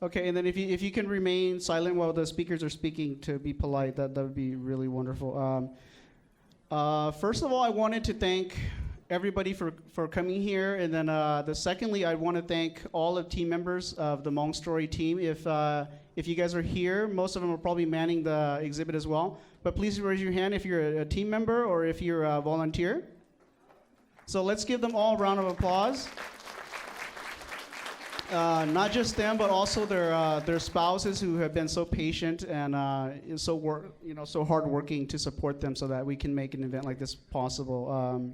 Okay, and then if you can remain silent while the speakers are speaking to be polite, that would be really wonderful. First of all, I wanted to thank everybody for coming here, and then secondly, I want to thank all the team members of the Hmongstory team. If you guys are here, most of them are probably manning the exhibit as well. But please raise your hand if you're a team member or if you're a volunteer. So let's give them all a round of applause. Not just them, but also their spouses who have been so patient and so hardworking to support them, so that we can make an event like this possible.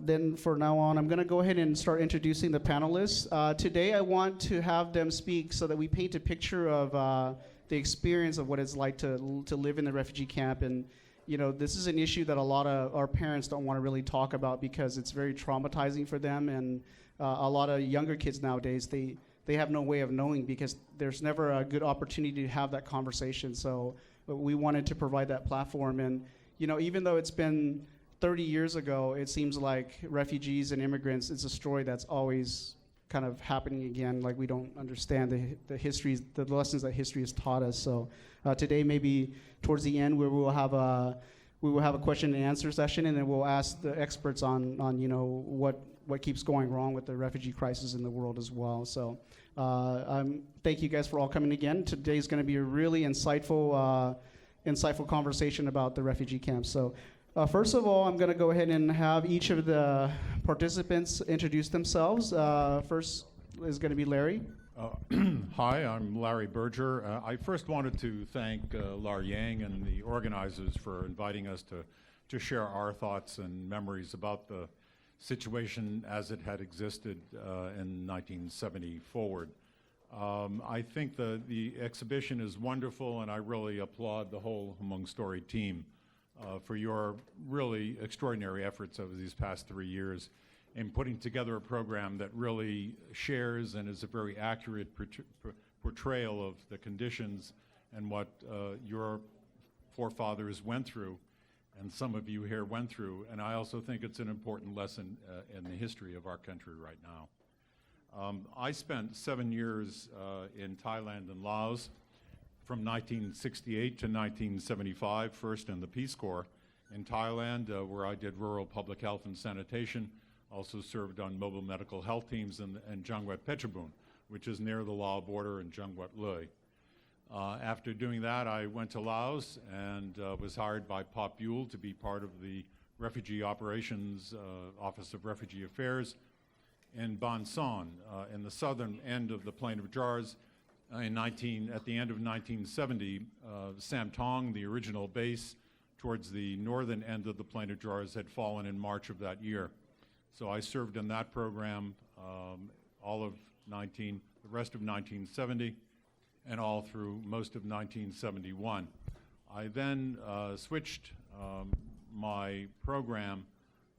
Then, for now on, I'm going to go ahead and start introducing the panelists. Today, I want to have them speak so that we paint a picture of the experience of what it's like to live in the refugee camp. And this is an issue that a lot of our parents don't want to really talk about because it's very traumatizing for them, and a lot of younger kids nowadays, they have no way of knowing because there's never a good opportunity to have that conversation. So we wanted to provide that platform. And even though it's been 30 years ago, it seems like refugees and immigrants, it's a story that's always kind of happening again. Like, we don't understand the histories, the lessons that history has taught us. So today, maybe towards the end, we will have a question and answer session, and then we'll ask the experts on what keeps going wrong with the refugee crisis in the world as well. So thank you guys for all coming again. Today's going to be a really insightful conversation about the refugee camps. So first of all, I'm going to go ahead and have each of the participants introduce themselves. First is going to be Larry. Hi, I'm Larry Berger. I first wanted to thank Lar Yang and the organizers for inviting us to share our thoughts and memories about the situation as it had existed in 1970 forward. I think the exhibition is wonderful, and I really applaud the whole Hmongstory team for your really extraordinary efforts over these past 3 years in putting together a program that really shares and is a very accurate portrayal of the conditions and what your forefathers went through, and some of you here went through. And I also think it's an important lesson in the history of our country right now. I spent 7 years in Thailand and Laos from 1968 to 1975, first in the Peace Corps in Thailand, where I did rural public health and sanitation. Also served on mobile medical health teams in Jangwet Phetchabun, which is near the Lao border, in Jangwet Lui. After doing that, I went to Laos and was hired by Pop Yule to be part of the Refugee Operations Office of Refugee Affairs in Ban Son, in the southern end of the Plain of Jars. At the end of 1970, Sam Tong, the original base towards the northern end of the Plain of Jars, had fallen in March of that year. So I served in that program all of the rest of 1970, and all through most of 1971. I then switched my program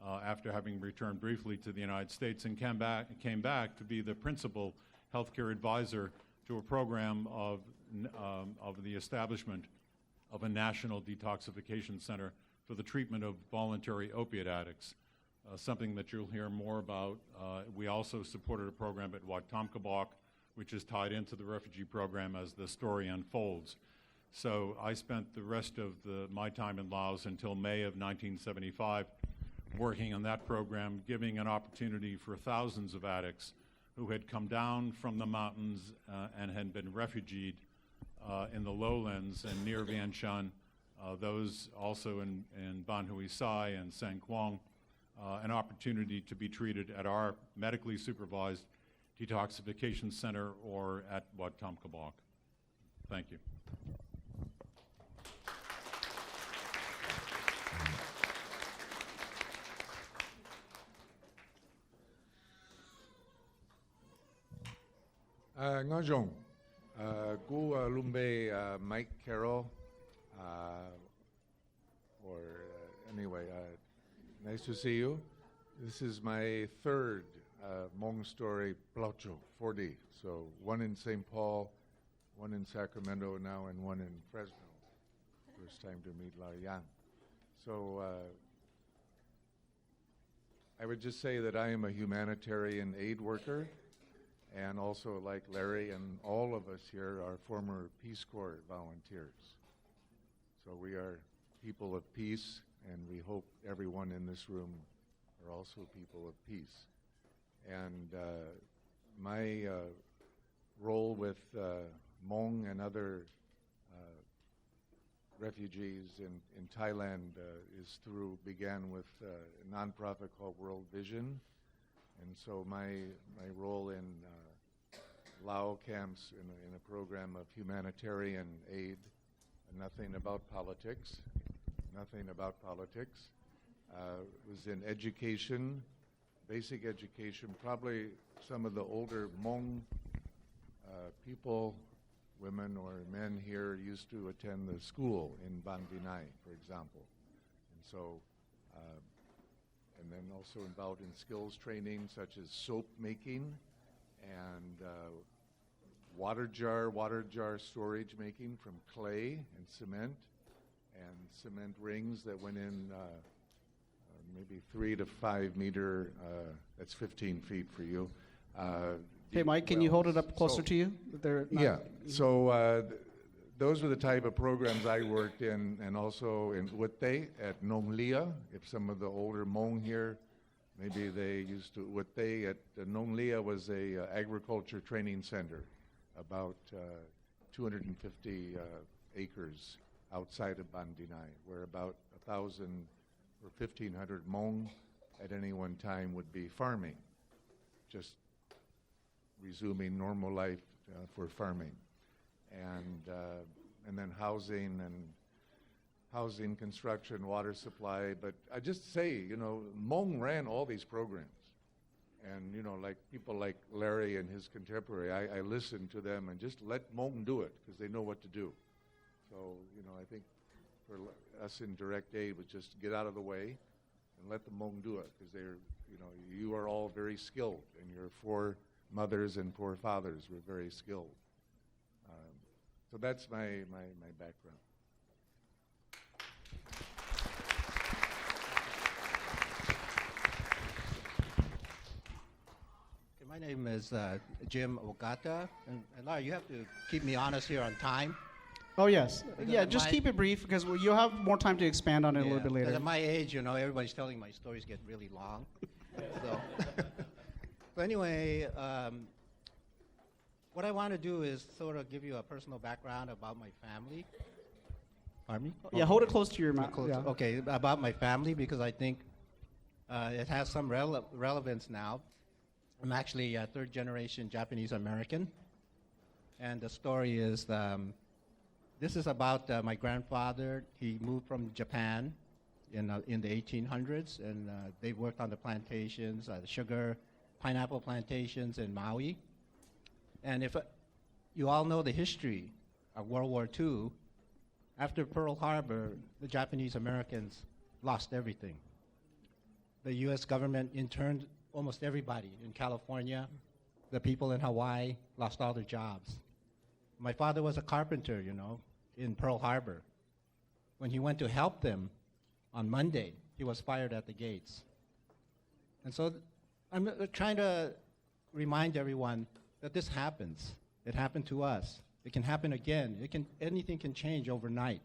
after having returned briefly to the United States, and came back to be the principal healthcare advisor to a program of the establishment of a national detoxification center for the treatment of voluntary opiate addicts, something that you'll hear more about. We also supported a program at Wat Tam Kabok, which is tied into the refugee program as the story unfolds. So I spent the rest of my time in Laos until May of 1975 working on that program, giving an opportunity for thousands of addicts who had come down from the mountains and had been refugeed in the lowlands and near Vientiane, those also in Ban Hui Sai and San Quang, an opportunity to be treated at our medically supervised detoxification center or at Wat Tam Kabok. Thank you. Ngajong, Gu Lumbe Mike Carroll, anyway, nice to see you. This is my third Hmongstory Plocho 4D. So one in St. Paul, one in Sacramento now, and one in Fresno. First time to meet La Yang. So I would just say that I am a humanitarian aid worker, and also like Larry and all of us here are former Peace Corps volunteers. So we are people of peace, and we hope everyone in this room are also people of peace. And my role with Hmong and other refugees in Thailand began with a nonprofit called World Vision. And so my role in Lao camps in a program of humanitarian aid, nothing about politics, was in education, basic education. Probably some of the older Hmong people, women or men here, used to attend the school in Ban Vinai, for example. And so, and then also involved in skills training such as soap making and water jar storage making from clay and cement rings that went in maybe 3 to 5 meter, that's 15 feet for you. Hey, Mike, can you hold it up closer to you? Yeah, so those were the type of programs I worked in, and also in Utte at Nong Lia. If some of the older Hmong here, maybe they used to, Utte at Nong Lia was a agriculture training center, about 250 acres outside of Ban Dinai, where about 1,000 or 1,500 Hmong at any one time would be farming, just resuming normal life for farming, and then housing, construction, water supply. But I just say, Hmong ran all these programs, and like people like Larry and his contemporary, I listened to them and just let Hmong do it because they know what to do. So I think for us in direct aid was just get out of the way and let the Hmong do it, because they're, you are all very skilled, and your foremothers and forefathers were very skilled. So that's my background. My name is Jim Ogata, and Larry, you have to keep me honest here on time. Oh, yes. Because Yeah, at just my- keep it brief because you'll have more time to expand on it a little bit because later. at my age, everybody's telling my stories get really long. So anyway, what I want to do is sort of give you a personal background about my family. Pardon me? Yeah, hold it close to your mouth. Close. Yeah. Okay, about my family, because I think it has some relevance now. I'm actually a third generation Japanese American, and the story is this is about my grandfather. He moved from Japan in the 1800s, and they worked on the plantations, the sugar, pineapple plantations in Maui. And if you all know the history of World War II, after Pearl Harbor, the Japanese Americans lost everything. The U.S. government interned almost everybody in California. The people in Hawaii lost all their jobs. My father was a carpenter, in Pearl Harbor. When he went to help them on Monday, he was fired at the gates. And so I'm trying to remind everyone that this happens. It happened to us. It can happen again. Anything can change overnight.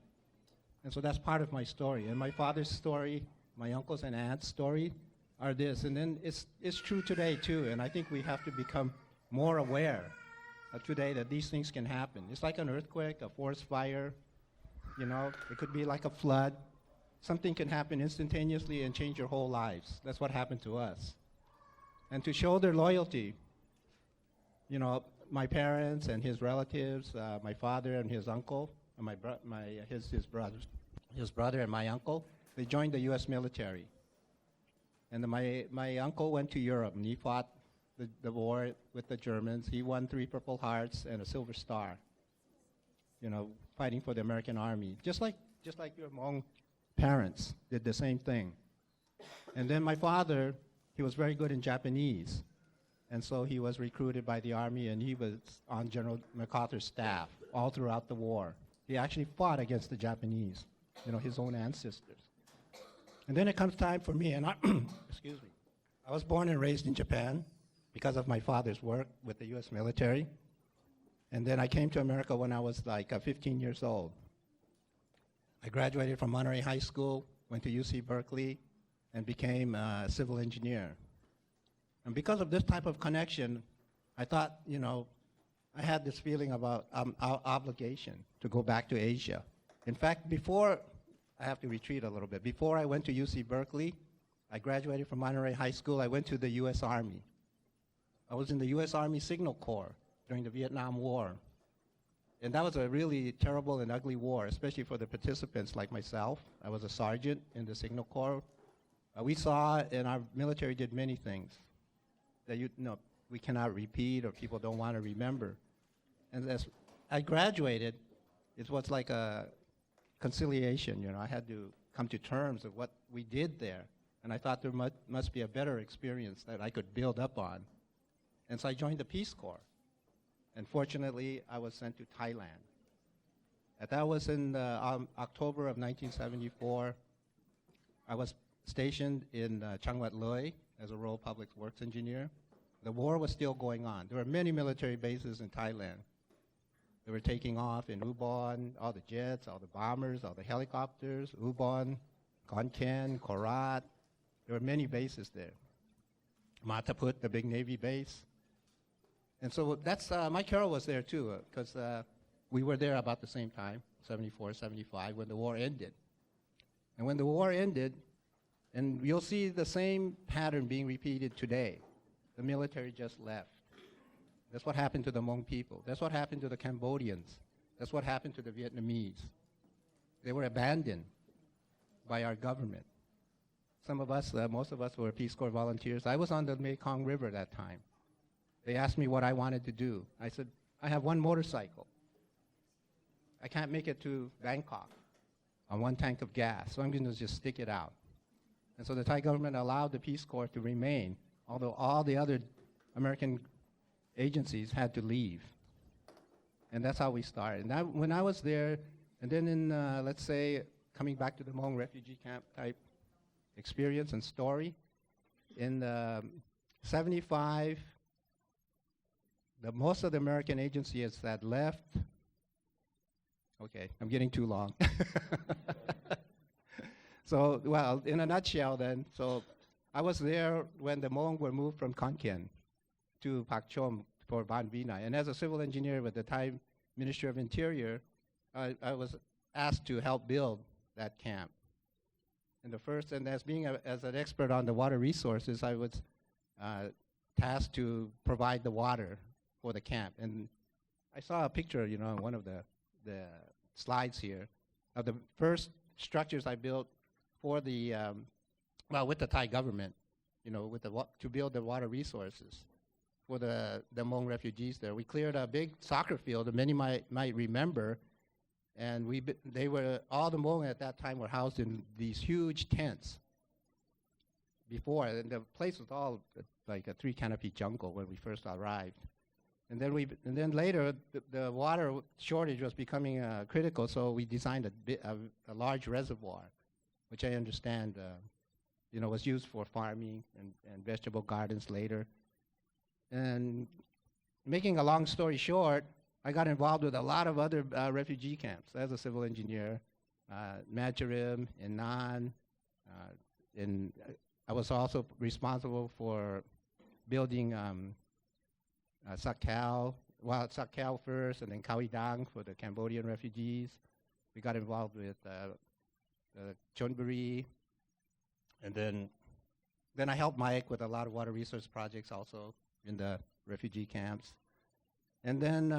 And so that's part of my story. And my father's story, my uncles and aunts' story are this. And then it's true today too. And I think we have to become more aware today that these things can happen. It's like an earthquake, a forest fire. It could be like a flood. Something can happen instantaneously and change your whole lives. That's what happened to us. And to show their loyalty, my parents and his relatives, my father and his uncle, and his brother and my uncle, they joined the U.S. military. And my uncle went to Europe, and he fought the war with the Germans. He won 3 Purple Hearts and a Silver Star, fighting for the American Army. Just like your Hmong parents did the same thing. And then my father, he was very good in Japanese. And so he was recruited by the Army, and he was on General MacArthur's staff all throughout the war. He actually fought against the Japanese, his own ancestors. And then it comes time for me, and excuse me. I was born and raised in Japan, because of my father's work with the U.S. military. And then I came to America when I was like 15 years old. I graduated from Monterey High School, went to UC Berkeley, and became a civil engineer. And because of this type of connection, I thought, you know, I had this feeling about our obligation to go back to Asia. In fact, before, I have to retreat a little bit. Before I went to UC Berkeley, I graduated from Monterey High School. I went to the U.S. Army. I was in the U.S. Army Signal Corps during the Vietnam War. And that was a really terrible and ugly war, especially for the participants like myself. I was a sergeant in the Signal Corps. We saw, and our military did many things that we cannot repeat or people don't want to remember. And as I graduated, it was like a conciliation. You know, I had to come to terms of what we did there. And I thought there must be a better experience that I could build up on. And so I joined the Peace Corps. And fortunately, I was sent to Thailand. And that was in October of 1974. I was stationed in Chang Wat Loi as a rural public works engineer. The war was still going on. There were many military bases in Thailand. They were taking off in Ubon, all the jets, all the bombers, all the helicopters, Ubon, Khon Kaen, Korat. There were many bases there. Mataput, the big Navy base. And so that's, Mike Carroll was there too, because we were there about the same time, 74, 75, when the war ended. And when the war ended, and you'll see the same pattern being repeated today. The military just left. That's what happened to the Hmong people. That's what happened to the Cambodians. That's what happened to the Vietnamese. They were abandoned by our government. Some of us, most of us were Peace Corps volunteers. I was on the Mekong River that time. They asked me what I wanted to do. I said, I have one motorcycle. I can't make it to Bangkok on one tank of gas, so I'm going to just stick it out. And so the Thai government allowed the Peace Corps to remain, although all the other American agencies had to leave. And that's how we started. And when I was there, and then in, let's say, coming back to the Hmong refugee camp type experience and story, in 75, most of the American agencies that left, okay, I'm getting too long. So, well, in a nutshell then, so I was there when the Hmong were moved from Khon Kaen to Pak Chom for Ban Vinai. And as a civil engineer with the Thai Ministry of Interior, I was asked to help build that camp. And as being as an expert on the water resources, I was tasked to provide the water for the camp. And I saw a picture, you know, on one of the slides here of the first structures I built for the, with the Thai government, you know, to build the water resources for the Hmong refugees there. We cleared a big soccer field that many might remember, and all the Hmong at that time were housed in these huge tents before, and the place was all like a 3-canopy jungle when we first arrived. And then later, the water shortage was becoming critical, so we designed a large reservoir, which I understand, you know, was used for farming and vegetable gardens later. And making a long story short, I got involved with a lot of other refugee camps as a civil engineer, Macharim, in Nan, I was also responsible for building Sakal first, and then Khao for the Cambodian refugees. We got involved with Chonburi, and then I helped Mike with a lot of water resource projects also in the refugee camps. And then,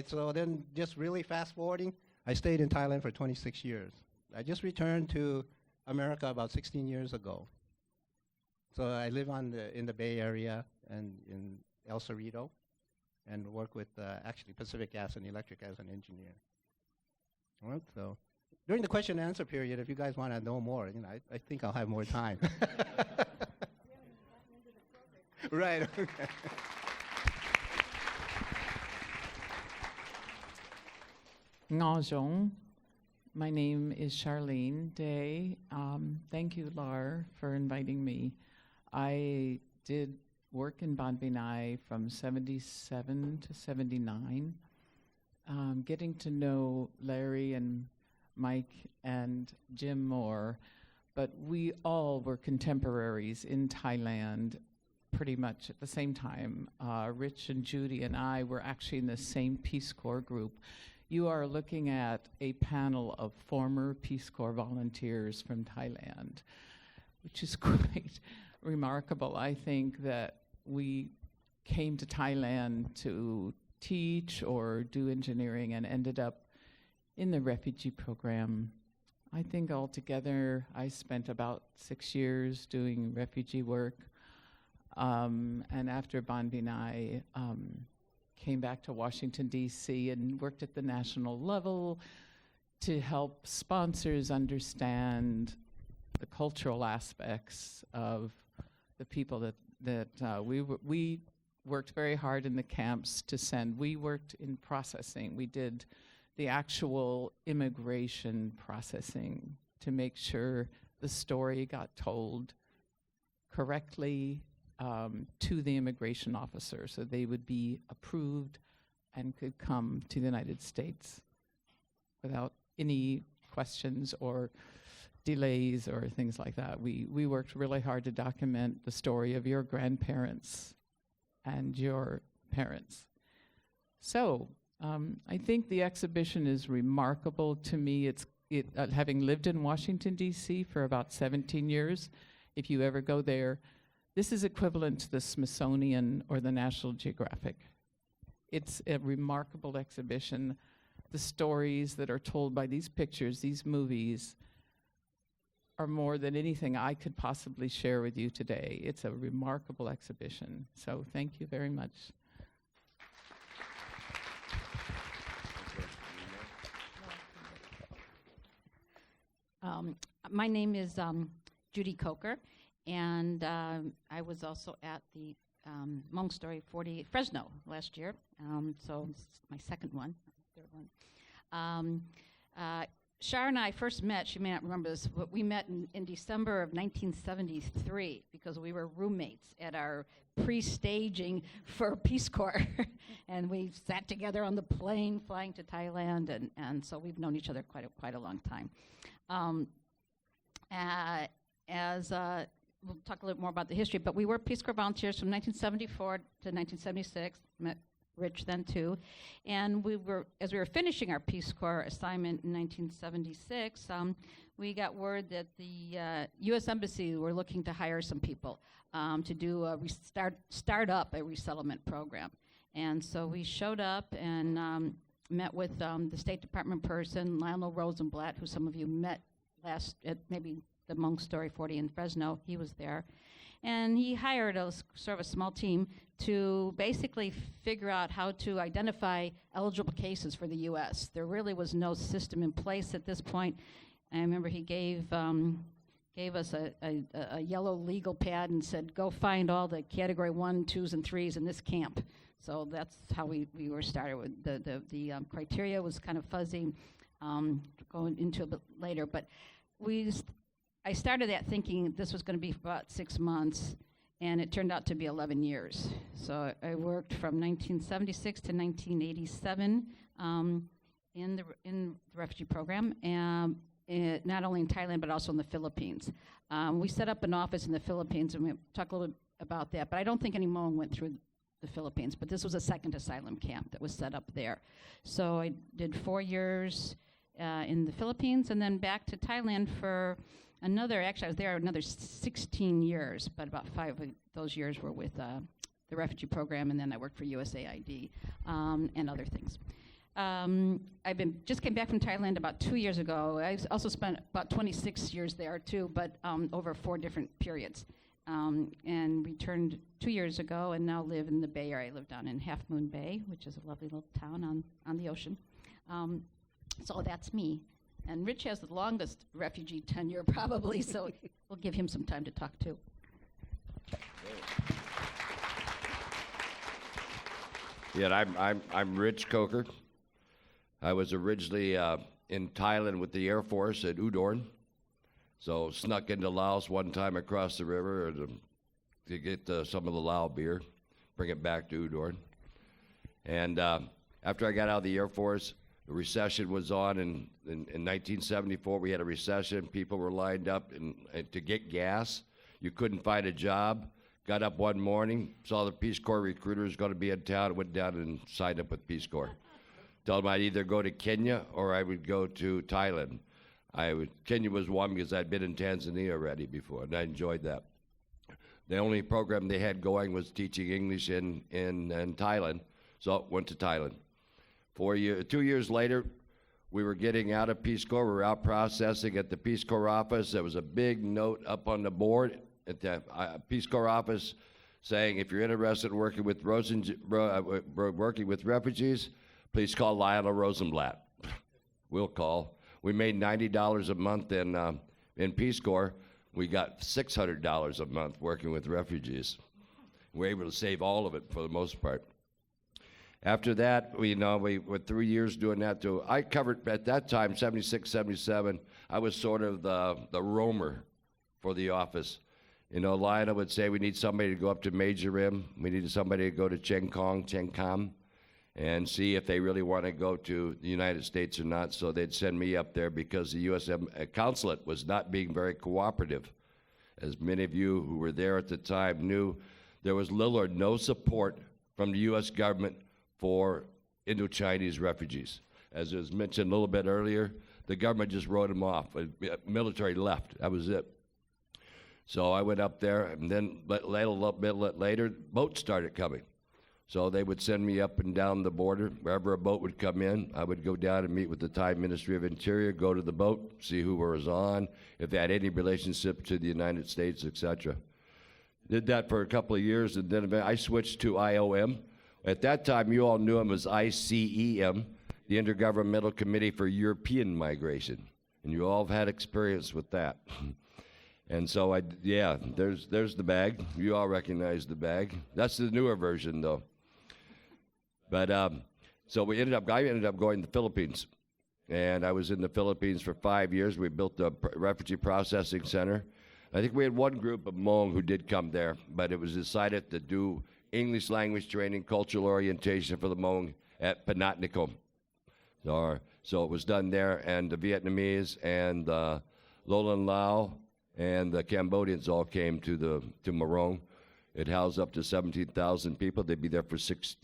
so then just really fast forwarding, I stayed in Thailand for 26 years. I just returned to America about 16 years ago. So I live in the Bay Area and in El Cerrito, and work with actually Pacific Gas and Electric as an engineer. All right, so during the question and answer period, if you guys want to know more, you know, I think I'll have more time. Right. Okay. Ngao Zhong. My name is Charlene Day. Thank you, Lar, for inviting me. I did work in Ban Binai from 77 to 79, getting to know Larry and Mike and Jim Moore, but we all were contemporaries in Thailand pretty much at the same time. Rich and Judy and I were actually in the same Peace Corps group. You are looking at a panel of former Peace Corps volunteers from Thailand, which is quite remarkable. I think that we came to Thailand to teach or do engineering and ended up in the refugee program. I think altogether I spent about 6 years doing refugee work. And after Ban Binai, came back to Washington, D.C. and worked at the national level to help sponsors understand the cultural aspects of the people that we worked very hard in the camps to send. We worked in processing. We did the actual immigration processing to make sure the story got told correctly to the immigration officer so they would be approved and could come to the United States without any questions or delays or things like that. We worked really hard to document the story of your grandparents and your parents. So I think the exhibition is remarkable to me. Having lived in Washington, D.C. for about 17 years, if you ever go there, this is equivalent to the Smithsonian or the National Geographic. It's a remarkable exhibition. The stories that are told by these pictures, these movies, are more than anything I could possibly share with you today. It's a remarkable exhibition. So thank you very much. My name is Judy Coker, and I was also at the Hmongstory 40 Fresno last year, so this is my second one, third one. Shar and I first met, she may not remember this, but we met in December of 1973 because we were roommates at our pre-staging for Peace Corps. And we sat together on the plane flying to Thailand, and so we've known each other quite a long time. We'll talk a little more about the history, but we were Peace Corps volunteers from 1974 to 1976, met Rich then too, and as we were finishing our Peace Corps assignment in 1976, we got word that the U.S. Embassy were looking to hire some people to do start up a resettlement program, and so we showed up and met with the State Department person, Lionel Rosenblatt, who some of you met last at maybe the Hmongstory 40 in Fresno. He was there. And he hired a sort of a small team to basically figure out how to identify eligible cases for the U.S. There really was no system in place at this point. I remember he gave us a yellow legal pad and said, go find all the category 1, 2s, and 3s in this camp. So that's how we were started with the criteria was kind of fuzzy, going into a bit later. But I started that thinking this was going to be for about 6 months, and it turned out to be 11 years. So I worked from 1976 to 1987 in the refugee program, and not only in Thailand but also in the Philippines. We set up an office in the Philippines, and we'll talk a little bit about that, but I don't think any Hmong went through the Philippines, but this was a second asylum camp that was set up there. So I did 4 years in the Philippines, and then back to Thailand for actually I was there another 16 years, but about 5 of those years were with the refugee program, and then I worked for USAID and other things. Just came back from Thailand about 2 years ago. I also spent about 26 years there too, but over 4 different periods. And returned 2 years ago and now live in the Bay Area. I live down in Half Moon Bay, which is a lovely little town on the ocean. So that's me. And Rich has the longest refugee tenure probably, so we'll give him some time to talk too. Yeah, I'm Rich Coker. I was originally in Thailand with the Air Force at Udorn. So snuck into Laos one time across the river and to get some of the Lao beer, bring it back to Udorn. And after I got out of the Air Force, the recession was on, and in 1974 we had a recession. People were lined up to get gas. You couldn't find a job. Got up one morning, saw the Peace Corps recruiters going to be in town, went down and signed up with Peace Corps. Told them I'd either go to Kenya or I would go to Thailand. Kenya was one because I'd been in Tanzania already before, and I enjoyed that. The only program they had going was teaching English in Thailand, so I went to Thailand. 2 years later, we were getting out of Peace Corps. We were out processing at the Peace Corps office. There was a big note up on the board at the Peace Corps office saying, if you're interested in working with refugees, please call Lionel Rosenblatt. We'll call. We made $90 a month in Peace Corps. We got $600 a month working with refugees. We were able to save all of it for the most part. After that, we were 3 years doing that too. I covered, at that time, 76, 77, I was sort of the roamer for the office. Lionel would say, we need somebody to go up to Major Rim. We needed somebody to go to Cheng Kam, and see if they really want to go to the United States or not. So they'd send me up there because the U.S. consulate was not being very cooperative. As many of you who were there at the time knew, there was little or no support from the U.S. government for Indo-Chinese refugees. As was mentioned a little bit earlier, the government just wrote them off. Military left. That was it. So I went up there, and then a little bit later, boats started coming. So they would send me up and down the border. Wherever a boat would come in, I would go down and meet with the Thai Ministry of Interior, go to the boat, see who was on, if they had any relationship to the United States, etc. Did that for a couple of years, and then I switched to IOM. At that time, you all knew him as ICEM, the Intergovernmental Committee for European Migration, and you all have had experience with that. And so there's the bag. You all recognize the bag. That's the newer version, though. But so I ended up going to the Philippines, and I was in the Philippines for 5 years. We built a refugee processing center. I think we had one group of Hmong who did come there, but it was decided to do English language training, cultural orientation for the Hmong at Panatnicom. So it was done there, and the Vietnamese and Lowland Lao and the Cambodians all came to Morong. It housed up to 17,000 people. They'd be there for six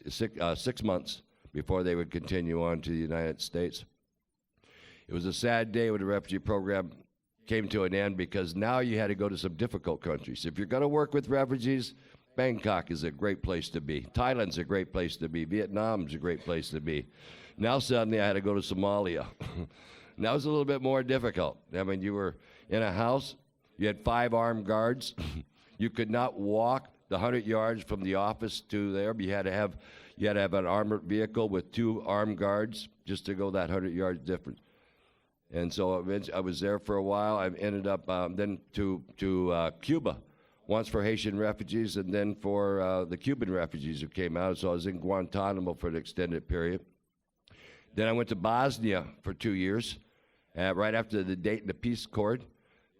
months before they would continue on to the United States. It was a sad day when the refugee program came to an end because now you had to go to some difficult countries. If you're going to work with refugees, Bangkok is a great place to be. Thailand's a great place to be. Vietnam's a great place to be. Now suddenly I had to go to Somalia. Now it's a little bit more difficult. I mean, you were in a house, you had 5 armed guards. You could not walk the 100 yards from the office to there. You had to have an armored vehicle with 2 armed guards just to go that 100 yards difference. And so I was there for a while. I ended up then to Cuba, once for Haitian refugees and then for the Cuban refugees who came out. So I was in Guantanamo for an extended period. Then I went to Bosnia for 2 years, right after the date in the peace accord.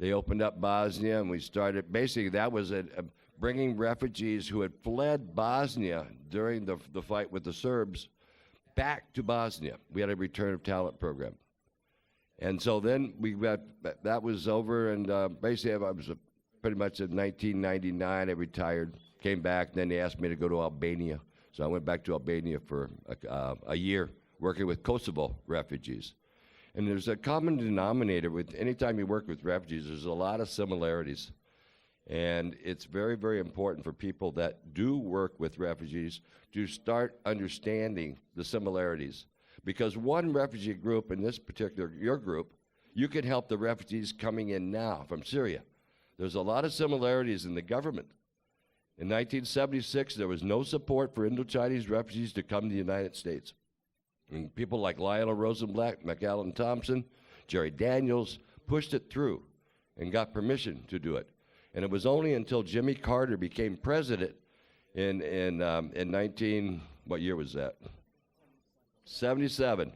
They opened up Bosnia, and we started, basically that was bringing refugees who had fled Bosnia during the fight with the Serbs back to Bosnia. We had a return of talent program. And so then that was over, and basically I was pretty much in 1999, I retired, came back, then they asked me to go to Albania. So I went back to Albania for a year, working with Kosovo refugees. And there's a common denominator with anytime you work with refugees, there's a lot of similarities. And it's very, very important for people that do work with refugees to start understanding the similarities. Because one refugee group, in this particular, your group, you can help the refugees coming in now from Syria. There's a lot of similarities in the government. In 1976, there was no support for Indo-Chinese refugees to come to the United States. And people like Lionel Rosenblatt, McAllen Thompson, Jerry Daniels pushed it through and got permission to do it. And it was only until Jimmy Carter became president in what year was that? 77.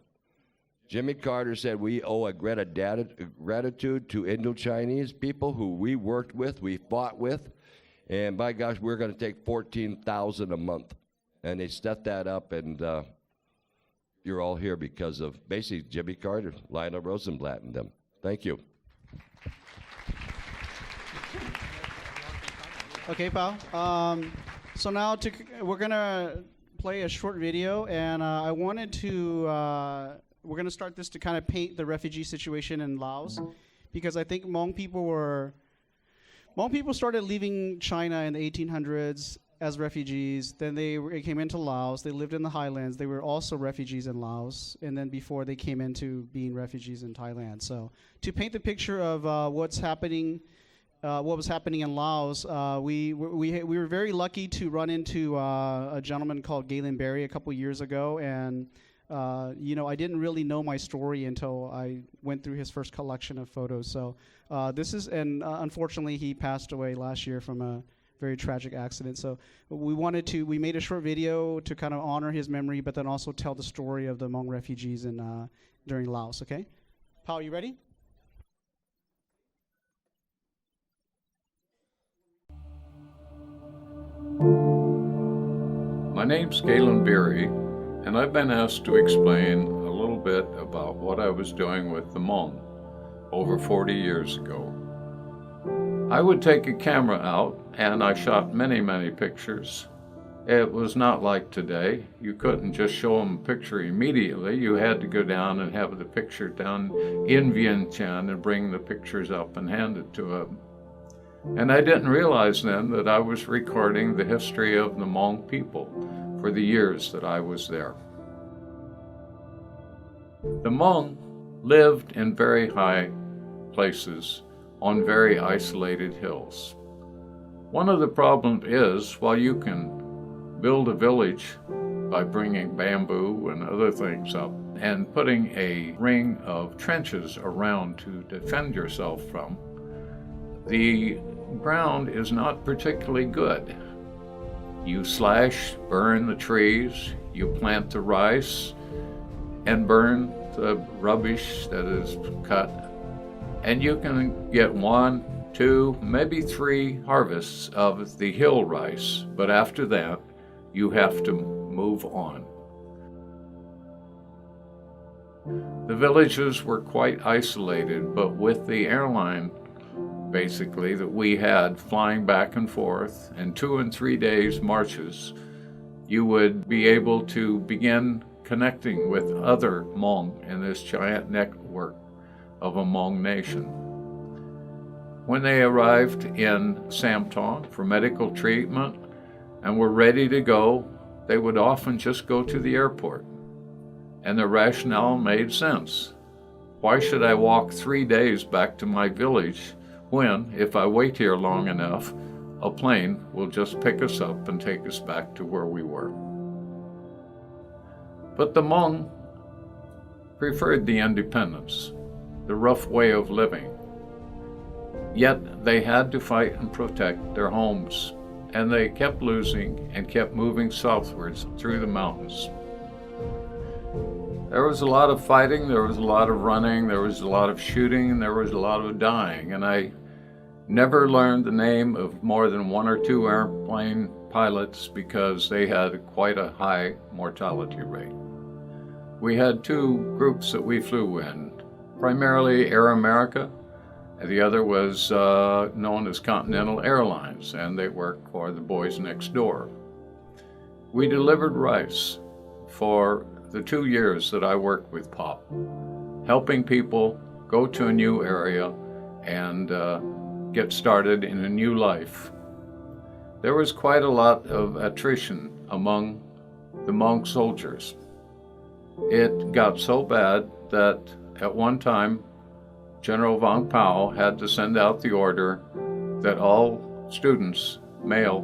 Jimmy Carter said we owe a gratitude to Indo-Chinese people who we worked with, we fought with, And by gosh, we're going to take 14,000 a month. And they set that up, and you're all here because of basically Jimmy Carter, Lionel Rosenblatt, and them. Thank you. Okay, pal. So now we're gonna play a short video, and I wanted to. We're gonna start this to kind of paint the refugee situation in Laos, because I think Hmong people started leaving China in the 1800s as refugees. Then they came into Laos. They lived in the highlands. They were also refugees in Laos, and then before they came into being refugees in Thailand. So to paint the picture of what was happening in Laos, we were very lucky to run into a gentleman called Galen Berry a couple years ago, and I didn't really know my story until I went through his first collection of photos. So unfortunately he passed away last year from a very tragic accident. So we made a short video to kind of honor his memory, but then also tell the story of the Hmong refugees during Laos. Okay, Paul, you ready? My name's Galen Beery, and I've been asked to explain a little bit about what I was doing with the Hmong over 40 years ago. I would take a camera out, and I shot many, many pictures. It was not like today. You couldn't just show them a picture immediately. You had to go down and have the picture done in Vientiane and bring the pictures up and hand it to them. And I didn't realize then that I was recording the history of the Hmong people for the years that I was there. The Hmong lived in very high places on very isolated hills. One of the problems is, while you can build a village by bringing bamboo and other things up and putting a ring of trenches around to defend yourself from, the ground is not particularly good. You slash, burn the trees, you plant the rice, and burn the rubbish that is cut. And you can get 1, 2, maybe 3 harvests of the hill rice, but after that, you have to move on. The villages were quite isolated, but with the airline, basically, that we had flying back and forth, and 2 and 3 days marches, you would be able to begin connecting with other Hmong in this giant network of a Hmong nation. When they arrived in Samtong for medical treatment and were ready to go, they would often just go to the airport. And the rationale made sense. Why should I walk 3 days back to my village when, if I wait here long enough, a plane will just pick us up and take us back to where we were? But the Hmong preferred the independence, the rough way of living. Yet they had to fight and protect their homes, and they kept losing and kept moving southwards through the mountains. There was a lot of fighting, there was a lot of running, there was a lot of shooting, and there was a lot of dying, and I never learned the name of more than 1 or 2 airplane pilots because they had quite a high mortality rate. We had 2 groups that we flew in, primarily Air America, and the other was known as Continental Airlines, and they worked for the boys next door. We delivered rice for the 2 years that I worked with Pop, helping people go to a new area and get started in a new life. There was quite a lot of attrition among the Hmong soldiers. It got so bad that at one time, General Vang Pao had to send out the order that all students, male,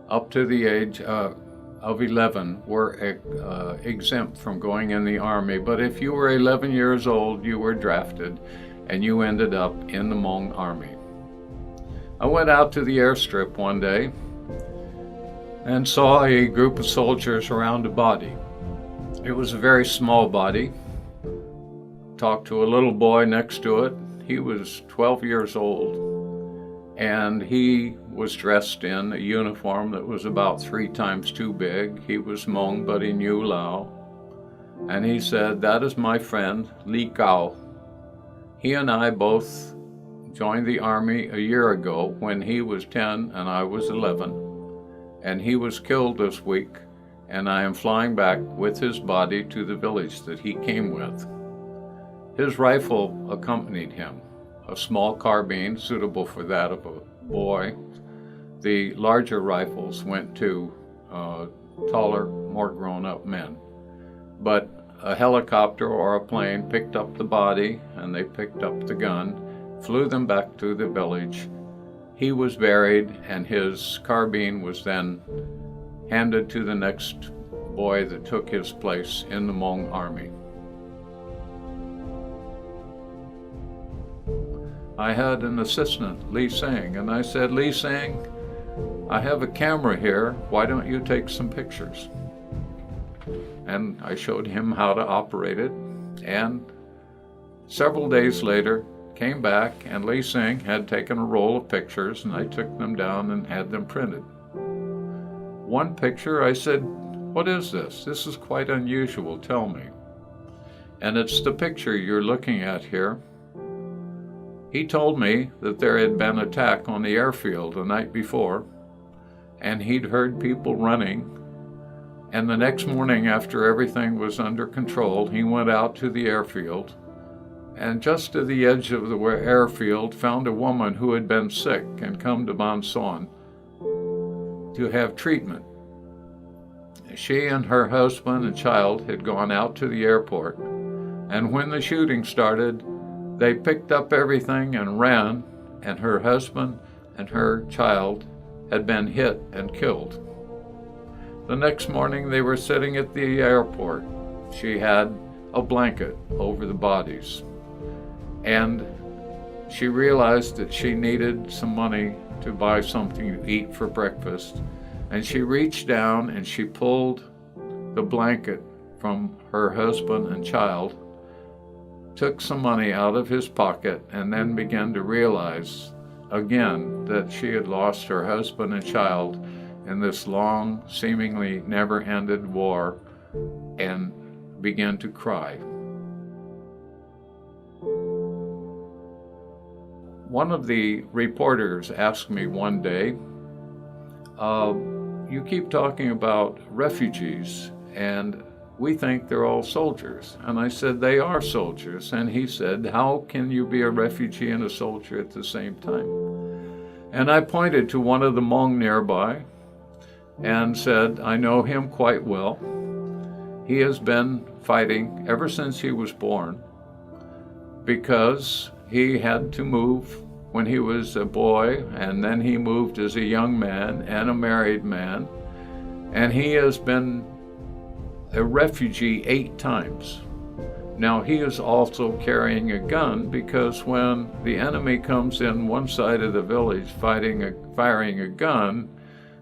up to the age of 11 were exempt from going in the Army. But if you were 11 years old, you were drafted, and you ended up in the Hmong Army. I went out to the airstrip one day and saw a group of soldiers around a body. It was a very small body. Talked to a little boy next to it. He was 12 years old, and he was dressed in a uniform that was about 3 times too big. He was Hmong, but he knew Lao. And he said, "That is my friend, Li Gao. He and I both joined the army a year ago when he was 10 and I was 11. And he was killed this week, and I am flying back with his body to the village that he came with." His rifle accompanied him, a small carbine suitable for that of a boy. The larger rifles went to taller, more grown-up men. But a helicopter or a plane picked up the body, and they picked up the gun, flew them back to the village. He was buried, and his carbine was then handed to the next boy that took his place in the Hmong army. I had an assistant, Lee Sang, and I said, "Lee Sang, I have a camera here. Why don't you take some pictures?" And I showed him how to operate it. And several days later, came back, and Lee Sang had taken a roll of pictures, and I took them down and had them printed. One picture, I said, "What is this? This is quite unusual. Tell me." And it's the picture you're looking at here. He told me that there had been an attack on the airfield the night before, and he'd heard people running. And the next morning, after everything was under control, he went out to the airfield, and just to the edge of the airfield found a woman who had been sick and come to Ban Son to have treatment. She and her husband and child had gone out to the airport, and when the shooting started, they picked up everything and ran, and her husband and her child had been hit and killed. The next morning, they were sitting at the airport. She had a blanket over the bodies, and she realized that she needed some money to buy something to eat for breakfast, and she reached down and she pulled the blanket from her husband and child, took some money out of his pocket, and then began to realize again that she had lost her husband and child in this long, seemingly never-ended war, and began to cry. One of the reporters asked me one day, "You keep talking about refugees, and we think they're all soldiers." And I said, "They are soldiers." And he said, "How can you be a refugee and a soldier at the same time?" And I pointed to one of the Hmong nearby and said, "I know him quite well. He has been fighting ever since he was born, because he had to move when he was a boy, and then he moved as a young man and a married man, and he has been a refugee 8 times. Now, he is also carrying a gun, because when the enemy comes in one side of the village firing a gun,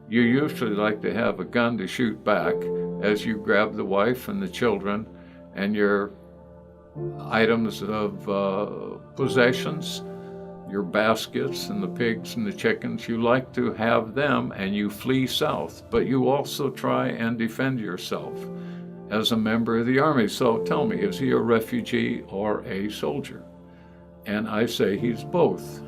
you usually like to have a gun to shoot back as you grab the wife and the children and your items of possessions, your baskets and the pigs and the chickens. You like to have them, and you flee south, but you also try and defend yourself as a member of the army. So tell me, is he a refugee or a soldier?" And I say he's both.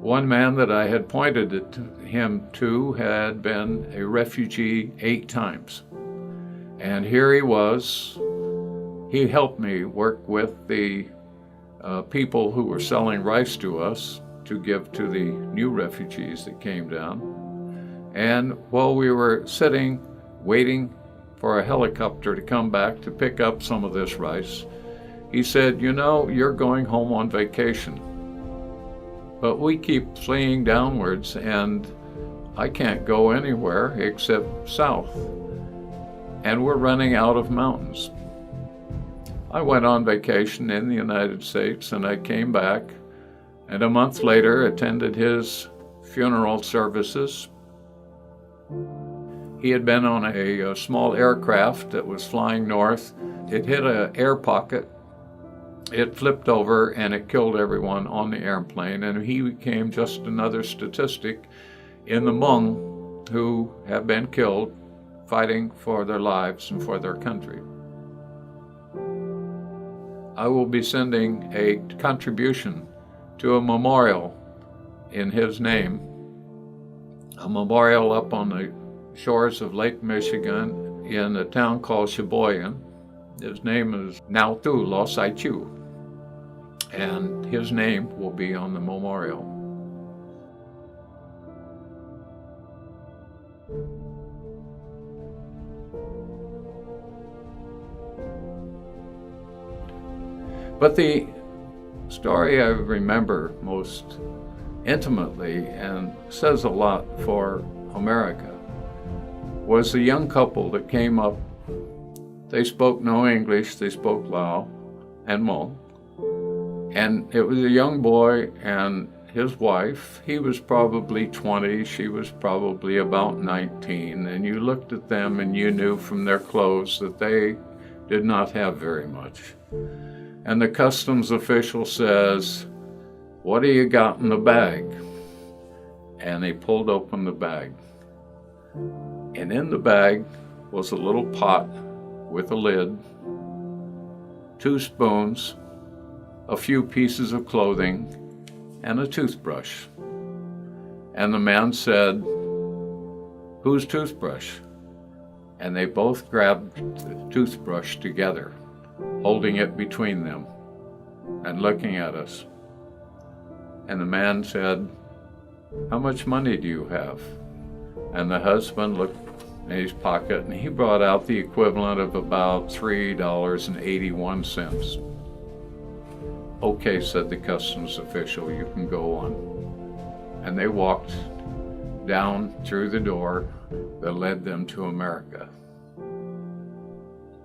One man that I had pointed him to had been a refugee 8 times. And here he was. He helped me work with the people who were selling rice to us to give to the new refugees that came down. And while we were sitting, waiting for a helicopter to come back to pick up some of this rice, he said, "You know, you're going home on vacation, but we keep fleeing downwards, and I can't go anywhere except south, and we're running out of mountains." I went on vacation in the United States, and I came back, and a month later attended his funeral services. He had been on a small aircraft that was flying north. It hit an air pocket, it flipped over and it killed everyone on the airplane, and he became just another statistic in the Hmong who have been killed fighting for their lives and for their country. I will be sending a contribution to a memorial in his name, a memorial up on the shores of Lake Michigan in a town called Sheboygan. His name is Nautu Losaichu, and his name will be on the memorial. But the story I remember most intimately and says a lot for America was a young couple that came up. They spoke no English, they spoke Lao and Hmong. And it was a young boy and his wife. He was probably 20, she was probably about 19. And you looked at them and you knew from their clothes that they did not have very much. And the customs official says, "What do you got in the bag?" And they pulled open the bag. And in the bag was a little pot with a lid, 2 spoons, a few pieces of clothing, and a toothbrush. And the man said, "Whose toothbrush?" And they both grabbed the toothbrush together, holding it between them and looking at us. And the man said, "How much money do you have?" And the husband looked in his pocket and he brought out the equivalent of about $3.81. "Okay," said the customs official, "you can go on." And they walked down through the door that led them to America.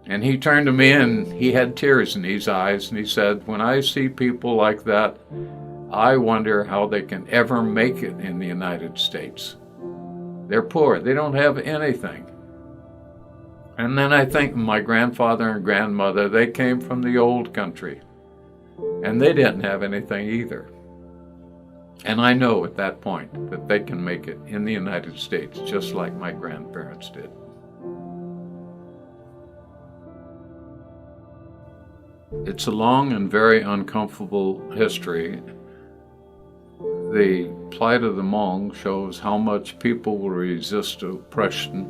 And he turned to me and he had tears in his eyes and he said, "When I see people like that, I wonder how they can ever make it in the United States. They're poor, they don't have anything." And then I think of my grandfather and grandmother, they came from the old country and they didn't have anything either. And I know at that point that they can make it in the United States just like my grandparents did. It's a long and very uncomfortable history. The plight of the Hmong shows how much people will resist oppression,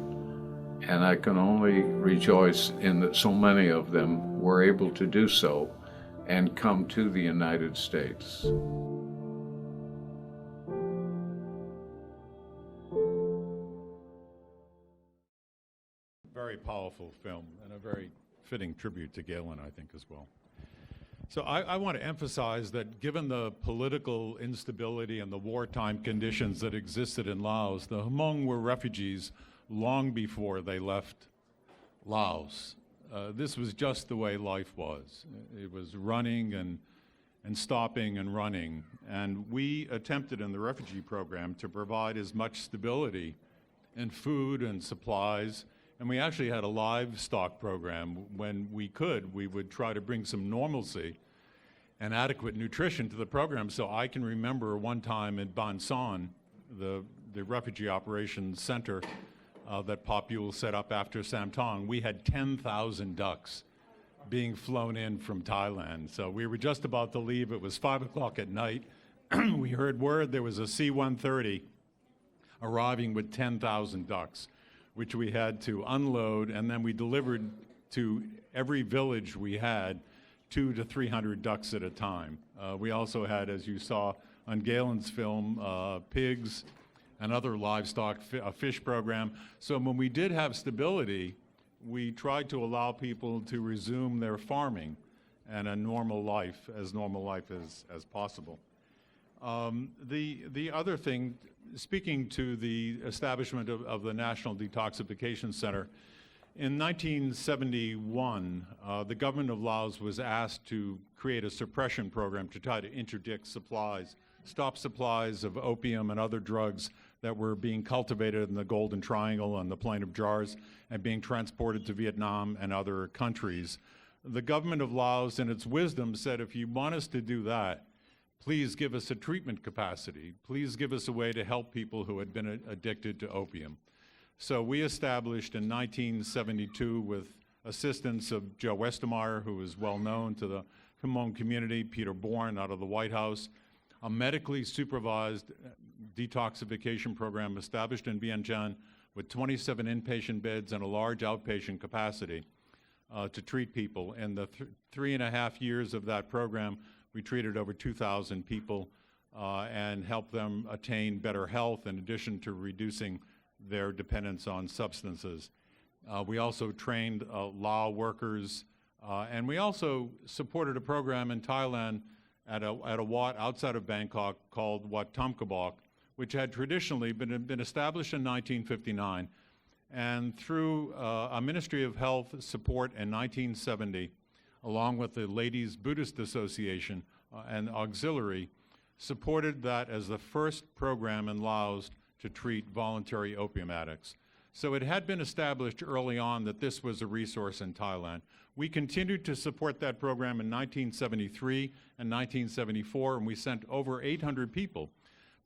and I can only rejoice in that so many of them were able to do so and come to the United States. Very powerful film and a very fitting tribute to Galen, I think, as well. So I want to emphasize that given the political instability and the wartime conditions that existed in Laos, the Hmong were refugees long before they left Laos. This was just the way life was. It was running and stopping and running. And we attempted in the refugee program to provide as much stability in food and supplies. And we actually had a livestock program. When we could, we would try to bring some normalcy and adequate nutrition to the program. So I can remember one time in Ban Son, the refugee operations center that Popule set up after Samtong, we had 10,000 ducks being flown in from Thailand. So we were just about to leave. It was 5 o'clock at night. We heard word there was a C-130 arriving with 10,000 ducks, which we had to unload, and then we delivered to every village we had 200 to 300 ducks at a time. We also had, as you saw on Galen's film, pigs and other livestock, a fish program. So when we did have stability, we tried to allow people to resume their farming and a normal life as possible. The other thing, speaking to the establishment of the National Detoxification Center, in 1971, the government of Laos was asked to create a suppression program to try to interdict supplies, stop supplies of opium and other drugs that were being cultivated in the Golden Triangle and the Plain of Jars and being transported to Vietnam and other countries. the government of Laos, in its wisdom, said, if you want us to do that, please give us a treatment capacity. Please give us a way to help people who had been addicted to opium. So we established in 1972, with assistance of Joe Westermeyer, who is well known to the Hmong community, Peter Bourne out of the White House, a medically supervised detoxification program established in Vientiane with 27 inpatient beds and a large outpatient capacity to treat people. In the 3.5 years of that program, we treated over 2,000 people and helped them attain better health in addition to reducing their dependence on substances. We also trained Lao workers, and we also supported a program in Thailand at a Wat outside of Bangkok called Wat Tam Kabok, which had traditionally been established in 1959. And through a Ministry of Health support in 1970, along with the Ladies Buddhist Association and Auxiliary, supported that as the first program in Laos to treat voluntary opium addicts. So it had been established early on that this was a resource in Thailand. We continued to support that program in 1973 and 1974, and we sent over 800 people.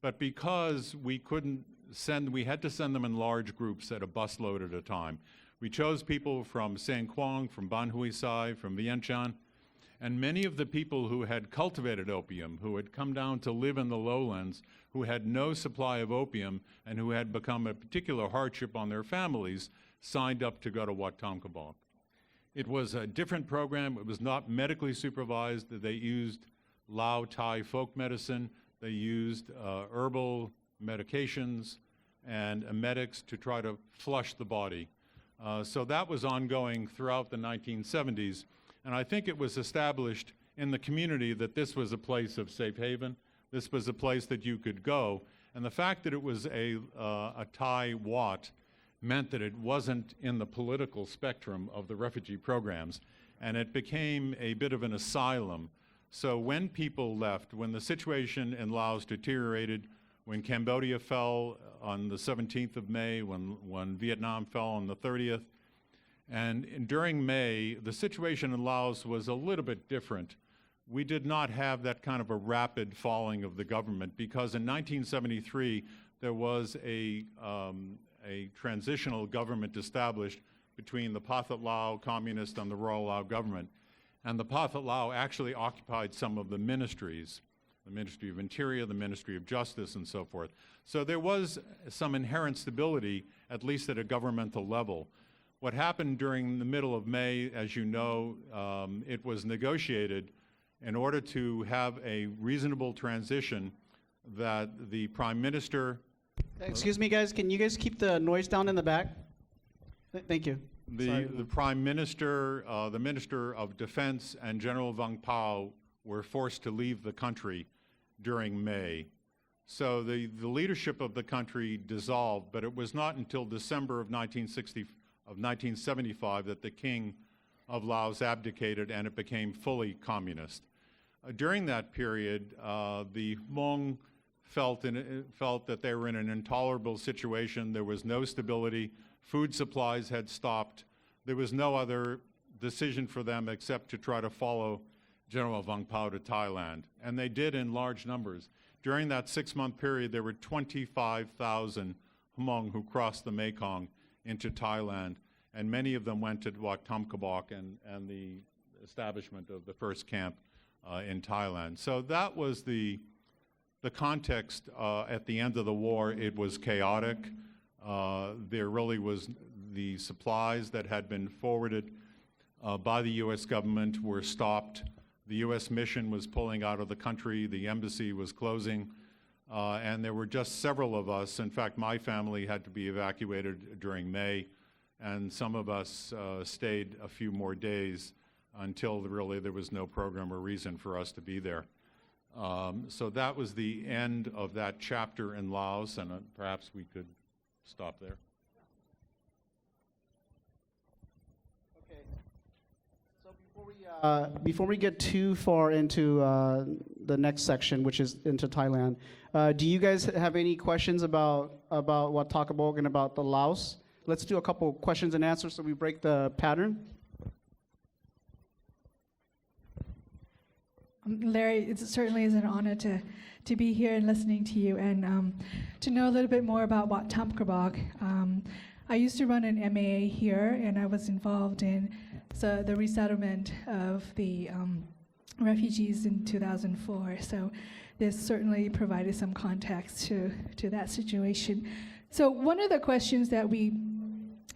But because we had to send them in large groups at a busload at a time. We chose people from San Quang, from Ban Hui Sai, from Vientiane, and many of the people who had cultivated opium, who had come down to live in the lowlands, who had no supply of opium, and who had become a particular hardship on their families, signed up to go to Wat Tam Kabok. It was a different program. It was not medically supervised. They used Lao Thai folk medicine. They used herbal medications and emetics to try to flush the body. So that was ongoing throughout the 1970s. And I think it was established in the community that this was a place of safe haven. This was a place that you could go. And the fact that it was a Thai Wat meant that it wasn't in the political spectrum of the refugee programs. And it became a bit of an asylum. So when people left, when the situation in Laos deteriorated, when Cambodia fell on the 17th of May, when Vietnam fell on the 30th, and during May, the situation in Laos was a little bit different. We did not have that kind of a rapid falling of the government because in 1973, there was a transitional government established between the Pathet Lao Communist and the Royal Lao government. And the Pathet Lao actually occupied some of the ministries, the Ministry of Interior, the Ministry of Justice, and so forth. So there was some inherent stability, at least at a governmental level. What happened during the middle of May, as you know, it was negotiated in order to have a reasonable transition that the Prime Minister... Excuse me, guys. Can you guys keep the noise down in the back? Thank you. The Prime Minister, the Minister of Defense, and General Vang Pao were forced to leave the country during May. So the leadership of the country dissolved, but it was not until December of 1975 that the King of Laos abdicated and it became fully communist. During that period, the Hmong felt that they were in an intolerable situation. There was no stability. Food supplies had stopped. There was no other decision for them except to try to follow General Vang Pao to Thailand. And they did in large numbers. During that 6-month period, there were 25,000 Hmong who crossed the Mekong into Thailand, and many of them went to Wat Tam Kabok and the establishment of the first camp in Thailand. So that was the context at the end of the war. It was chaotic. There really was the supplies that had been forwarded by the U.S. government were stopped. The U.S. mission was pulling out of the country. The embassy was closing. And there were just several of us. In fact, my family had to be evacuated during May, and some of us stayed a few more days until really there was no program or reason for us to be there. So that was the end of that chapter in Laos, and perhaps we could stop there. Okay. So before we get too far into the next section, which is into Thailand, do you guys have any questions about Wat Tam Kabok and about the Laos? Let's do a couple questions and answers so we break the pattern. Larry, it certainly is an honor to be here and listening to you and to know a little bit more about Wat Tam Krabak. I used to run an MAA here, and I was involved in the resettlement of the refugees in 2004. So this certainly provided some context to that situation. So one of the questions that we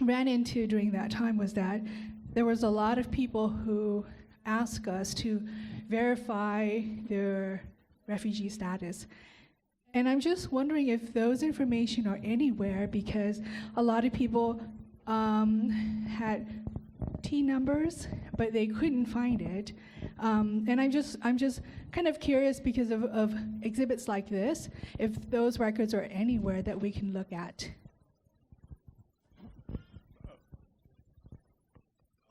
ran into during that time was that there was a lot of people who asked us to verify their refugee status. And I'm just wondering if those information are anywhere, because a lot of people had T numbers, but they couldn't find it. And I'm just kind of curious because of exhibits like this, if those records are anywhere that we can look at.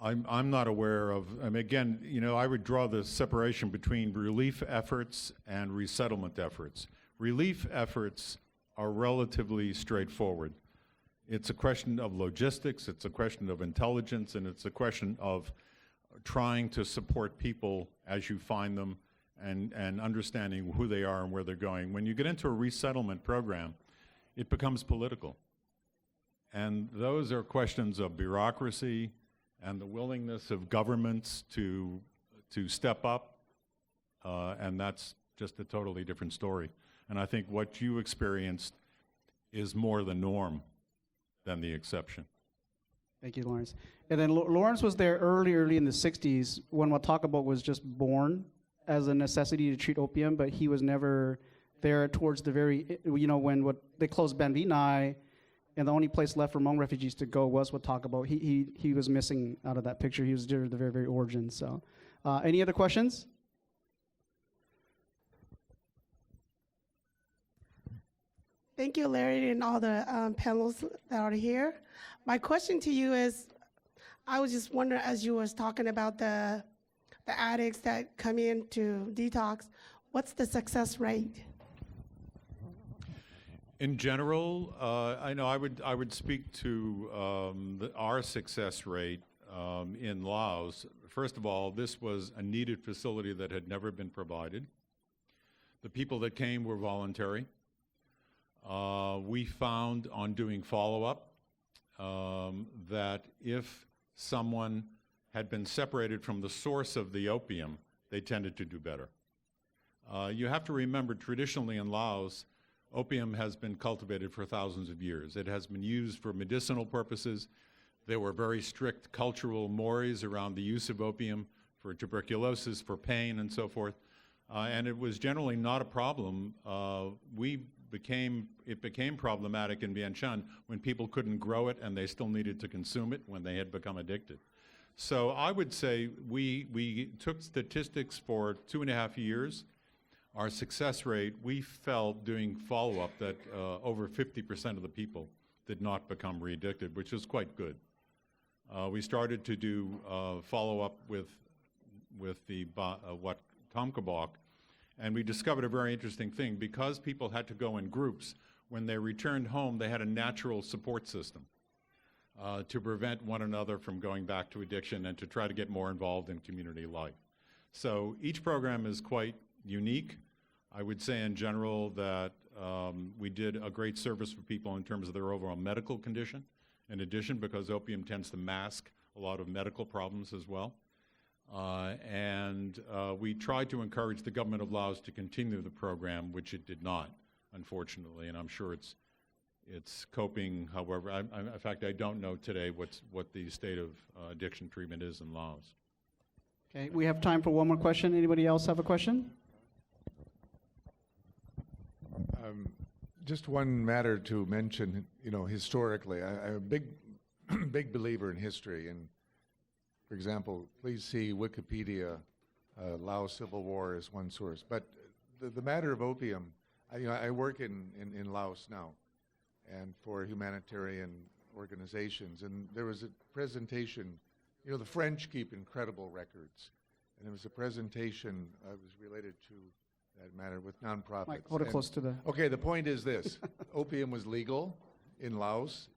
I'm not aware of, again, I would draw the separation between relief efforts and resettlement efforts. Relief efforts are relatively straightforward. It's a question of logistics, it's a question of intelligence, and it's a question of trying to support people as you find them and understanding who they are and where they're going. When you get into a resettlement program, it becomes political. And those are questions of bureaucracy and the willingness of governments to step up, and that's just a totally different story. And I think what you experienced is more the norm than the exception. Thank you, Lawrence. And then Lawrence was there early in the 60s when Wat Takabok was just born as a necessity to treat opium, but he was never there towards the very, when they closed Ben Vinai, and the only place left for Hmong refugees to go was Wat Takabok. He was missing out of that picture. He was there at the very, very origin. So, any other questions? Thank you, Larry, and all the panels that are here. My question to you is, I was just wondering, as you was talking about the addicts that come in to detox, what's the success rate? In general, I would speak to our success rate in Laos. First of all, this was a needed facility that had never been provided. The people that came were voluntary. We found on doing follow-up that if someone had been separated from the source of the opium, they tended to do better. You have to remember, traditionally in Laos, opium has been cultivated for thousands of years. It has been used for medicinal purposes. There were very strict cultural mores around the use of opium for tuberculosis, for pain, and so forth. And it was generally not a problem. It became problematic in Vientiane when people couldn't grow it and they still needed to consume it when they had become addicted. So I would say we took statistics for 2.5 years. Our success rate, we felt doing follow-up that over 50% of the people did not become re-addicted, which is quite good. We started to do follow-up with the Wat Tam Krabak, and we discovered a very interesting thing. Because people had to go in groups, when they returned home, they had a natural support system to prevent one another from going back to addiction and to try to get more involved in community life. So each program is quite unique. I would say in general that we did a great service for people in terms of their overall medical condition, in addition, because opium tends to mask a lot of medical problems as well. And we tried to encourage the government of Laos to continue the program, which it did not, unfortunately, and I'm sure it's coping, however. In fact, I don't know today what the state of addiction treatment is in Laos. Okay, we have time for one more question. Anybody else have a question? Just one matter to mention, historically. I'm a big believer in history. And, for example, please see Wikipedia, Laos Civil War as one source. But the matter of opium, I work in Laos now and for humanitarian organizations. And there was a presentation. The French keep incredible records. And there was a presentation was related to that matter with nonprofits. Mike, hold it close to the... Okay, the point is this. Opium was legal in Laos,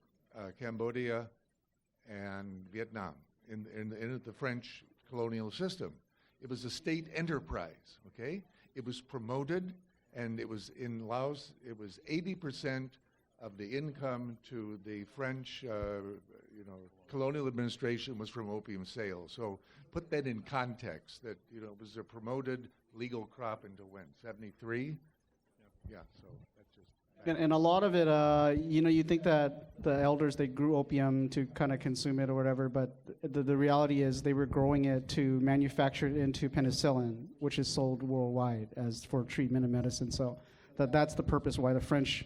Cambodia, and Vietnam, in the French colonial system. It was a state enterprise, okay? It was promoted, and it was in Laos, it was 80% of the income to the French, colonial administration was from opium sales. So put that in context, that, it was a promoted legal crop into when, 73? Yeah, so that's just... And a lot of it, you think that the elders, they grew opium to kind of consume it or whatever, but the reality is they were growing it to manufacture it into penicillin, which is sold worldwide as for treatment and medicine. So that's the purpose why the French,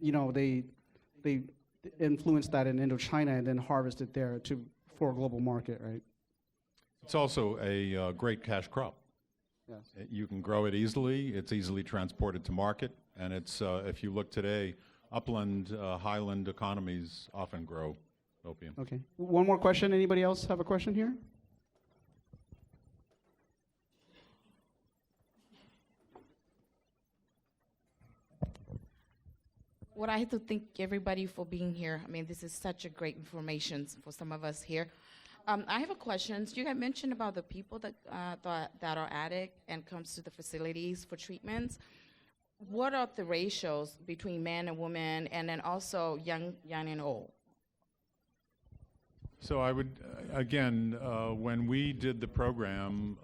they influenced that in Indochina and then harvested there for a global market, right? It's also a great cash crop. Yes. You can grow it easily. It's easily transported to market. And it's, if you look today, upland, highland economies often grow opium. Okay. One more question. Anybody else have a question here? What I have to thank everybody for being here. I mean, this is such a great information for some of us here. I have a question. You had mentioned about the people that are addicts and comes to the facilities for treatments. What are the ratios between men and women, and then also young and old? So I would, again, when we did the program,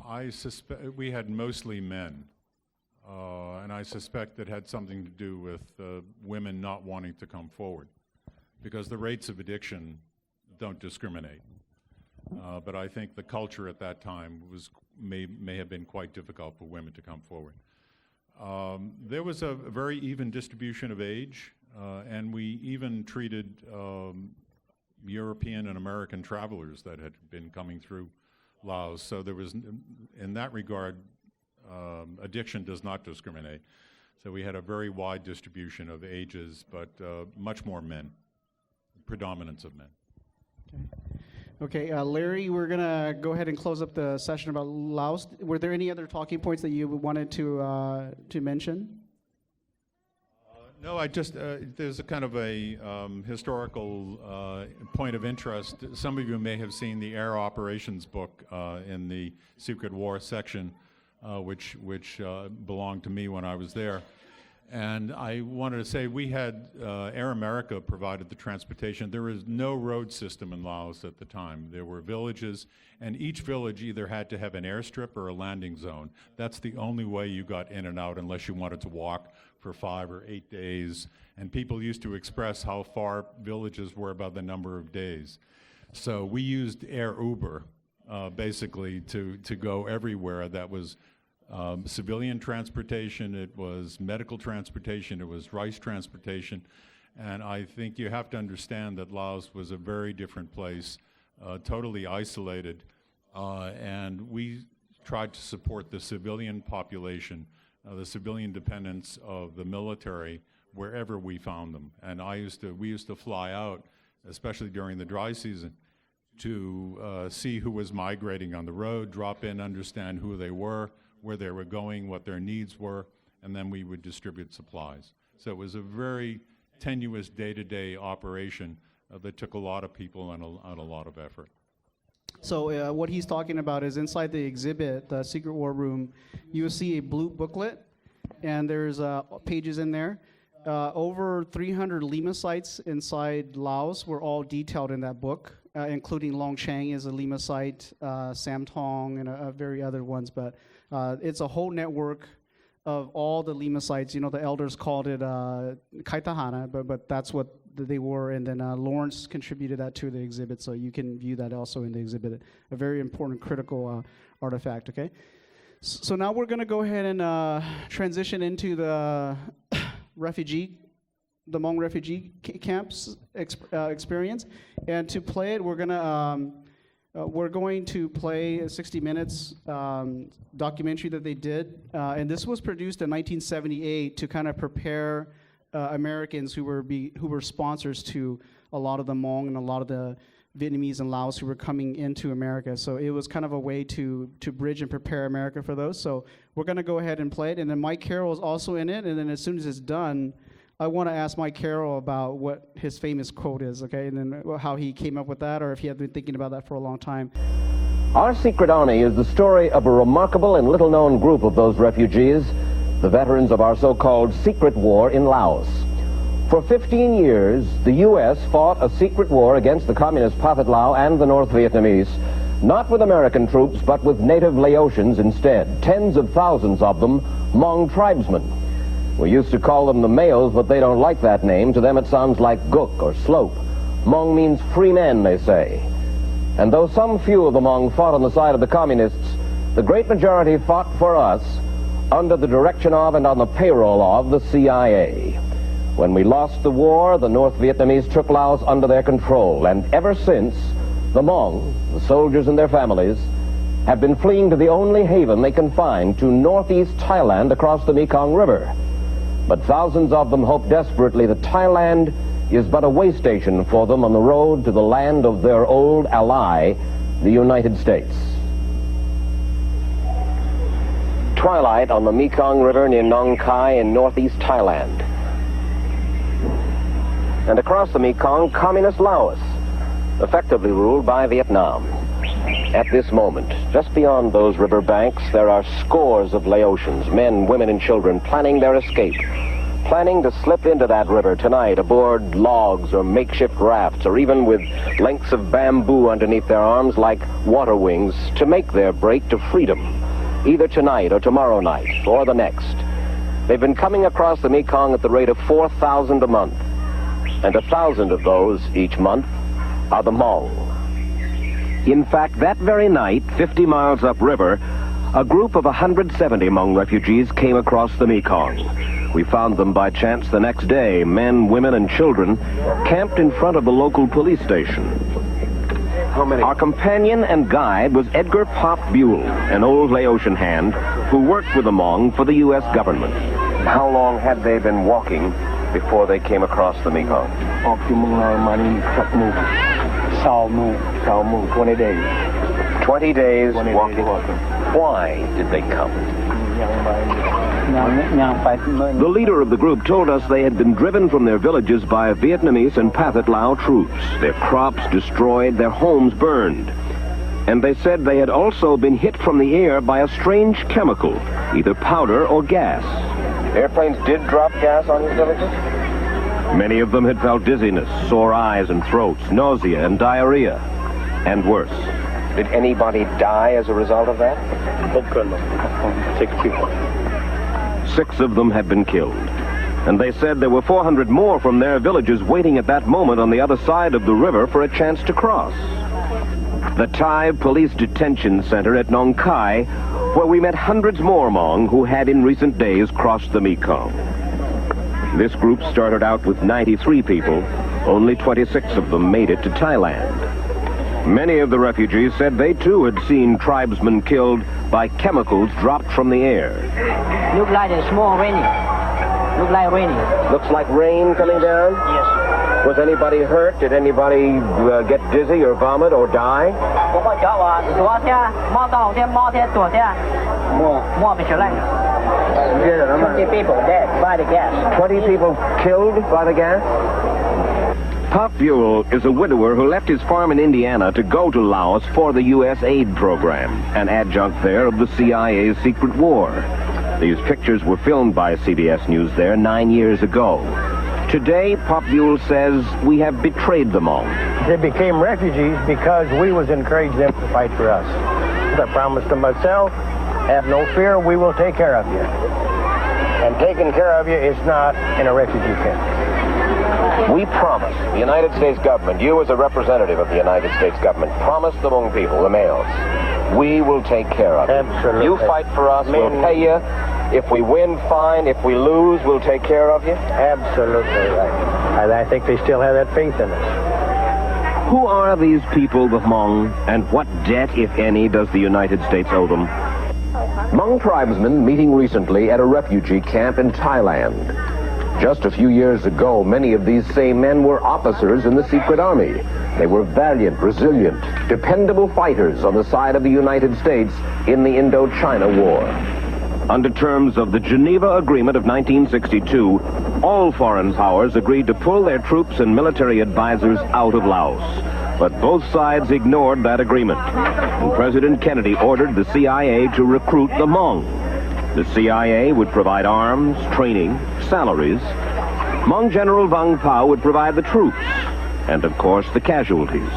I suspect we had mostly men. And I suspect it had something to do with women not wanting to come forward, because the rates of addiction don't discriminate. But I think the culture at that time may have been quite difficult for women to come forward. There was a very even distribution of age, and we even treated European and American travelers that had been coming through Laos. So there was, in that regard, addiction does not discriminate. So we had a very wide distribution of ages, but much more men, predominance of men. Okay, Larry, we're going to go ahead and close up the session about Laos. Were there any other talking points that you wanted to mention? No, I just, there's a kind of a historical point of interest. Some of you may have seen the Air Operations book in the Secret War section, which belonged to me when I was there. And I wanted to say we had, Air America provided the transportation. There was no road system in Laos at the time. There were villages, and each village either had to have an airstrip or a landing zone. That's the only way you got in and out, unless you wanted to walk for 5 or 8 days. And people used to express how far villages were by the number of days. So we used Air Uber, basically, to go everywhere. That was civilian transportation, it was medical transportation, it was rice transportation. And I think you have to understand that Laos was a very different place, totally isolated. And we tried to support the civilian population, the civilian dependents of the military, wherever we found them. And we used to fly out, especially during the dry season, to see who was migrating on the road, drop in, understand who they were, where they were going, what their needs were, and then we would distribute supplies. So it was a very tenuous day-to-day operation that took a lot of people and a lot of effort. So what he's talking about is inside the exhibit, the Secret War Room, you will see a blue booklet, and there's pages in there. Over 300 Lima sites inside Laos were all detailed in that book, including Long Chang is a Lima site, Sam Tong, and very other ones. But it's a whole network of all the Lima sites. You know, the elders called it Kaitahana, but that's what they were. And then Lawrence contributed that to the exhibit, so you can view that also in the exhibit. A very important, critical artifact, okay? So now we're going to go ahead and transition into the the Hmong refugee camps experience. And to play it, we're going to play a 60 minutes documentary that they did. And this was produced in 1978 to kind of prepare Americans who were sponsors to a lot of the Hmong and a lot of the Vietnamese and Laos who were coming into America. So it was kind of a way to bridge and prepare America for those. So we're going to go ahead and play it. And then Mike Carroll is also in it. And then as soon as it's done, I want to ask Mike Carroll about what his famous quote is, okay? And then how he came up with that, or if he had been thinking about that for a long time. Our Secret Army is the story of a remarkable and little-known group of those refugees, the veterans of our so-called secret war in Laos. For 15 years, the U.S. fought a secret war against the communist Pathet Lao and the North Vietnamese, not with American troops, but with native Laotians instead, tens of thousands of them, Hmong tribesmen. We used to call them the males, but they don't like that name. To them it sounds like Guk or Slope. Hmong means free men, they say. And though some few of the Hmong fought on the side of the communists, the great majority fought for us under the direction of and on the payroll of the CIA. When we lost the war, the North Vietnamese took Laos under their control, and ever since, the Hmong, the soldiers and their families, have been fleeing to the only haven they can find, to northeast Thailand across the Mekong River. But thousands of them hope desperately that Thailand is but a way station for them on the road to the land of their old ally, the United States. Twilight on the Mekong River near Nong Khai in northeast Thailand. And across the Mekong, communist Laos, effectively ruled by Vietnam. At this moment, just beyond those river banks, there are scores of Laotians, men, women, and children, planning their escape, planning to slip into that river tonight aboard logs or makeshift rafts, or even with lengths of bamboo underneath their arms like water wings, to make their break to freedom, either tonight or tomorrow night or the next. They've been coming across the Mekong at the rate of 4,000 a month, and 1,000 of those each month are the Hmong. In fact, that very night, 50 miles upriver, a group of 170 Hmong refugees came across the Mekong. We found them by chance the next day, men, women, and children, camped in front of the local police station. How many? Our companion and guide was Edgar Pop Buell, an old Laotian hand who worked with the Hmong for the U.S. government. How long had they been walking before they came across the Mekong? 20 days. 20 days walking. Why did they come? The leader of the group told us they had been driven from their villages by Vietnamese and Pathet Lao troops, their crops destroyed, their homes burned. And they said they had also been hit from the air by a strange chemical, either powder or gas. Airplanes did drop gas on these villages? Many of them had felt dizziness, sore eyes and throats, nausea and diarrhea, and worse. Did anybody die as a result of that? 6 people. 6 of them had been killed. And they said there were 400 more from their villages waiting at that moment on the other side of the river for a chance to cross. The Thai Police Detention Center at Nong Khai, where we met hundreds more Hmong who had in recent days crossed the Mekong. This group started out with 93 people. Only 26 of them made it to Thailand. Many of the refugees said they too had seen tribesmen killed by chemicals dropped from the air. Look like a small raining. Look like raining. Looks like rain coming down? Yes. Was anybody hurt? Did anybody get dizzy or vomit or die? 20 people dead by the gas. 20 people killed by the gas? Pop Buell is a widower who left his farm in Indiana to go to Laos for the U.S. aid program, an adjunct there of the CIA's secret war. These pictures were filmed by CBS News there 9 years ago. Today, Pop Buell says we have betrayed them all. They became refugees because we was encouraging them to fight for us. I promised to myself, have no fear, we will take care of you. And taking care of you is not in a refugee camp. We promise, the United States government, you as a representative of the United States government, promise the Hmong people, the males, we will take care of you. Absolutely. You fight for us, we'll pay you. If we win, fine. If we lose, we'll take care of you. Absolutely right. And I think they still have that faith in us. Who are these people, the Hmong, and what debt, if any, does the United States owe them? Hmong tribesmen meeting recently at a refugee camp in Thailand. Just a few years ago, many of these same men were officers in the secret army. They were valiant, resilient, dependable fighters on the side of the United States in the Indochina War. Under terms of the Geneva Agreement of 1962, all foreign powers agreed to pull their troops and military advisors out of Laos. But both sides ignored that agreement, and President Kennedy ordered the CIA to recruit the Hmong. The CIA would provide arms, training, salaries. Hmong General Vang Pao would provide the troops, and of course the casualties.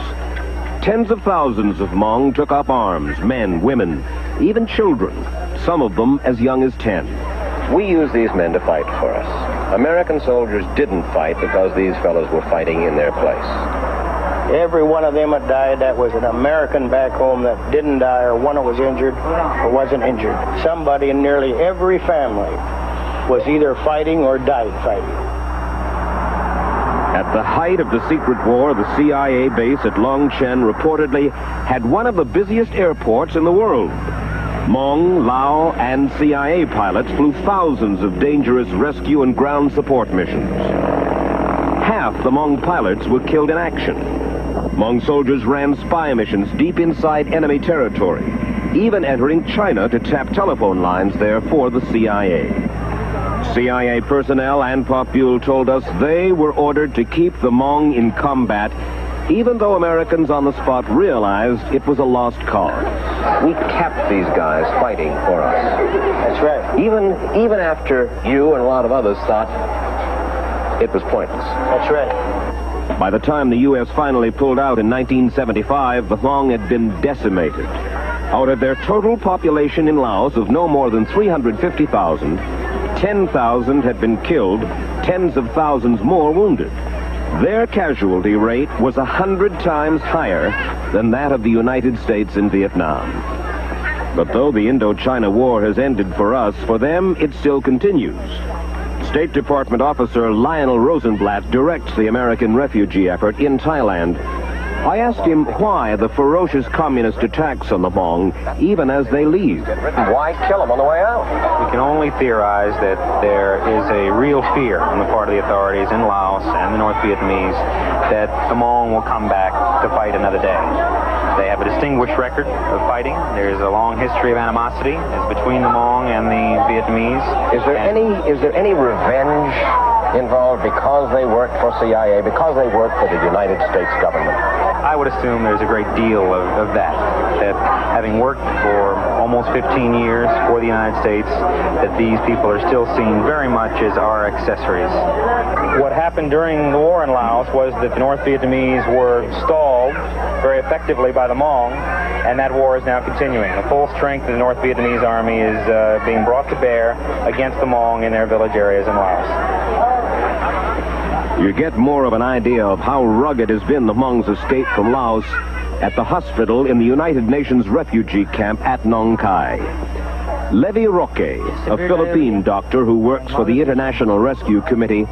Tens of thousands of Hmong took up arms, men, women, even children, some of them as young as 10. We use these men to fight for us. American soldiers didn't fight because these fellows were fighting in their place. Every one of them that died, that was an American back home that didn't die, or one that was injured or wasn't injured. Somebody in nearly every family was either fighting or died fighting. At the height of the secret war, the CIA base at Long Chen reportedly had one of the busiest airports in the world. Hmong, Lao, and CIA pilots flew thousands of dangerous rescue and ground support missions. Half the Hmong pilots were killed in action. Hmong soldiers ran spy missions deep inside enemy territory, even entering China to tap telephone lines there for the CIA. CIA personnel and Popule told us they were ordered to keep the Hmong in combat, even though Americans on the spot realized it was a lost cause. We kept these guys fighting for us. That's right. Even after you and a lot of others thought it was pointless. That's right. By the time the U.S. finally pulled out in 1975, the Hmong had been decimated. Out of their total population in Laos of no more than 350,000, 10,000 had been killed, tens of thousands more wounded. Their casualty rate was 100 times higher than that of the United States in Vietnam. But though the Indochina War has ended for us, for them it still continues. State Department officer Lionel Rosenblatt directs the American refugee effort in Thailand. I asked him why the ferocious communist attacks on the Hmong, even as they leave. Why kill them on the way out? We can only theorize that there is a real fear on the part of the authorities in Laos and the North Vietnamese that the Hmong will come back to fight another day. They have a distinguished record of fighting. There's a long history of animosity between the Hmong and the Vietnamese. Is there any revenge involved because they worked for CIA, because they worked for the United States government? I would assume there's a great deal of that having worked for almost 15 years for the United States, that these people are still seen very much as our accessories. What happened during the war in Laos was that the North Vietnamese were stalled very effectively by the Hmong, and that war is now continuing. The full strength of the North Vietnamese army is being brought to bear against the Hmong in their village areas in Laos. You get more of an idea of how rugged has been the Hmong's escape from Laos at the hospital in the United Nations refugee camp at Nong Khai. Levi Roque, a Philippine doctor who works for the International Rescue Committee,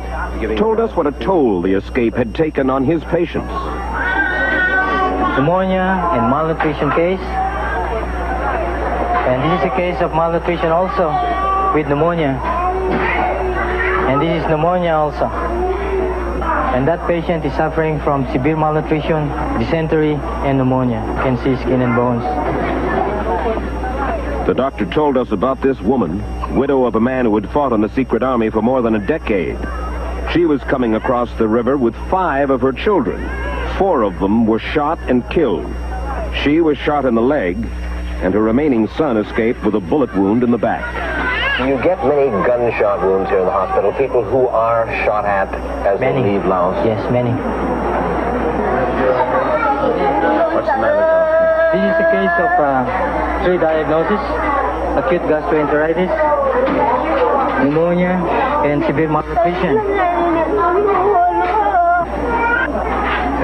told us what a toll the escape had taken on his patients. Pneumonia and malnutrition case. And this is a case of malnutrition also with pneumonia. And this is pneumonia also. And that patient is suffering from severe malnutrition, dysentery, and pneumonia. You can see skin and bones. The doctor told us about this woman, widow of a man who had fought in the secret army for more than a decade. She was coming across the river with 5 of her children. 4 of them were shot and killed. She was shot in the leg, and her remaining son escaped with a bullet wound in the back. Do you get many gunshot wounds here in the hospital? People who are shot at as they leave Laos? Yes, many. What's the matter? This is a case of 3 diagnoses: acute gastroenteritis, pneumonia, and severe malnutrition.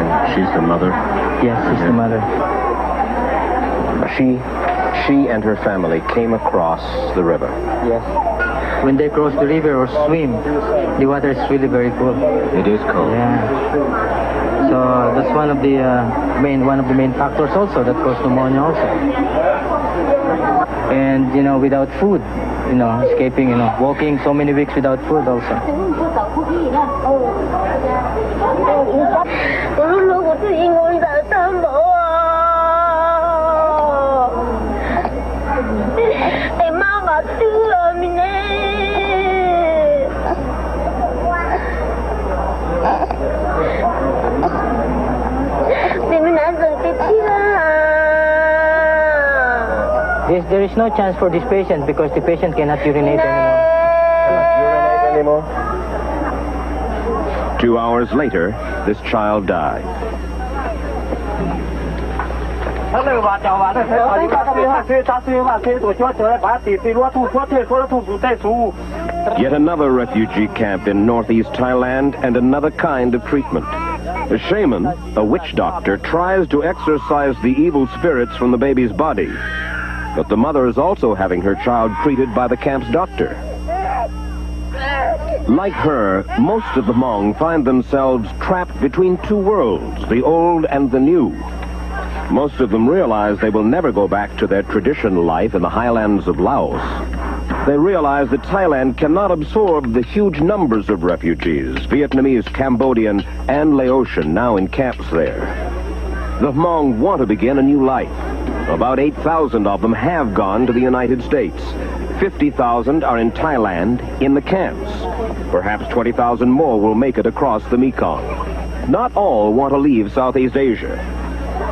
And she's the mother? Yes, she's the mother. She and her family came across the river. Yes. When they cross the river or swim, the water is really very cold. It is cold. Yeah. So that's one of the main factors also that cause pneumonia also. And without food, escaping, walking so many weeks without food also. There is no chance for this patient because the patient cannot urinate anymore. Cannot urinate anymore? 2 hours later, this child died. Yet another refugee camp in northeast Thailand and another kind of treatment. A shaman, a witch doctor, tries to exorcise the evil spirits from the baby's body. But the mother is also having her child treated by the camp's doctor. Like her, most of the Hmong find themselves trapped between two worlds, the old and the new. Most of them realize they will never go back to their traditional life in the highlands of Laos. They realize that Thailand cannot absorb the huge numbers of refugees, Vietnamese, Cambodian, and Laotian, now in camps there. The Hmong want to begin a new life. About 8,000 of them have gone to the United States. 50,000 are in Thailand, in the camps. Perhaps 20,000 more will make it across the Mekong. Not all want to leave Southeast Asia,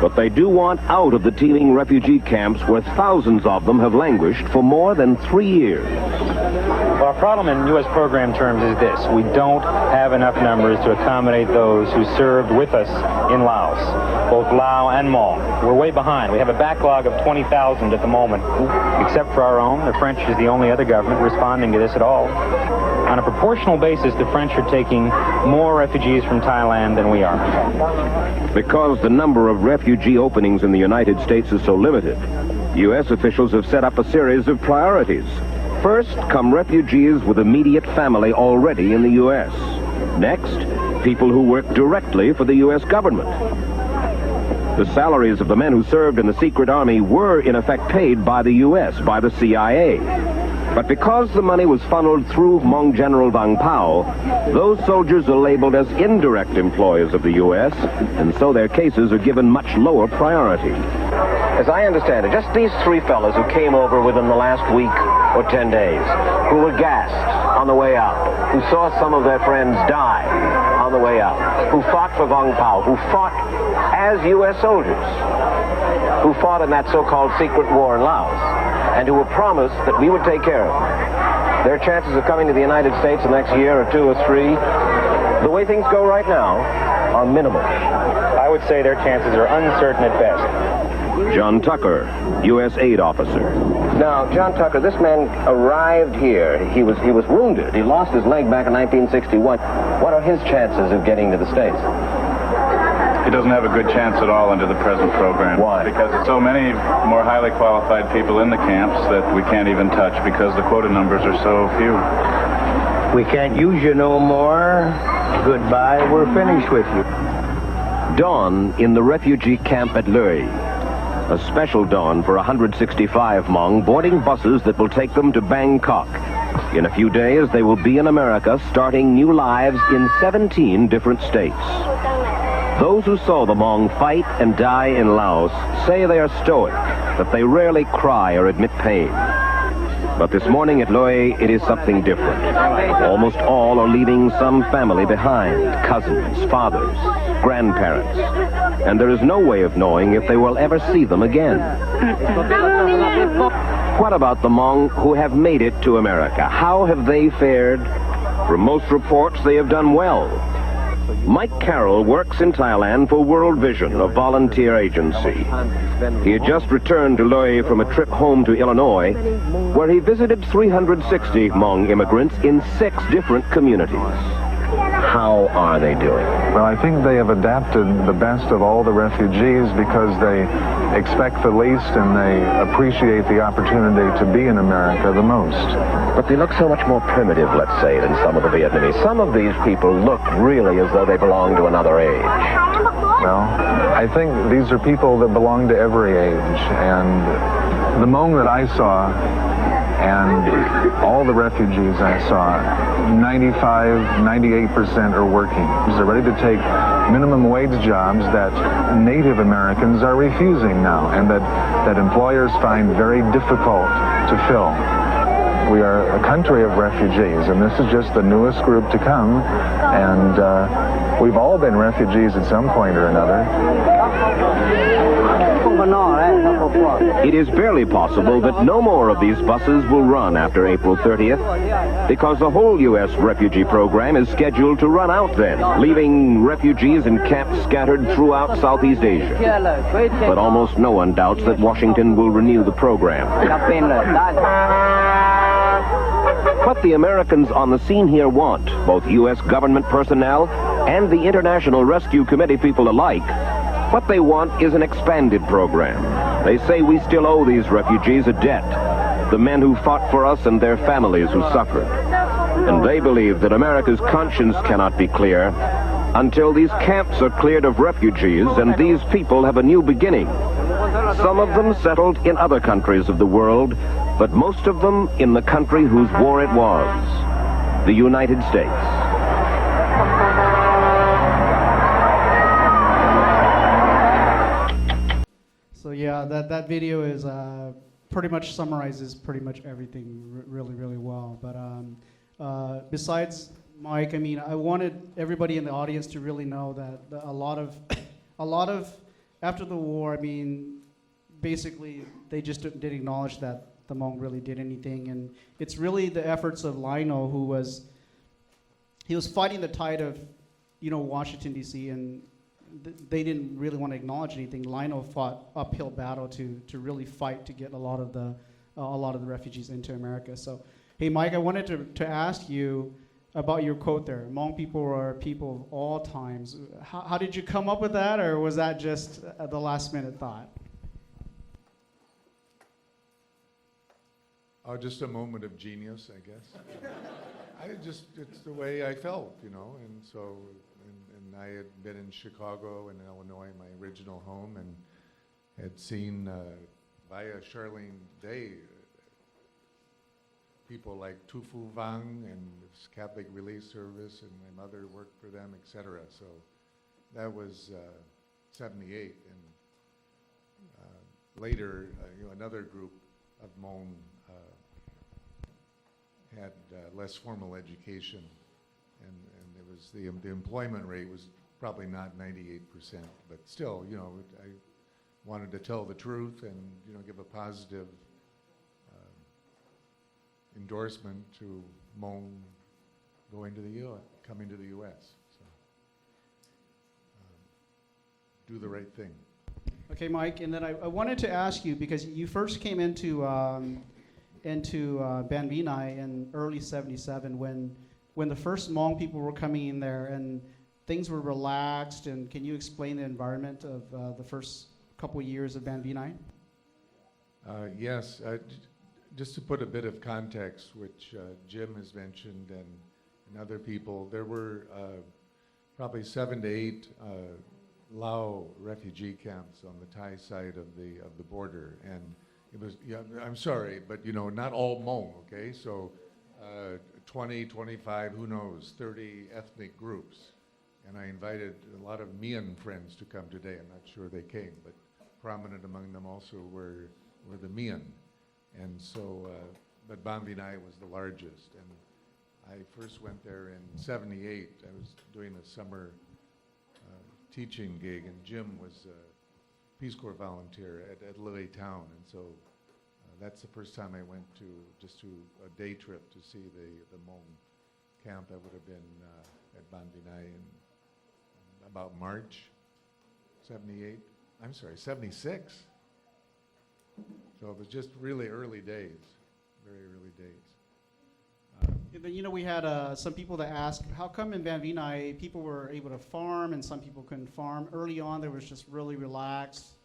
but they do want out of the teeming refugee camps where thousands of them have languished for more than 3 years. Well, our problem in U.S. program terms is this. We don't have enough numbers to accommodate those who served with us in Laos, both Lao and Hmong. We're way behind. We have a backlog of 20,000 at the moment. Except for our own, the French is the only other government responding to this at all. On a proportional basis, the French are taking more refugees from Thailand than we are. Because the number of refugee openings in the United States is so limited, U.S. officials have set up a series of priorities. First come refugees with immediate family already in the U.S. Next, people who work directly for the U.S. government. The salaries of the men who served in the secret army were in effect paid by the U.S., by the CIA. But because the money was funneled through Hmong General Vang Pao, those soldiers are labeled as indirect employees of the U.S., and so their cases are given much lower priority. As I understand it, just these three fellows who came over within the last week or 10 days, who were gassed on the way out, who saw some of their friends die on the way out, who fought for Vang Pao, who fought as U.S. soldiers, who fought in that so-called secret war in Laos, and who were promised that we would take care of them. Their chances of coming to the United States the next year or 2 or 3, the way things go right now, are minimal. I would say their chances are uncertain at best. John Tucker, U.S. aid officer. Now, John Tucker, this man arrived here. He was wounded. He lost his leg back in 1961. What are his chances of getting to the States? He doesn't have a good chance at all under the present program. Why? Because there's so many more highly qualified people in the camps that we can't even touch because the quota numbers are so few. We can't use you no more. Goodbye, we're finished with you. Dawn in the refugee camp at Loi. A special dawn for 165 Hmong boarding buses that will take them to Bangkok. In a few days, they will be in America, starting new lives in 17 different states. Those who saw the Hmong fight and die in Laos say they are stoic, that they rarely cry or admit pain. But this morning at Loi, it is something different. Almost all are leaving some family behind, cousins, fathers, grandparents. And there is no way of knowing if they will ever see them again. What about the Hmong who have made it to America? How have they fared? From most reports, they have done well. Mike Carroll works in Thailand for World Vision, a volunteer agency. He had just returned to Loi from a trip home to Illinois, where he visited 360 Hmong immigrants in 6 different communities. How are they doing? Well, I think they have adapted the best of all the refugees because they expect the least and they appreciate the opportunity to be in America the most. But they look so much more primitive, let's say, than some of the Vietnamese. Some of these people look really as though they belong to another age. Well, I think these are people that belong to every age. And the Hmong that I saw and all the refugees I saw, 98% are working. They're ready to take minimum wage jobs that Native Americans are refusing now and that employers find very difficult to fill. We are a country of refugees, and this is just the newest group to come, and we've all been refugees at some point or another. It is barely possible that no more of these buses will run after April 30th because the whole U.S. refugee program is scheduled to run out then, leaving refugees in camps scattered throughout Southeast Asia. But almost no one doubts that Washington will renew the program. What the Americans on the scene here want, both U.S. government personnel and the International Rescue Committee people alike, what they want is an expanded program. They say we still owe these refugees a debt, the men who fought for us and their families who suffered. And they believe that America's conscience cannot be clear until these camps are cleared of refugees and these people have a new beginning. Some of them settled in other countries of the world, but most of them in the country whose war it was, the United States. So yeah, that video is pretty much summarizes pretty much everything really well. But besides Mike, I mean, I wanted everybody in the audience to really know that a lot of after the war, I mean, basically they just didn't acknowledge that the Hmong really did anything, and it's really the efforts of Lionel who was fighting the tide of, you know, Washington D.C. and they didn't really want to acknowledge anything. Lionel fought uphill battle to really fight to get a lot of the refugees into America. So, hey, Mike, I wanted to ask you about your quote there. Hmong people are people of all times. How did you come up with that, or was that just the last minute thought? Oh, just a moment of genius, I guess. It's the way I felt, you know, and so, and I had been in Chicago and Illinois, my original home, and had seen via Charlene Day people like Tu Fu Vang and this Catholic Relief Service, and my mother worked for them, etc. So that was 78, and later, you know, another group of Hmong had less formal education, and there was the employment rate was probably not 98%, but still, you know, I wanted to tell the truth and, you know, give a positive endorsement to Hmong going to the U.S., coming to the U.S. So, do the right thing. Okay, Mike, and then I wanted to ask you, because you first came into Ban Vinai in early '77 when the first Hmong people were coming in there and things were relaxed. And can you explain the environment of the first couple years of Ban Vinai? Yes, just to put a bit of context, which Jim has mentioned and other people, there were probably 7 to 8 Lao refugee camps on the Thai side of the border, and it was, yeah, I'm sorry, but you know, not all Hmong, okay? So 20, 25, who knows, 30 ethnic groups. And I invited a lot of Mian friends to come today. I'm not sure they came, but prominent among them also were the Mian. And so, but Ban Vinai was the largest. And I first went there in '78. I was doing a summer teaching gig, and Jim was a Peace Corps volunteer at Lily Town. And so that's the first time I went to just to a day trip to see the Hmong camp. That would have been at Ban Vinai in about March '78. I'm sorry, '76. So it was just really early days, very early days. And then, you know, we had some people that asked, how come in Ban Vinai people were able to farm and some people couldn't farm? Early on, there was just really relaxed,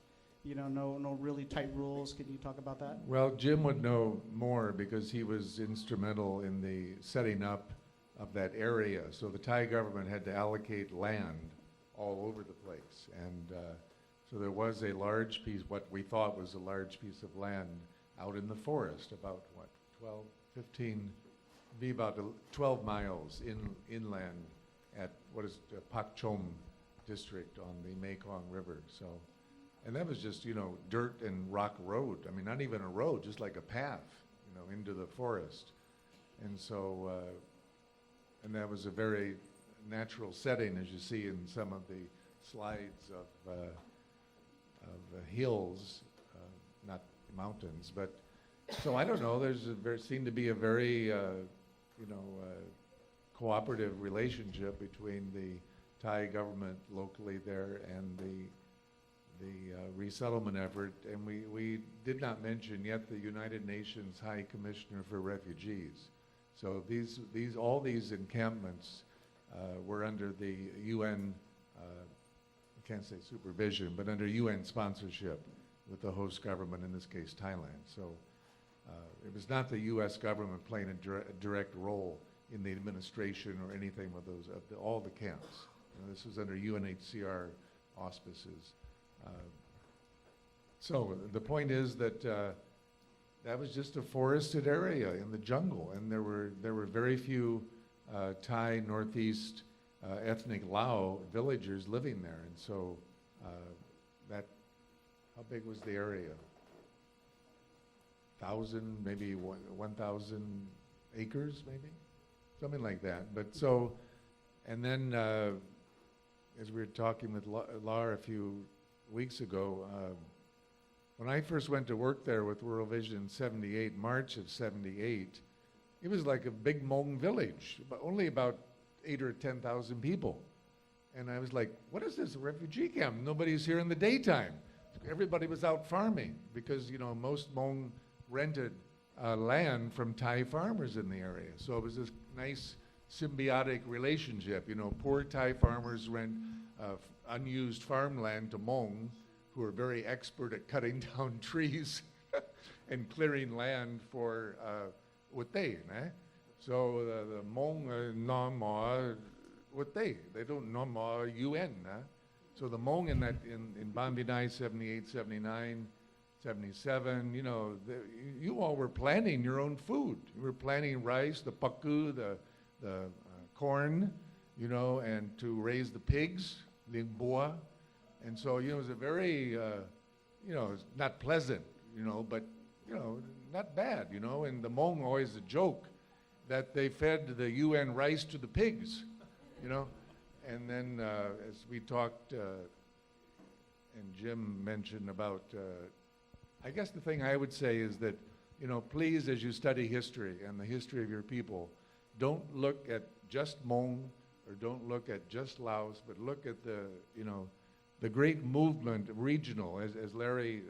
you know, no really tight rules. Can you talk about that? Well, Jim would know more because he was instrumental in the setting up of that area. So the Thai government had to allocate land all over the place. And so there was a large piece, what we thought was a large piece of land out in the forest, about what, 12, 15, be about 12 miles inland at what is Pak Chom district on the Mekong River. So, and that was just, you know, dirt and rock road. I mean, not even a road, just like a path, you know, into the forest. And so, and that was a very natural setting, as you see in some of the slides of hills not mountains. But so I don't know. Seemed to be a very cooperative relationship between the Thai government locally there and the resettlement effort. And we did not mention yet the United Nations High Commissioner for Refugees. So all these encampments were under the UN, I can't say supervision, but under UN sponsorship with the host government, in this case Thailand. So it was not the U.S. government playing a direct role in the administration or anything with all the camps. This was under UNHCR auspices. So the point is that that was just a forested area in the jungle, and there were very few Thai Northeast ethnic Lao villagers living there, and so how big was the area? 1,000, maybe 1,000 acres, maybe, something like that. But so, and then as we were talking with Lar a few weeks ago, when I first went to work there with World Vision in '78, March of '78, it was like a big Hmong village, but only about 8,000 or 10,000 people. And I was like, what is this, a refugee camp? Nobody's here in the daytime. Everybody was out farming because, most Hmong rented land from Thai farmers in the area. So it was this nice symbiotic relationship. Poor Thai farmers rent unused farmland to Hmong, who are very expert at cutting down trees and clearing land for Utte. So the Hmong no more Utte. They don't no more UN. So the Hmong in Ban Vinai 78, 79, 77, you all were planting your own food. You were planting rice, the paku, the corn, and to raise the pigs, lingboa. And so, it was a very, not pleasant, but, not bad, and the Hmong always a joke that they fed the UN rice to the pigs, And then as we talked, and Jim mentioned about, I guess the thing I would say is that, please, as you study history and the history of your people, don't look at just Hmong or don't look at just Laos, but look at the great movement, regional, as Larry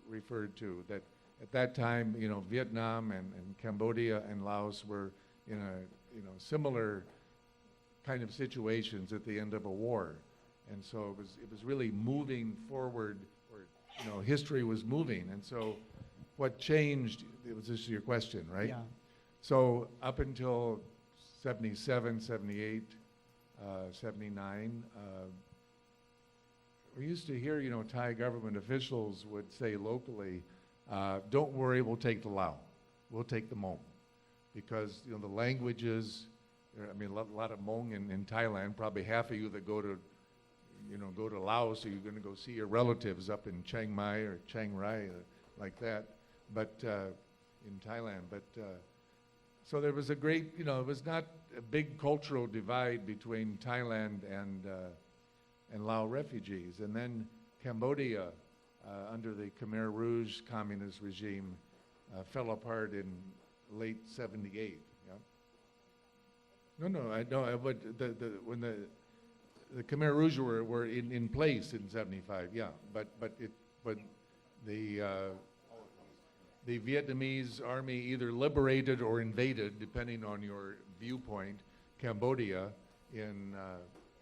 referred to, that at that time, Vietnam and Cambodia and Laos were in a, similar kind of situations at the end of a war. And so it was really moving forward, or, history was moving. And so what changed, it was just your question, right? Yeah. So up until 77, 78, 79, we used to hear, Thai government officials would say locally, don't worry, we'll take the Lao. We'll take the Hmong. Because, the languages, a lot of Hmong in Thailand, probably half of you that go to Laos, so you're going to go see your relatives up in Chiang Mai or Chiang Rai, like that, but in Thailand. But so there was a great, it was not a big cultural divide between Thailand and Lao refugees. And then Cambodia, under the Khmer Rouge communist regime, fell apart in late '78. No, I know. But when the Khmer Rouge were in place in '75, yeah. But the Vietnamese army either liberated or invaded, depending on your viewpoint, Cambodia in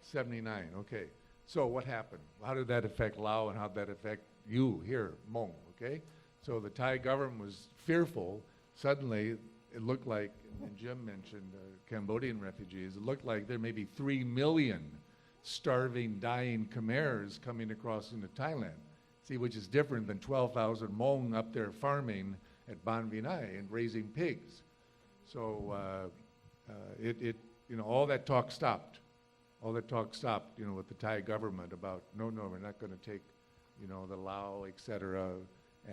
'79. Okay. So what happened? How did that affect Lao, and how did that affect you here, Hmong? Okay. So the Thai government was fearful. Suddenly, it looked like, and Jim mentioned Cambodian refugees, it looked like there may be 3 million starving, dying Khmers coming across into Thailand. See, which is different than 12,000 Hmong up there farming at Ban Vinai and raising pigs. So all that talk stopped. All that talk stopped, with the Thai government about, no, we're not going to take, the Lao, et cetera.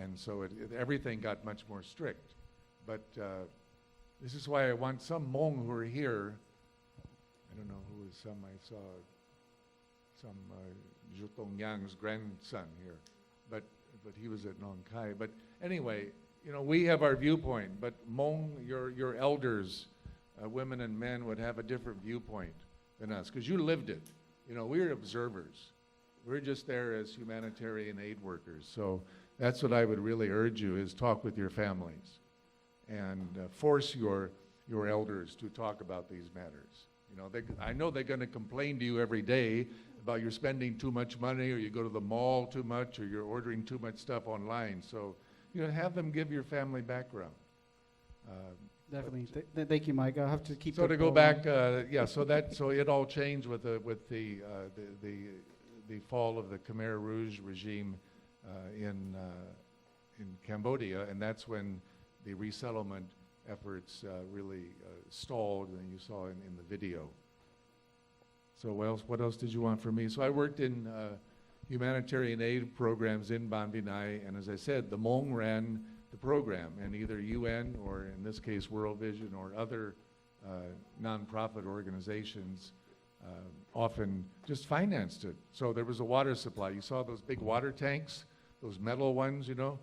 And so everything got much more strict. But this is why I want some Hmong who are here. I don't know who is some. I saw some Zhu Tongyang's grandson here. But but he was at Nong Khai. But anyway, you know, we have our viewpoint, but Hmong, your elders, women and men, would have a different viewpoint than us, because you lived it. You know, we're observers. We're just there as humanitarian aid workers. So that's what I would really urge you, is talk with your families and force your elders to talk about these matters. You know, I know they're going to complain to you every day about you're spending too much money, or you go to the mall too much, or you're ordering too much stuff online. So, you know, have them give your family background. Definitely. Thank you, Mike. I'll have to keep. So to go back, so it all changed with the fall of the Khmer Rouge regime in Cambodia, and that's when the resettlement efforts really stalled, and you saw in the video. So what else did you want from me? So I worked in humanitarian aid programs in Ban Vinai, and as I said, the Hmong ran the program, and either UN, or in this case World Vision, or other nonprofit organizations often just financed it. So there was a water supply. You saw those big water tanks, those metal ones, you know.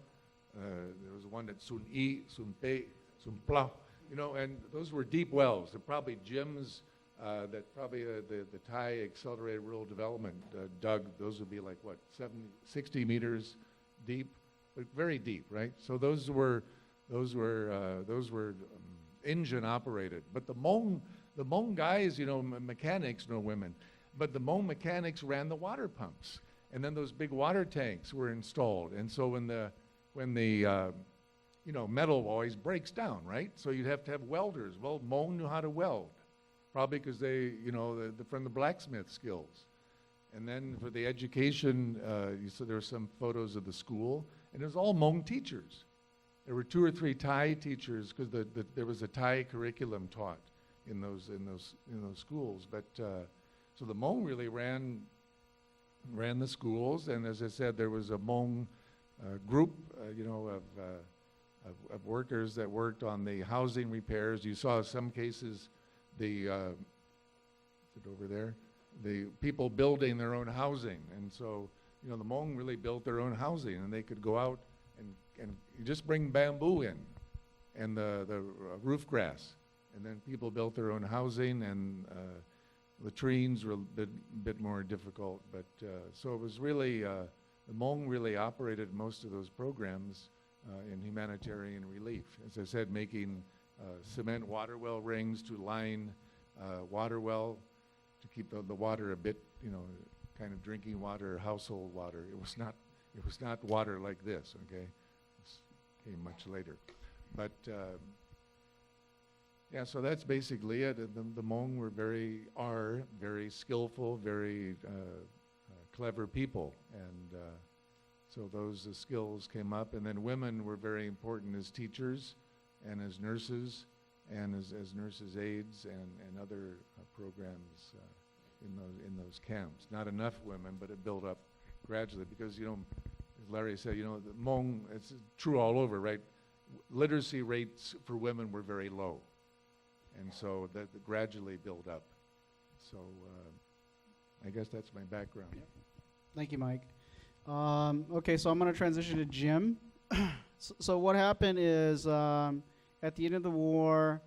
There was one at Sun I, Sun Pe, Sun Pla, you know, and those were deep wells. They're probably gyms that probably the Thai Accelerated Rural Development dug. Those would be like, what, 60 meters deep, but very deep, right? So those were engine operated. But the Hmong guys, you know, mechanics, no women, but the Hmong mechanics ran the water pumps, and then those big water tanks were installed. And so when the you know, metal always breaks down, right? So you'd have to have welders. Well, Hmong knew how to weld, probably because they, you know, from the blacksmith skills. And then for the education, you saw there were some photos of the school, and it was all Hmong teachers. There were 2 or 3 Thai teachers, because there was a Thai curriculum taught in those schools. But so the Hmong really ran the schools, and as I said, there was a Hmong group, you know, of workers that worked on the housing repairs. You saw some cases is it over there? The people building their own housing, and so, you know, the Hmong really built their own housing, and they could go out and just bring bamboo in and the roof grass, and then people built their own housing, and latrines were a bit more difficult, but so it was really the Hmong really operated most of those programs in humanitarian relief. As I said, making cement water well rings to line water well to keep the water a bit, you know, kind of drinking water, household water. It was not water like this, okay? This came much later. But yeah, so that's basically it. The Hmong are very skillful, very clever people, and so those skills came up. And then women were very important as teachers and as nurses and as nurses' aides and other programs in those camps. Not enough women, but it built up gradually because, you know, as Larry said, you know, the Hmong, it's true all over, right? Literacy rates for women were very low, and so that gradually built up. So I guess that's my background. Yep. Thank you, Mike. Okay, so I'm going to transition to Jim. So what happened is at the end of the war,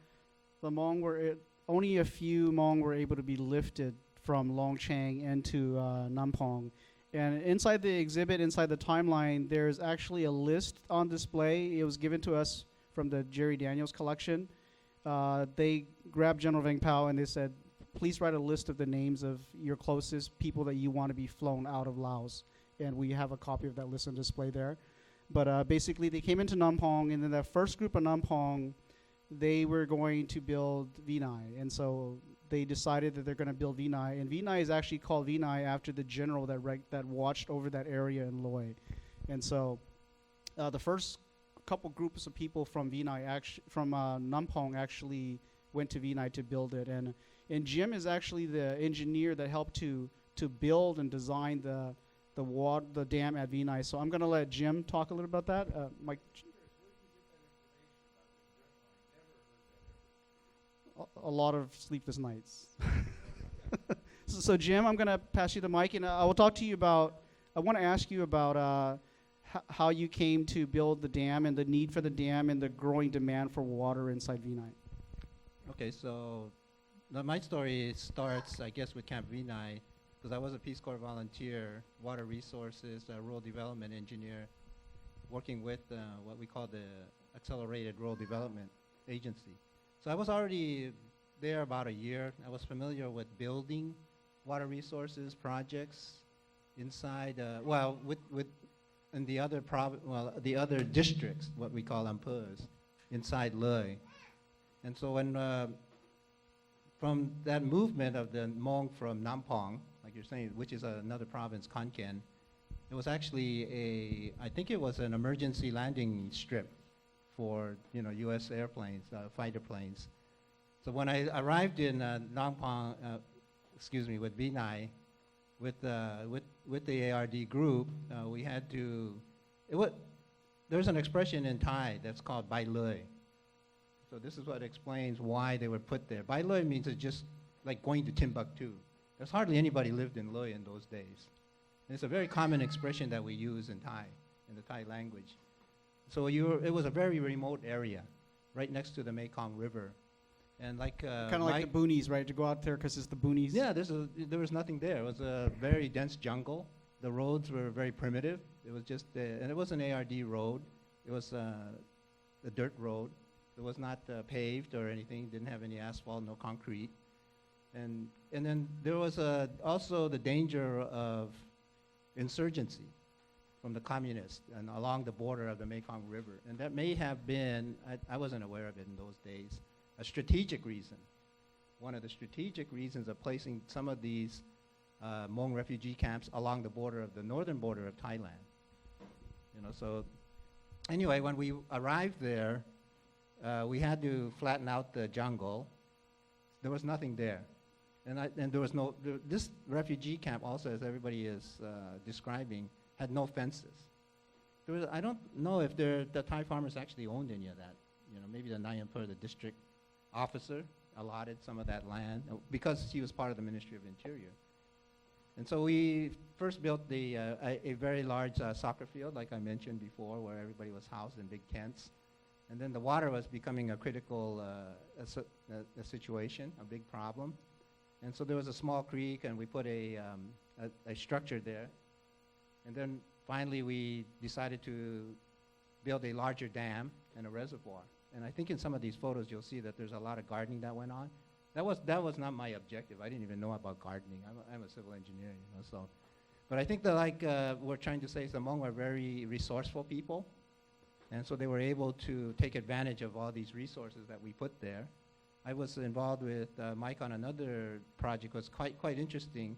the Hmong only a few Hmong were able to be lifted from Longchang into Nampong. And inside the exhibit, inside the timeline, there's actually a list on display. It was given to us from the Jerry Daniels collection. They grabbed General Veng Pao and they said, please write a list of the names of your closest people that you want to be flown out of Laos. And we have a copy of that list on display there. But basically, they came into Nampong, and then the first group of Nampong, they were going to build Vinai. And so they decided that they're going to build Vinai. And Vinai is actually called Vinai after the general that watched over that area in Loy. And so the first couple groups of people from Vinai, from Nampong, actually went to Vinai to build it. And Jim is actually the engineer that helped to build and design the dam at Vinai. So I'm going to let Jim talk a little about that. Mike. A lot of sleepless nights. So Jim, I'm going to pass you the mic, and I will talk to you about, I want to ask you about how you came to build the dam and the need for the dam and the growing demand for water inside Vinai. Okay, so my story starts, I guess, with Camp Vinai, because I was a Peace Corps volunteer, water resources, rural development engineer, working with what we call the Accelerated Rural Development Agency. So I was already there about a year. I was familiar with building water resources projects inside, in the other the other districts, what we call ampers, inside Loei. And so when, from that movement of the Hmong from Nampong, like you're saying, which is another province, Khon Kaen, it was actually I think it was an emergency landing strip for, U.S. airplanes, fighter planes. So when I arrived in Nampong, with Vinai, with the ARD group, we had to, there's an expression in Thai that's called Bai Loei. So this is what explains why they were put there. Bai Loei means it's just like going to Timbuktu. There's hardly anybody lived in Loei in those days. And it's a very common expression that we use in Thai, in the Thai language. So it was a very remote area, right next to the Mekong River. And like kind of like the boonies, right? To go out there because it's the boonies. Yeah, there was nothing there. It was a very dense jungle. The roads were very primitive. It was just, and it was an ARD road. It was a dirt road. It was not paved or anything. Didn't have any asphalt, no concrete. And then there was also the danger of insurgency from the communists and along the border of the Mekong River. And that may have been, I wasn't aware of it in those days, a strategic reason. One of the strategic reasons of placing some of these Hmong refugee camps along the border of the northern border of Thailand. So anyway, when we arrived there, we had to flatten out the jungle. There was nothing there. And there was this refugee camp also, as everybody is describing, had no fences. I don't know if the Thai farmers actually owned any of that. Maybe the Nayampur, the district officer, allotted some of that land because he was part of the Ministry of Interior. And so we first built a very large soccer field, like I mentioned before, where everybody was housed in big tents. And then the water was becoming a critical a situation, a big problem. And so there was a small creek, and we put a structure there. And then finally we decided to build a larger dam and a reservoir. And I think in some of these photos you'll see that there's a lot of gardening that went on. That was not my objective. I didn't even know about gardening. I'm a civil engineer, so. But I think that we're trying to say, the Hmong are very resourceful people. And so they were able to take advantage of all these resources that we put there. I was involved with Mike on another project. It was quite interesting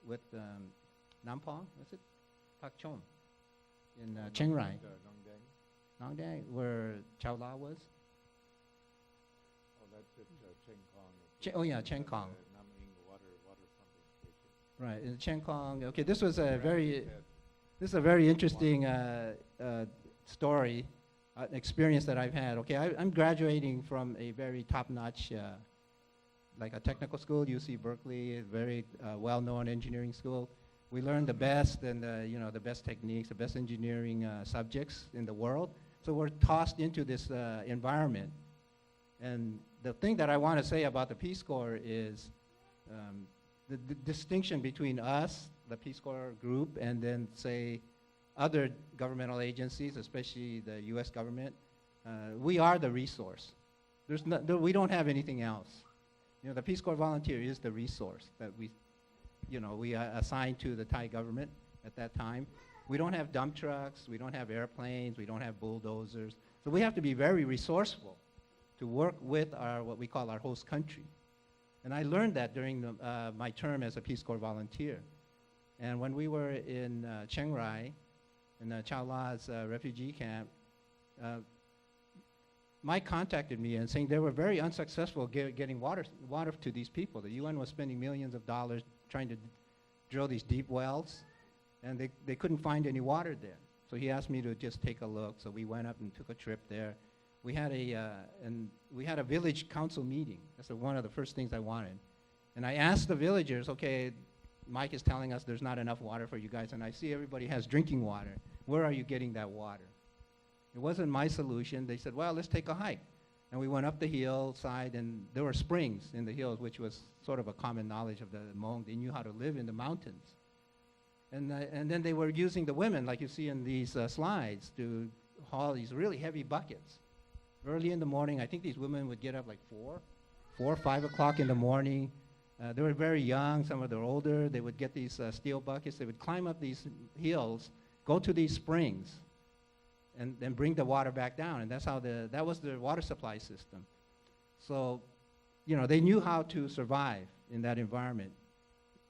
with Nampong, was it? Pak Chom in Chiang Rai. Nong Dang, where Chao La was. Oh, that's at Cheng Kong. Cheng Kong. Naming water pumping station. Right, in Cheng Kong. Okay, this was a very interesting story, experience that I've had. Okay, I'm graduating from a very top-notch, like a technical school, UC Berkeley, a very well-known engineering school. We learned the best and the best techniques, the best engineering subjects in the world. So we're tossed into this environment. And the thing that I want to say about the Peace Corps is the distinction between us, the Peace Corps group, and then, say, other governmental agencies, especially the U.S. government. We are the resource. We don't have anything else. The Peace Corps volunteer is the resource that we assigned to the Thai government at that time. We don't have dump trucks, we don't have airplanes, we don't have bulldozers. So we have to be very resourceful to work with what we call our host country. And I learned that during my term as a Peace Corps volunteer. And when we were in Chiang Rai, in Chao La's refugee camp, Mike contacted me and saying they were very unsuccessful getting water to these people. The UN was spending millions of dollars trying to drill these deep wells, and they couldn't find any water there. So he asked me to just take a look. So we went up and took a trip there. We had a village council meeting. That's one of the first things I wanted. And I asked the villagers, okay, Mike is telling us there's not enough water for you guys, and I see everybody has drinking water. where are you getting that water? It wasn't my solution. They said, well, let's take a hike. And we went up the hillside, and there were springs in the hills, which was sort of a common knowledge of the Hmong. They knew how to live in the mountains. And then they were using the women, like you see in these slides, to haul these really heavy buckets. Early in the morning, I think these women would get up like 4 or 5 o'clock in the morning. They were very young, some of them were older. They would get these steel buckets. They would climb up these hills, go to these springs, and then bring the water back down. And that's how that was their water supply system. So, you know, they knew how to survive in that environment.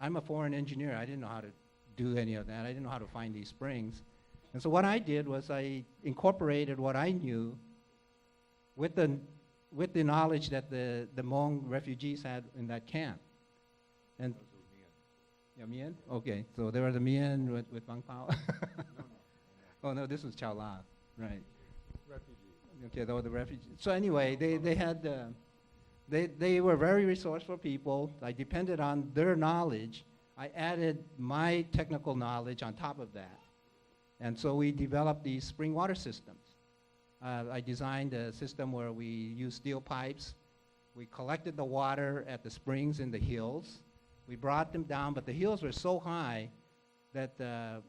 I'm a foreign engineer. I didn't know how to do any of that. I didn't know how to find these springs. And so what I did was I incorporated what I knew with the knowledge that the Hmong refugees had in that camp. And yeah, Mien? Okay, so there were the Mien with Bang Pao. Oh no, this was Chao La, right? Refugees. Okay, they were the refugees. So anyway, they had they were very resourceful people. I depended on their knowledge. I added my technical knowledge on top of that. And so we developed these spring water systems. I designed a system where we used steel pipes. We collected the water at the springs in the hills. We brought them down, but the hills were so high that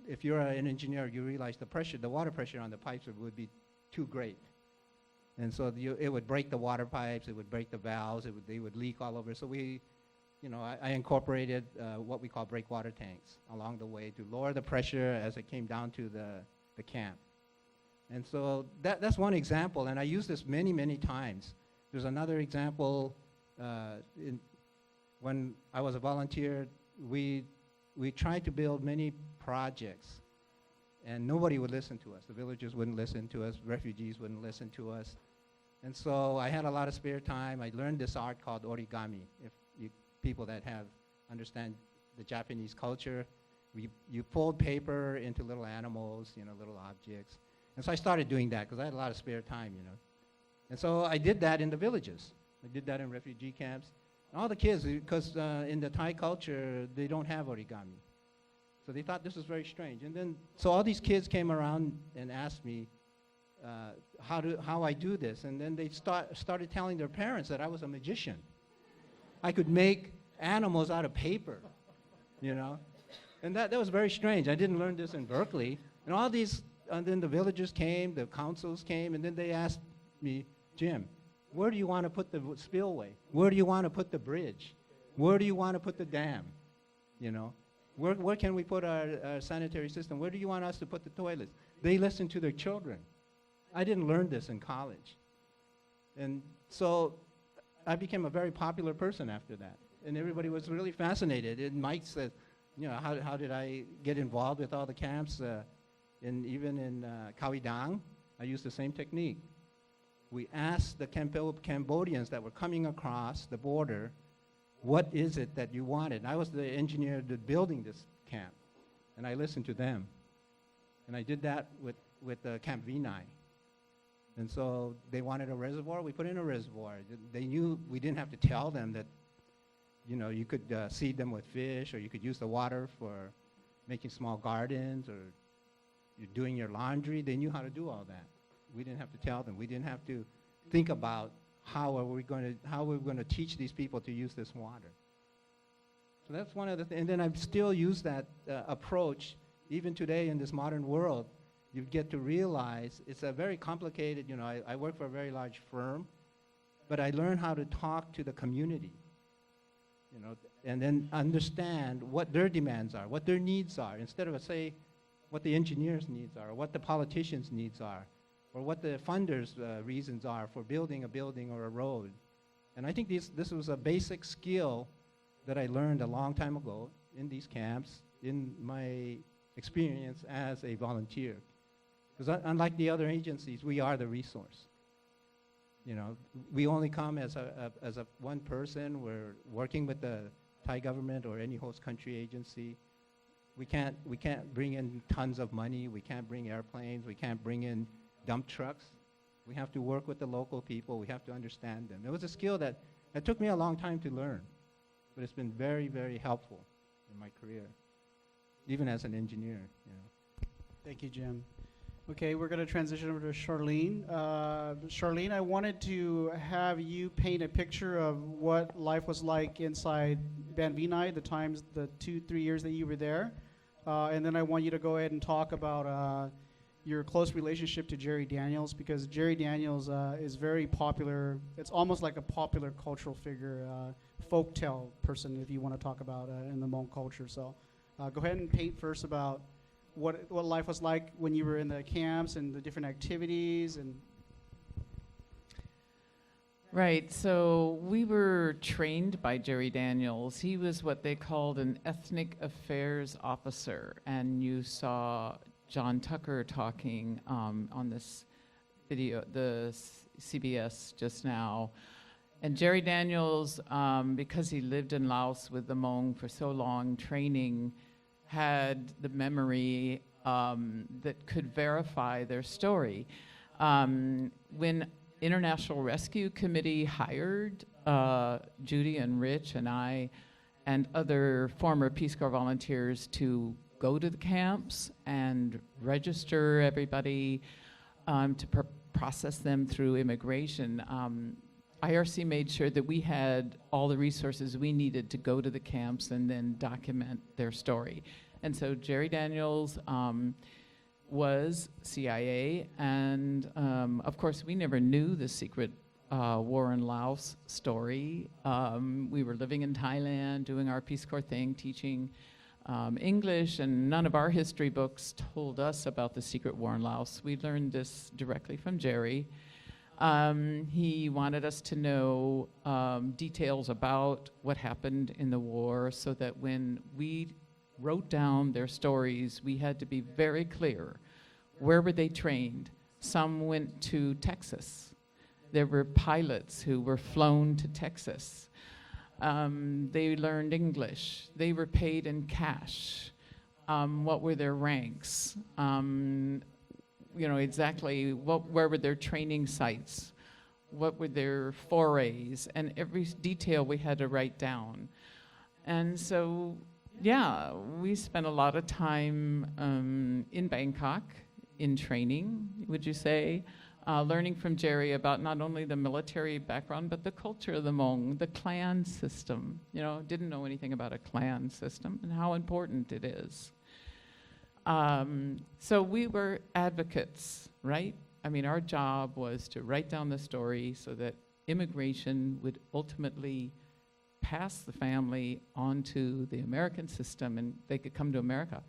if you're an engineer, you realize the water pressure on the pipes would be too great. And so it would break the water pipes, it would break the valves, they would leak all over. So I incorporated what we call breakwater tanks along the way to lower the pressure as it came down to the camp. And so that's one example, and I use this many, many times. There's another example. When I was a volunteer, we tried to build many projects, and nobody would listen to us. The villagers wouldn't listen to us. Refugees wouldn't listen to us. And so I had a lot of spare time. I learned this art called origami. If people that understand the Japanese culture, you fold paper into little animals, little objects. And so I started doing that because I had a lot of spare time, And so I did that in the villages. I did that in refugee camps. And all the kids, because in the Thai culture, they don't have origami. So they thought this was very strange. And then, so all these kids came around and asked me how I do this. And then they started telling their parents that I was a magician. I could make animals out of paper, And that was very strange. I didn't learn this in Berkeley. And then the villagers came, the councils came, and then they asked me, Jim, where do you want to put the spillway? Where do you want to put the bridge? Where do you want to put the dam? Where can we put our sanitary system? Where do you want us to put the toilets? They listened to their children. I didn't learn this in college. And so I became a very popular person after that. And everybody was really fascinated. And Mike said, how did I get involved with all the camps? Even in Khawidang, I used the same technique. We asked the Cambodians that were coming across the border, what is it that you wanted? And I was the engineer building this camp, and I listened to them. And I did that with Camp Vinai. And so they wanted a reservoir, we put in a reservoir. They knew we didn't have to tell them that, you could seed them with fish, or you could use the water for making small gardens, or you're doing your laundry. They knew how to do all that. We didn't have to tell them. We didn't have to think about how we're going to teach these people to use this water. So that's one of the things. And then I've still used that approach even today in this modern world. You get to realize it's a very complicated, I work for a very large firm, but I learned how to talk to the community, and then understand what their demands are, what their needs are, instead of say what the engineers' needs are, or what the politicians' needs are, or what the funders' reasons are for building a building or a road. And I think this was a basic skill that I learned a long time ago in these camps, in my experience as a volunteer. Because unlike the other agencies, we are the resource. We only come as a one person. We're working with the Thai government or any host country agency. We can't bring in tons of money. We can't bring airplanes. We can't bring in dump trucks. We have to work with the local people. We have to understand them. It was a skill that took me a long time to learn, but it's been very, very helpful in my career, even as an engineer. Thank you, Jim. Okay, we're going to transition over to Charlene. Charlene, I wanted to have you paint a picture of what life was like inside Ban Vinai, the 2-3 years that you were there. And then I want you to go ahead and talk about your close relationship to Jerry Daniels, because Jerry Daniels is very popular. It's almost like a popular cultural figure, folktale person, if you want to talk about in the Hmong culture. So go ahead and paint first about what life was like when you were in the camps and the different activities and. Right, so we were trained by Jerry Daniels. He was what they called an ethnic affairs officer, and you saw John Tucker talking on this video, the CBS just now. And Jerry Daniels, because he lived in Laos with the Hmong for so long, training, had the memory that could verify their story. When International Rescue Committee hired Judy and Rich and I and other former Peace Corps volunteers to go to the camps and register everybody to process them through immigration, IRC made sure that we had all the resources we needed to go to the camps and then document their story. And so Jerry Daniels was CIA, and of course we never knew the secret war in Laos story. We were living in Thailand, doing our Peace Corps thing, teaching English, and none of our history books told us about the secret war in Laos. We learned this directly from Jerry. He wanted us to know details about what happened in the war so that when we wrote down their stories, we had to be very clear. Where were they trained? Some went to Texas. There were pilots who were flown to Texas. They learned English. They were paid in cash. What were their ranks? Exactly where were their training sites? What were their forays? And every detail we had to write down. And so, yeah, we spent a lot of time in Bangkok in training, would you say, learning from Jerry about not only the military background, but the culture of the Hmong, the clan system. Didn't know anything about a clan system and how important it is. So we were advocates, right? I mean, our job was to write down the story so that immigration would ultimately pass the family onto the American system and they could come to America.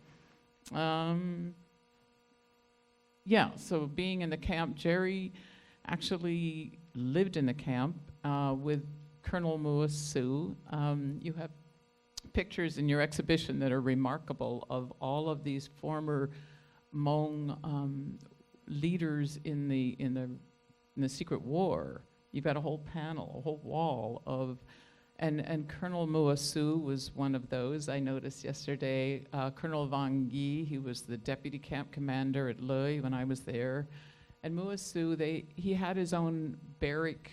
So being in the camp, Jerry actually lived in the camp with Colonel Mua Su. You have pictures in your exhibition that are remarkable of all of these former Hmong leaders in the secret war. You've got a whole panel, a whole wall of, and Colonel Mua Su was one of those. I noticed yesterday, Colonel Wang Yi, he was the deputy camp commander at Lui when I was there. And Mua Su, he had his own barrack.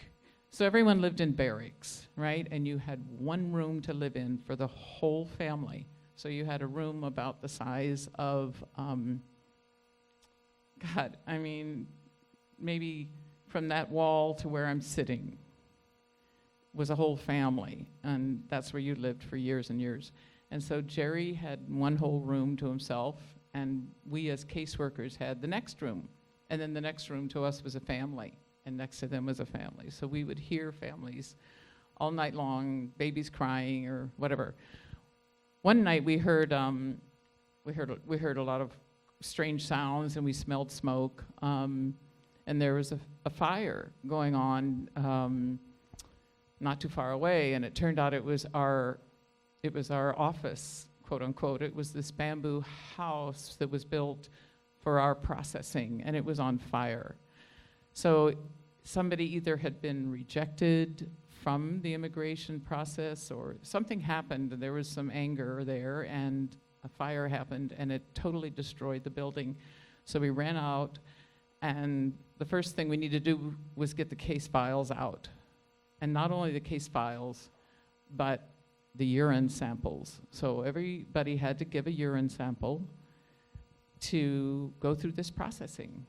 So everyone lived in barracks, right? And you had one room to live in for the whole family. So you had a room about the size of, maybe from that wall to where I'm sitting was a whole family. And that's where you lived for years and years. And so Jerry had one whole room to himself, and we as caseworkers had the next room. And then the next room to us was a family. And next to them was a family. So we would hear families all night long, babies crying or whatever. One night we heard a lot of strange sounds, and we smelled smoke. And there was a fire going on not too far away, and it turned out it was our office, quote unquote. It was this bamboo house that was built for our processing, and it was on fire. So somebody either had been rejected from the immigration process or something happened, and there was some anger there, and a fire happened, and it totally destroyed the building. So we ran out, and the first thing we needed to do was get the case files out. And not only the case files, but the urine samples. So everybody had to give a urine sample. to go through this processing.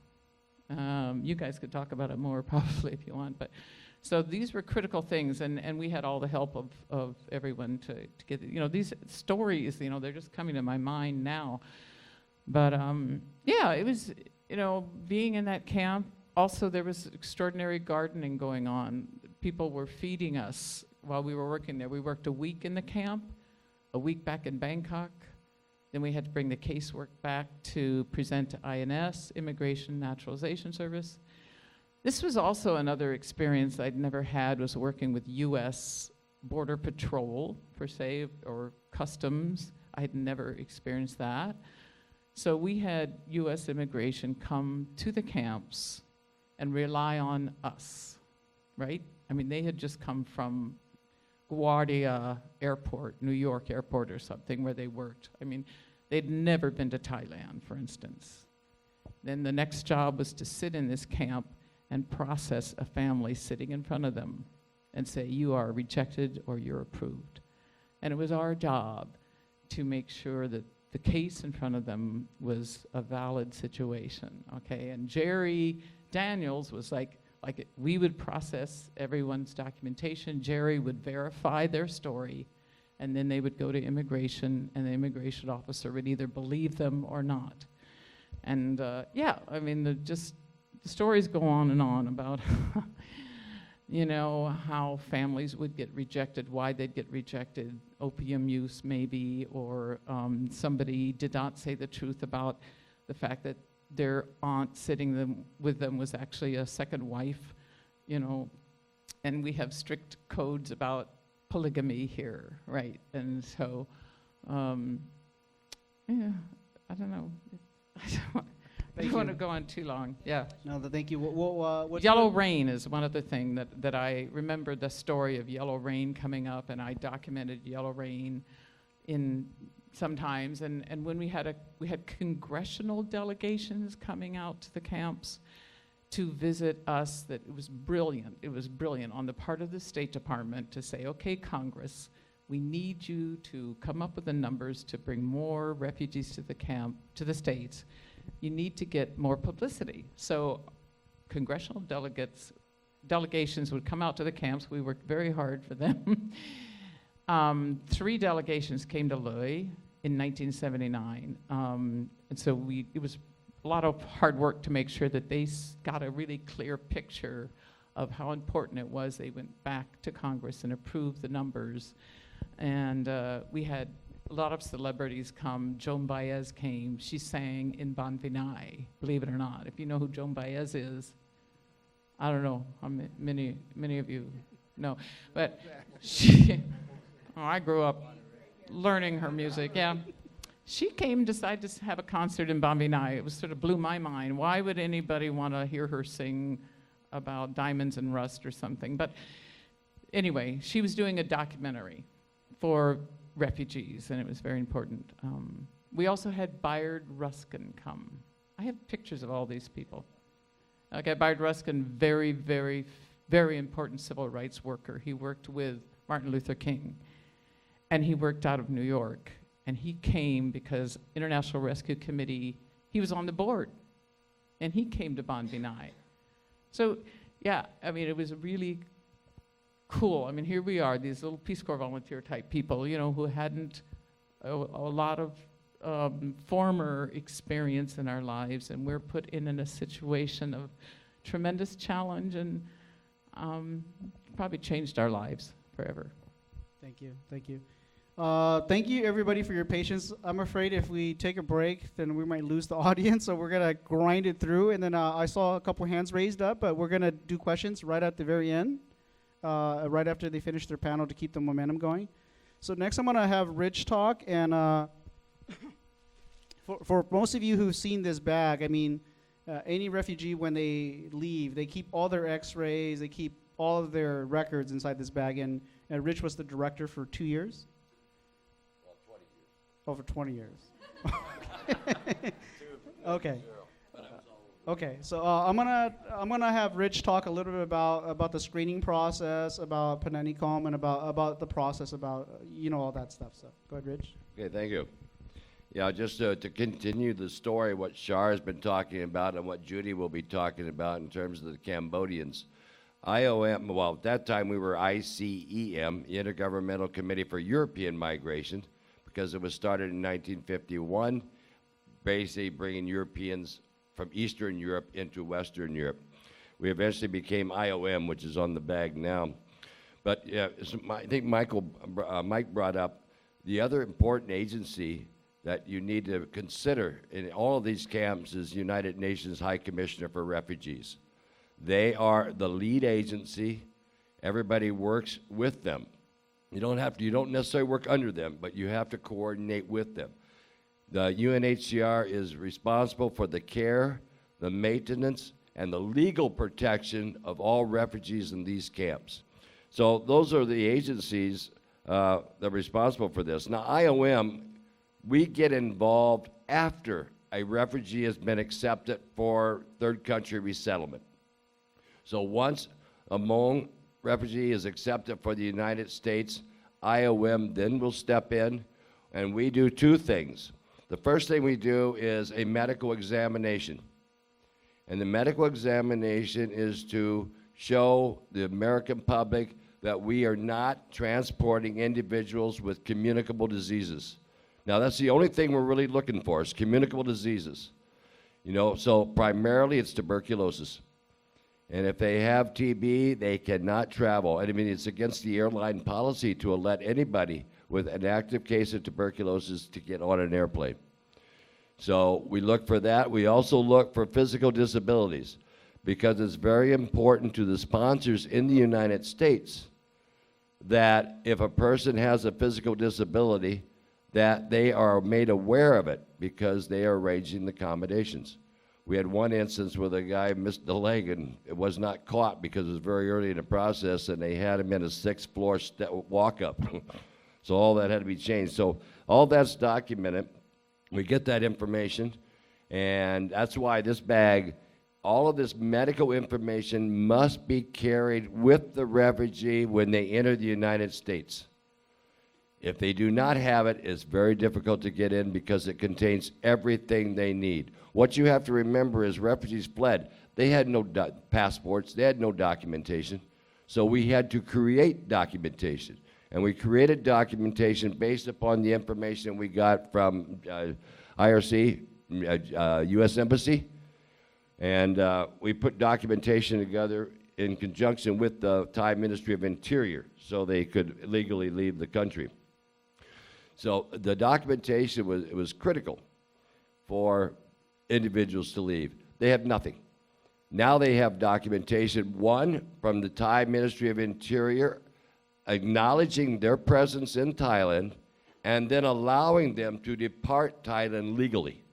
You guys could talk about it more probably if you want, but so these were critical things, and we had all the help of everyone to get, these stories, they're just coming to my mind now. But yeah, it was, being in that camp. Also, there was extraordinary gardening going on. People were feeding us while we were working there. We worked a week in the camp, a week back in Bangkok. Then we had to bring the casework back to present to INS, Immigration Naturalization Service. This was also another experience I'd never had, was working with U.S. Border Patrol, per se, or Customs. I had never experienced that. So we had U.S. immigration come to the camps and rely on us, right? I mean, they had just come from LaGuardia Airport, New York Airport or something, where they worked. I mean, they'd never been to Thailand, for instance. Then the next job was to sit in this camp and process a family sitting in front of them and say, you are rejected or you're approved. And it was our job to make sure that the case in front of them was a valid situation, okay? And Jerry Daniels was like we would process everyone's documentation, Jerry would verify their story, and then they would go to immigration, and the immigration officer would either believe them or not. And yeah, I mean, the stories go on and on about how families would get rejected, why they'd get rejected, opium use maybe, or somebody did not say the truth about the fact that their aunt sitting with them was actually a second wife, and we have strict codes about polygamy here, right? And so, yeah, I don't know. I don't want to go on too long. Yeah. No, thank you. What's Yellow Rain is one other thing that I remember, the story of Yellow Rain coming up, and I documented Yellow Rain in sometimes, and when we had congressional delegations coming out to the camps to visit us, that it was brilliant. It was brilliant on the part of the State Department to say, okay, Congress, we need you to come up with the numbers to bring more refugees to the camp, to the states. You need to get more publicity. So congressional delegations would come out to the camps. We worked very hard for them. 3 delegations came to Lui in 1979. And so it was a lot of hard work to make sure that they got a really clear picture of how important it was. They went back to Congress and approved the numbers. And we had a lot of celebrities come. Joan Baez came. She sang in Bon Vinay, believe it or not. If you know who Joan Baez is, I don't know how many of you know, but I grew up learning her music, yeah. She came, decided to have a concert in Bon Vinay. It was sort of blew my mind. Why would anybody want to hear her sing about diamonds and rust or something? But anyway, she was doing a documentary for refugees, and it was very important. We also had Bayard Ruskin come. I have pictures of all these people. Okay, Bayard Ruskin, very, very, very important civil rights worker. He worked with Martin Luther King, and he worked out of New York. And he came because International Rescue Committee, he was on the board, and he came to Bon Vinay. So, yeah, I mean, it was really cool. I mean, here we are, these little Peace Corps volunteer type people, who hadn't a lot of former experience in our lives, and we're put in a situation of tremendous challenge, and probably changed our lives forever. Thank you. Thank you. Thank you, everybody, for your patience. I'm afraid if we take a break, then we might lose the audience, so we're going to grind it through. And then I saw a couple hands raised up, but we're going to do questions right at the very end, right after they finish their panel to keep the momentum going. So next I'm going to have Rich talk. And for most of you who've seen this bag, I mean, any refugee, when they leave, they keep all their x-rays, they keep all of their records inside this bag. And Rich was the director for 2 years? Over 20 years. Okay. Okay. So I'm gonna have Rich talk a little bit about the screening process, about Pananicom, and about the process, about all that stuff. So go ahead, Rich. Okay, thank you. Yeah, just to continue the story, what Shar has been talking about and what Judy will be talking about in terms of the Cambodians. IOM, well, at that time we were ICEM, the Intergovernmental Committee for European Migration, because it was started in 1951, basically bringing Europeans from Eastern Europe into Western Europe. We eventually became IOM, which is on the bag now. But yeah, I think Mike brought up the other important agency that you need to consider in all of these camps is United Nations High Commissioner for Refugees. They are the lead agency. Everybody works with them. You don't necessarily work under them, but you have to coordinate with them. The UNHCR is responsible for the care, the maintenance, and the legal protection of all refugees in these camps. So those are the agencies that are responsible for this. Now, IOM, we get involved after a refugee has been accepted for third country resettlement. So once a Hmong refugee is accepted for the United States, IOM then will step in, and we do two things. The first thing we do is a medical examination. And the medical examination is to show the American public that we are not transporting individuals with communicable diseases. Now, that's the only thing we're really looking for is communicable diseases. You know, so primarily it's tuberculosis. And if they have TB, they cannot travel. And I mean, it's against the airline policy to let anybody with an active case of tuberculosis to get on an airplane. So we look for that. We also look for physical disabilities because it's very important to the sponsors in the United States that if a person has a physical disability, that they are made aware of it because they are arranging the accommodations. We had one instance where the guy missed the leg and it was not caught because it was very early in the process and they had him in a 6th floor walk-up. So all that had to be changed. So all that's documented. We get that information, and that's why this bag, all of this medical information must be carried with the refugee when they enter the United States. If they do not have it, it's very difficult to get in because it contains everything they need. What you have to remember is refugees fled. They had no passports. They had no documentation. So we had to create documentation. And we created documentation based upon the information we got from IRC, U.S. Embassy. And we put documentation together in conjunction with the Thai Ministry of Interior so they could legally leave the country. So the documentation was critical for individuals to leave. They have nothing. Now they have documentation, one, from the Thai Ministry of Interior, acknowledging their presence in Thailand, and then allowing them to depart Thailand legally.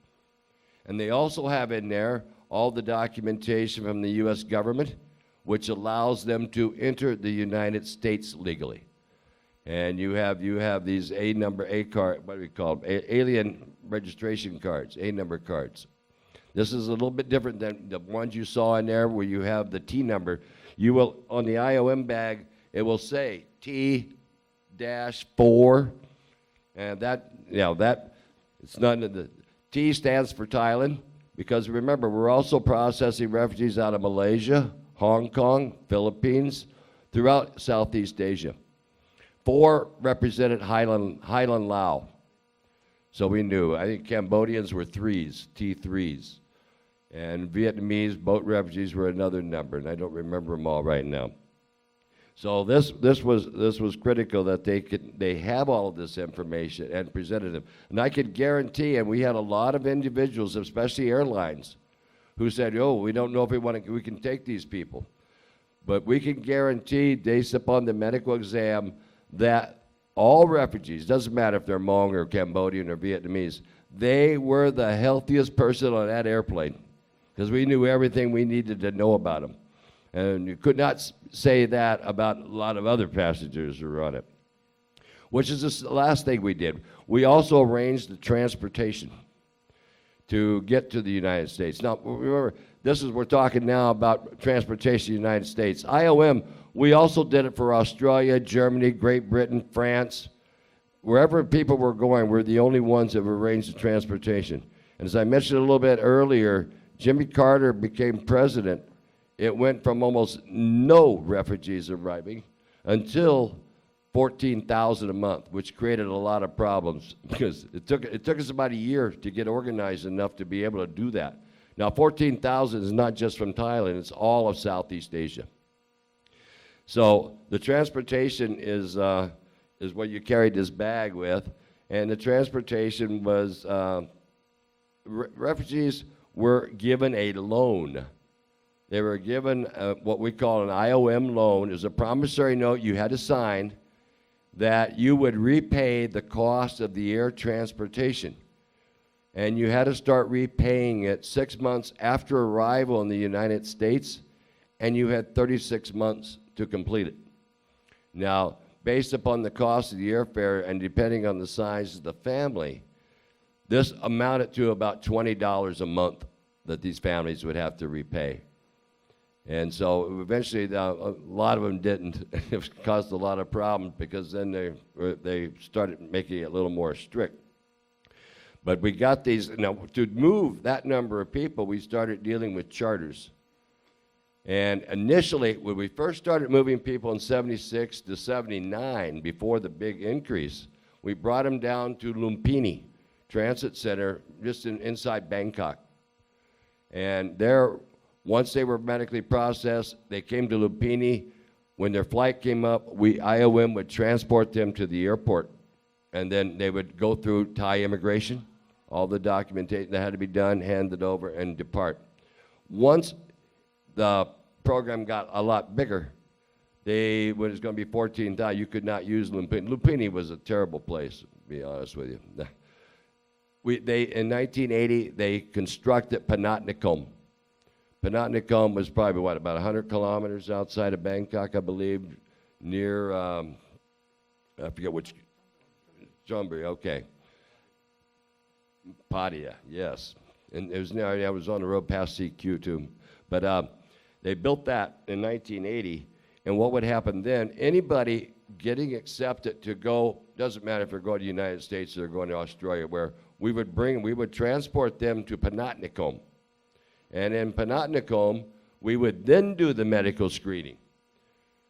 And they also have in there all the documentation from the U.S. government, which allows them to enter the United States legally. And you have these A card, what do we call them? Alien registration cards, A-number cards. This is a little bit different than the ones you saw in there where you have the T number. You will, on the IOM bag, it will say T-4, and that, it's not in the, T stands for Thailand, because remember, we're also processing refugees out of Malaysia, Hong Kong, Philippines, throughout Southeast Asia. 4 represented Highland Laos. So we knew, I think Cambodians were 3s, T3s. And Vietnamese boat refugees were another number, and I don't remember them all right now. So this was critical that they have all of this information and presented them. And I could guarantee, and we had a lot of individuals, especially airlines, who said, "Oh, we don't know if we can take these people," but we can guarantee, based upon the medical exam, that all refugees, doesn't matter if they're Hmong or Cambodian or Vietnamese, they were the healthiest person on that airplane because we knew everything we needed to know about them. And you could not say that about a lot of other passengers who were on it. Which is the last thing we did. We also arranged the transportation to get to the United States. Now, remember, we're talking now about transportation in the United States. IOM, we also did it for Australia, Germany, Great Britain, France. wherever people were going, we're the only ones that have arranged the transportation. And as I mentioned a little bit earlier, Jimmy Carter became president. It went from almost no refugees arriving until 14,000 a month, which created a lot of problems because it took us about a year to get organized enough to be able to do that. Now, 14,000 is not just from Thailand, it's all of Southeast Asia. So the transportation is what you carried this bag with, and the transportation was, refugees were given a loan. They were given what we call an IOM loan. It was a promissory note you had to sign that you would repay the cost of the air transportation. And you had to start repaying it 6 months after arrival in the United States, and you had 36 months to complete it. Now, based upon the cost of the airfare and depending on the size of the family, this amounted to about $20 a month that these families would have to repay. And so eventually, a lot of them didn't. It caused a lot of problems because then they started making it a little more strict. But we got these, now to move that number of people, we started dealing with charters. And initially, when we first started moving people in 76 to 79, before the big increase, we brought them down to Lumpini Transit Center, just inside Bangkok. And there, once they were medically processed, they came to Lumpini. When their flight came up, IOM would transport them to the airport. And then they would go through Thai immigration, all the documentation that had to be done, handed over, and depart. Once the program got a lot bigger, when it was going to be 14,000, you could not use Lumpini. Lumpini was a terrible place, to be honest with you. In 1980, they constructed Panatnakhon. Panatnakhon was probably, about 100 kilometers outside of Bangkok, I believe, near, I forget which, Chonburi, okay. Pattaya, yes. And it was I was on the road past CQ too. But they built that in 1980, and what would happen then, anybody getting accepted to go, doesn't matter if they're going to the United States or they're going to Australia, where we would transport them to Panatnakhon. And in Panatnakhon, we would then do the medical screening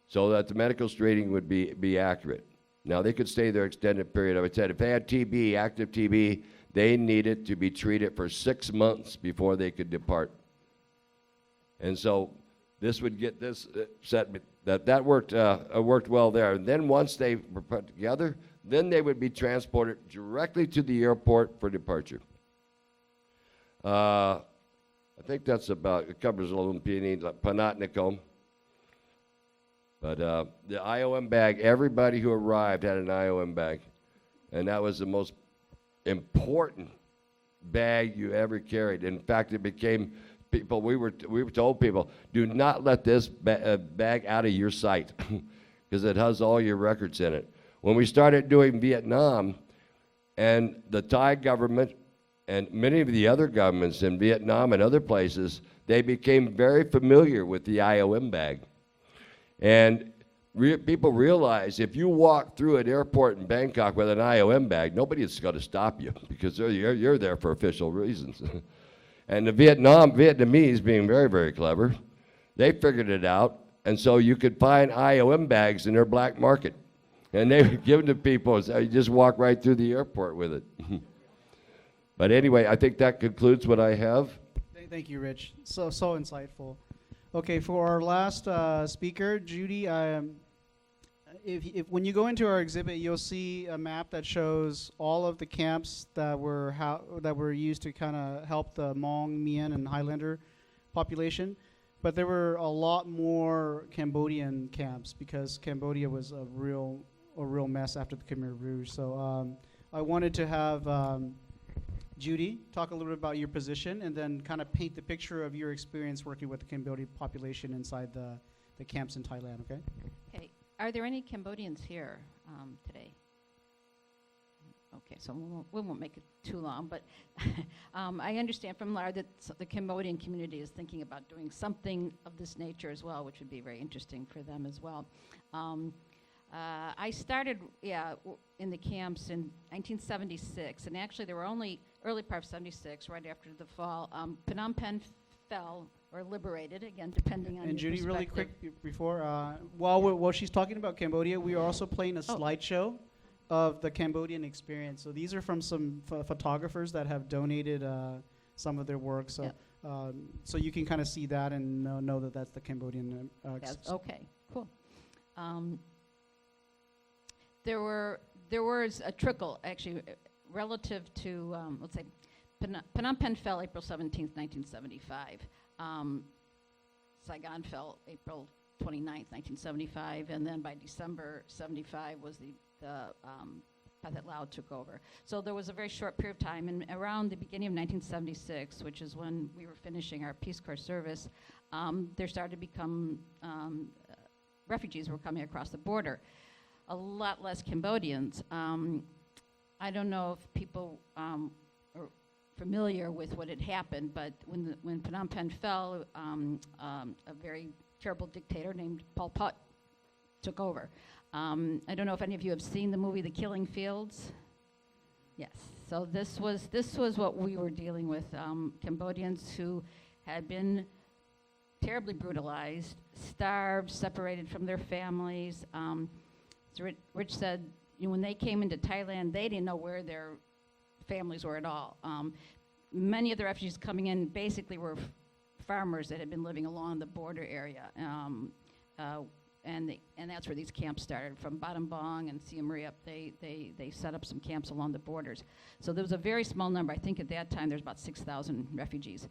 so that the medical screening would be accurate. Now, they could stay there extended period. I said if they had TB, active TB, they needed to be treated for 6 months before they could depart. And so this would get this set, that worked well there. And then once they were put together, then they would be transported directly to the airport for departure. I think that's it covers Lumpini, Panatnakhon. But the IOM bag, everybody who arrived had an IOM bag. And that was the most important bag you ever carried. In fact, it became people, we were told people, do not let this bag out of your sight because it has all your records in it. When we started doing Vietnam, and the Thai government and many of the other governments in Vietnam and other places, they became very familiar with the IOM bag. And people realize if you walk through an airport in Bangkok with an IOM bag, nobody's going to stop you because you're there for official reasons. And the Vietnamese, being very, very clever, they figured it out. And so you could find IOM bags in their black market. And they would give them to people. So you just walk right through the airport with it. But anyway, I think that concludes what I have. Thank you, Rich. So insightful. Okay, for our last speaker, Judy, if when you go into our exhibit, you'll see a map that shows all of the camps that were used to kind of help the Hmong, Mien, and Highlander population. But there were a lot more Cambodian camps because Cambodia was a real mess after the Khmer Rouge. So I wanted to have Judy talk a little bit about your position and then kind of paint the picture of your experience working with the Cambodian population inside the camps in Thailand, okay? Okay. Are there any Cambodians here today? Okay, so we won't make it too long, but I understand from Lara that the Cambodian community is thinking about doing something of this nature as well, which would be very interesting for them as well. I started, in the camps in 1976, and actually there were only early part of 76, right after the fall. Phnom Penh fell or liberated, again, depending on And your Judy, really perspective. quick before, while she's talking about Cambodia, we are also playing a slideshow of the Cambodian experience. So these are from some photographers that have donated some of their work. So, so you can kind of see that and know that that's the Cambodian. Okay, cool. There was a trickle, actually, relative to, let's say, Phnom Penh fell April 17th, 1975. Saigon fell April 29th, 1975, and then by December 75 was the that Laos took over. So there was a very short period of time, and around the beginning of 1976, which is when we were finishing our Peace Corps service, there started to become refugees were coming across the border. A lot less Cambodians. I don't know if people are familiar with what had happened, but when Phnom Penh fell, a very terrible dictator named Pol Pot took over. I don't know if any of you have seen the movie The Killing Fields. Yes. So this was what we were dealing with. Cambodians who had been terribly brutalized, starved, separated from their families. So Rich said, when they came into Thailand, they didn't know where their families were at all. Many of the refugees coming in basically were farmers that had been living along the border area. And that's where these camps started. From Battambang and Siem Reap, they set up some camps along the borders. So there was a very small number. I think at that time there's about 6,000 refugees,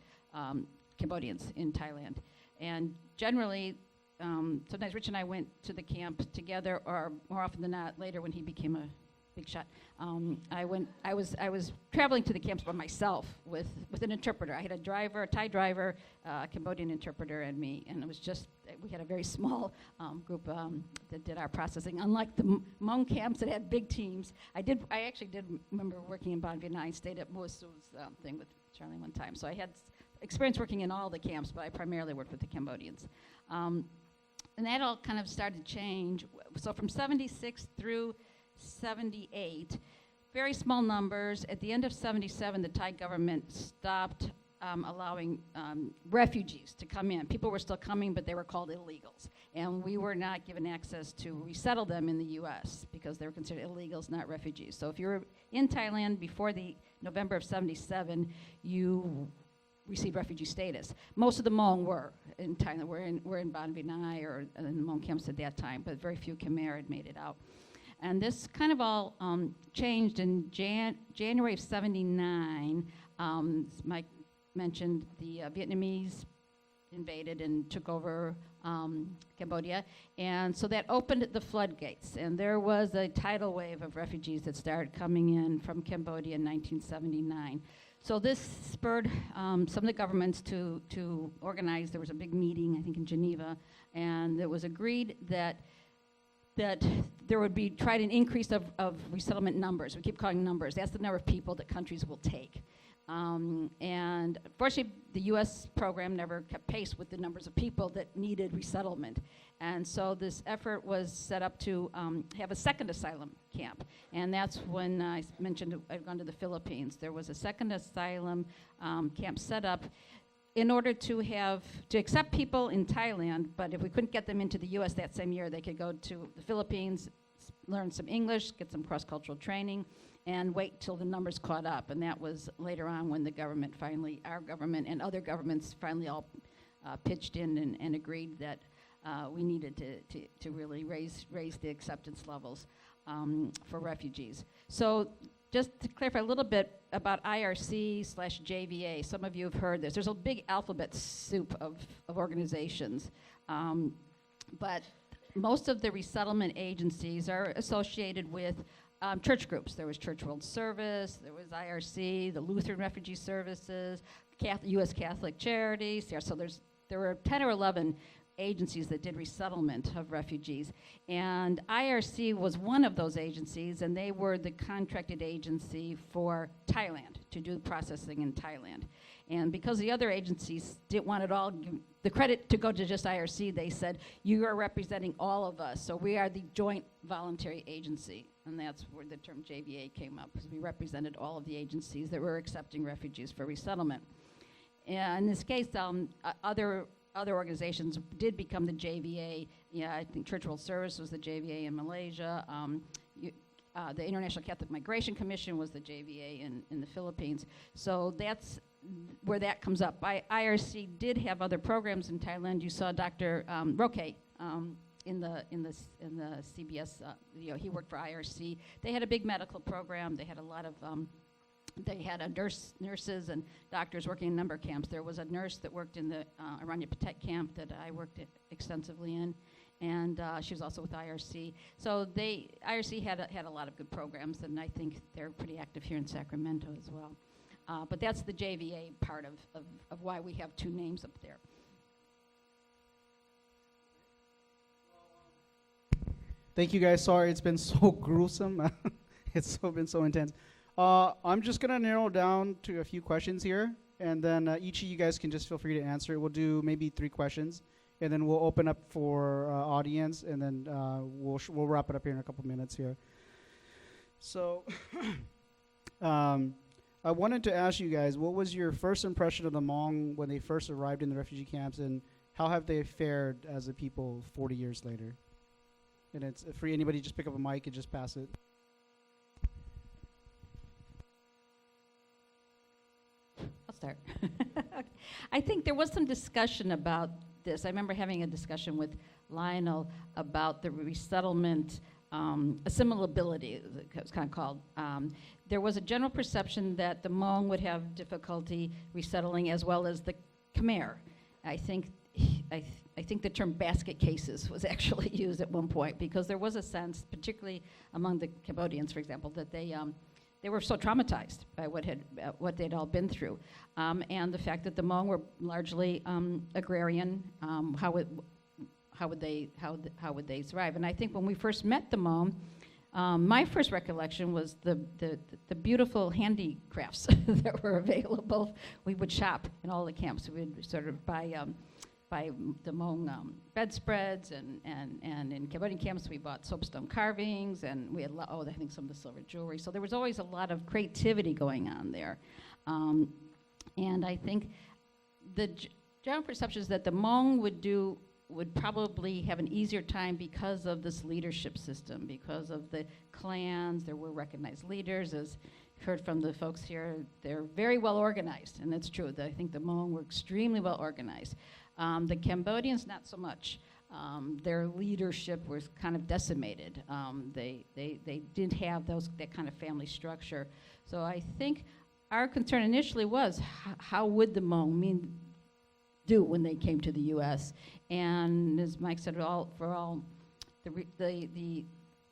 Cambodians in Thailand. And generally, sometimes Rich and I went to the camp together, or more often than not, later when he became a big shot. I was traveling to the camps by myself with an interpreter. I had a driver, a Thai driver, a Cambodian interpreter, and me. And it was just, we had a very small group that did our processing. Unlike the Hmong camps that had big teams, I actually did remember working in Ban Vinai. I stayed at Muasu's thing with Charlie one time. So I had experience working in all the camps, but I primarily worked with the Cambodians. And that all kind of started to change. So from 76 through 78, very small numbers. At the end of 77, the Thai government stopped allowing refugees to come in. People were still coming, but they were called illegals. And we were not given access to resettle them in the U.S. because they were considered illegals, not refugees. So if you were in Thailand before the November of 77, you received refugee status. Most of the Hmong were in Thailand. We're in Ban Vinai or in the Hmong camps at that time, but very few Khmer had made it out. And this kind of all changed in January of 79. Mike mentioned the Vietnamese invaded and took over Cambodia. And so that opened the floodgates. And there was a tidal wave of refugees that started coming in from Cambodia in 1979. So this spurred some of the governments to organize. There was a big meeting, I think, in Geneva, and it was agreed that there would be tried an increase of resettlement numbers. We keep calling numbers. That's the number of people that countries will take. And unfortunately, the U.S. program never kept pace with the numbers of people that needed resettlement. And so this effort was set up to have a second asylum camp. And that's when I mentioned I'd gone to the Philippines. There was a second asylum camp set up in order to accept people in Thailand, but if we couldn't get them into the U.S. that same year, they could go to the Philippines, learn some English, get some cross-cultural training, and wait till the numbers caught up. And that was later on when the government finally, our government and other governments finally all pitched in and agreed that we needed to really raise the acceptance levels for refugees. So just to clarify a little bit about IRC/JVA, some of you have heard this. There's a big alphabet soup of organizations, but most of the resettlement agencies are associated with church groups. There was Church World Service, there was IRC, the Lutheran Refugee Services, U.S. Catholic Charities. So there were 10 or 11 agencies that did resettlement of refugees. And IRC was one of those agencies, and they were the contracted agency for Thailand, to do processing in Thailand. And because the other agencies didn't want it all, the credit to go to just IRC, they said, you are representing all of us. So we are the joint voluntary agency. And that's where the term JVA came up, because we represented all of the agencies that were accepting refugees for resettlement. And in this case, other organizations did become the JVA. Yeah, I think Church World Service was the JVA in Malaysia. The International Catholic Migration Commission was the JVA in the Philippines. So that's where that comes up. IRC did have other programs in Thailand. You saw Dr. Roque in the CBS. He worked for IRC. They had a big medical program. They had a lot of. They had nurses and doctors working in a number of camps. There was a nurse that worked in the Aranya Patek camp that I worked extensively in, and she was also with IRC. So IRC had a lot of good programs, and I think they're pretty active here in Sacramento as well. But that's the JVA part of why we have two names up there. Thank you guys. Sorry, it's been so gruesome. It's been so intense. I'm just going to narrow down to a few questions here, and then each of you guys can just feel free to answer it. We'll do maybe 3 questions, and then we'll open up for audience, and then we'll wrap it up here in a couple minutes here. So I wanted to ask you guys, what was your first impression of the Hmong when they first arrived in the refugee camps, and how have they fared as a people 40 years later? And it's free. Anybody just pick up a mic and just pass it. I'll start. Okay. I think there was some discussion about this. I remember having a discussion with Lionel about the resettlement assimilability, it was kind of called. There was a general perception that the Hmong would have difficulty resettling, as well as the Khmer. I think the term basket cases was actually used at one point, because there was a sense, particularly among the Cambodians, for example, that they were so traumatized by what they'd all been through, and the fact that the Hmong were largely agrarian. How would they survive? And I think when we first met the Hmong, my first recollection was the beautiful handicrafts that were available. We would shop in all the camps. We would sort of buy the Hmong bedspreads, and in Cambodian camps we bought soapstone carvings, and we had I think some of the silver jewelry. So there was always a lot of creativity going on there, and I think the general perception is that the Hmong would probably have an easier time because of this leadership system, because of the clans. There were recognized leaders, as you've heard from the folks here. They're very well organized, and that's true. I think the Hmong were extremely well organized. The Cambodians, not so much. Their leadership was kind of decimated. They didn't have that kind of family structure. So I think our concern initially was how would the Hmong do when they came to the U.S. And as Mike said,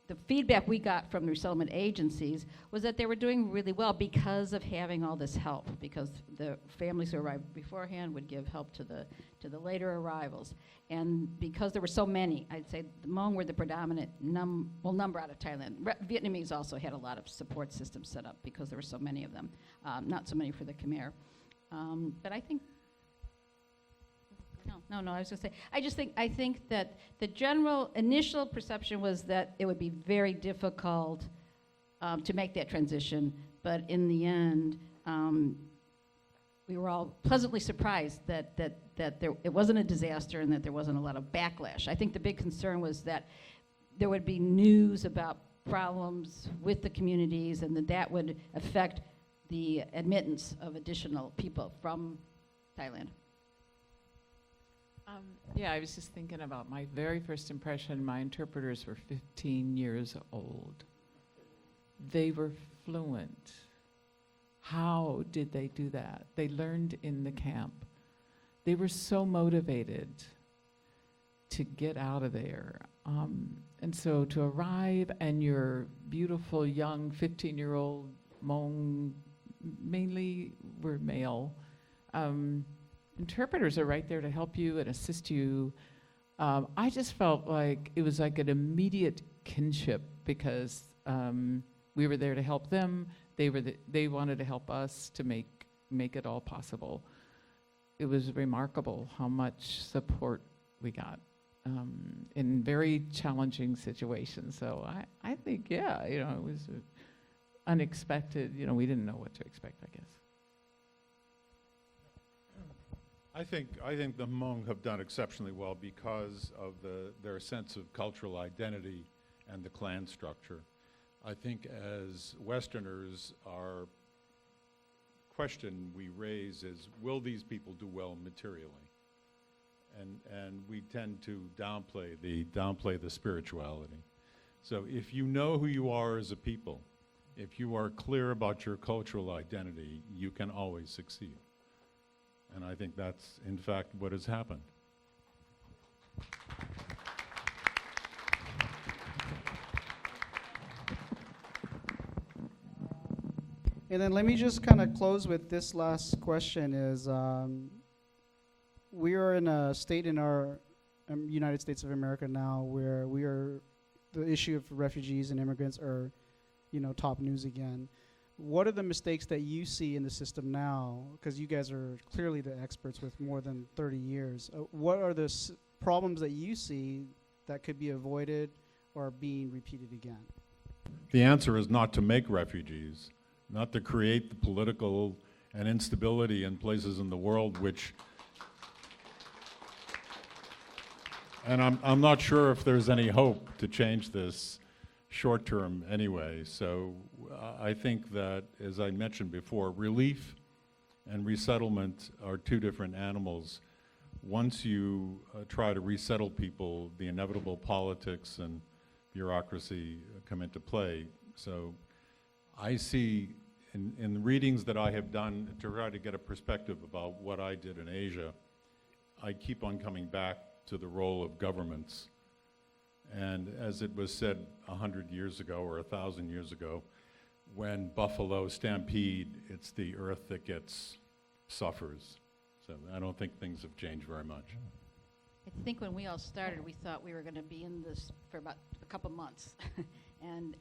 the feedback we got from the resettlement agencies was that they were doing really well because of having all this help, because the families who arrived beforehand would give help to the later arrivals. And because there were so many, I'd say the Hmong were the predominant number out of Thailand. Vietnamese also had a lot of support systems set up because there were so many of them, not so many for the Khmer. But I think No, I was going to say, I think that the general initial perception was that it would be very difficult to make that transition, but in the end, we were all pleasantly surprised that it wasn't a disaster and that there wasn't a lot of backlash. I think the big concern was that there would be news about problems with the communities, and that would affect the admittance of additional people from Thailand. Yeah, I was just thinking about my very first impression. My interpreters were 15 years old. They were fluent. How did they do that? They learned in the camp. They were so motivated to get out of there. And so to arrive, and your beautiful young 15-year-old Hmong, mainly were male, interpreters are right there to help you and assist you. I just felt like it was like an immediate kinship, because we were there to help them. They wanted to help us to make make it all possible. It was remarkable how much support we got in very challenging situations. So I think, yeah, it was unexpected. We didn't know what to expect, I guess. I think the Hmong have done exceptionally well because of their sense of cultural identity and the clan structure. I think as Westerners, our question we raise is, will these people do well materially? And we tend to downplay the spirituality. So if you know who you are as a people, if you are clear about your cultural identity, you can always succeed. And I think that's, in fact, what has happened. And then let me just kind of close with this last question is, we are in a state in our United States of America now where the issue of refugees and immigrants are, top news again. What are the mistakes that you see in the system now? Because you guys are clearly the experts with more than 30 years. What are the problems that you see that could be avoided or being repeated again? The answer is not to make refugees, not to create the political and instability in places in the world and I'm not sure if there's any hope to change this short term anyway. So I think that, as I mentioned before, relief and resettlement are two different animals. Once you try to resettle people, the inevitable politics and bureaucracy come into play. So I see in the readings that I have done to try to get a perspective about what I did in Asia, I keep on coming back to the role of governments. And as it was said 100 years ago or 1,000 years ago, when buffalo stampede, it's the earth that suffers. So I don't think things have changed very much. I think when we all started, we thought we were going to be in this for about a couple months. and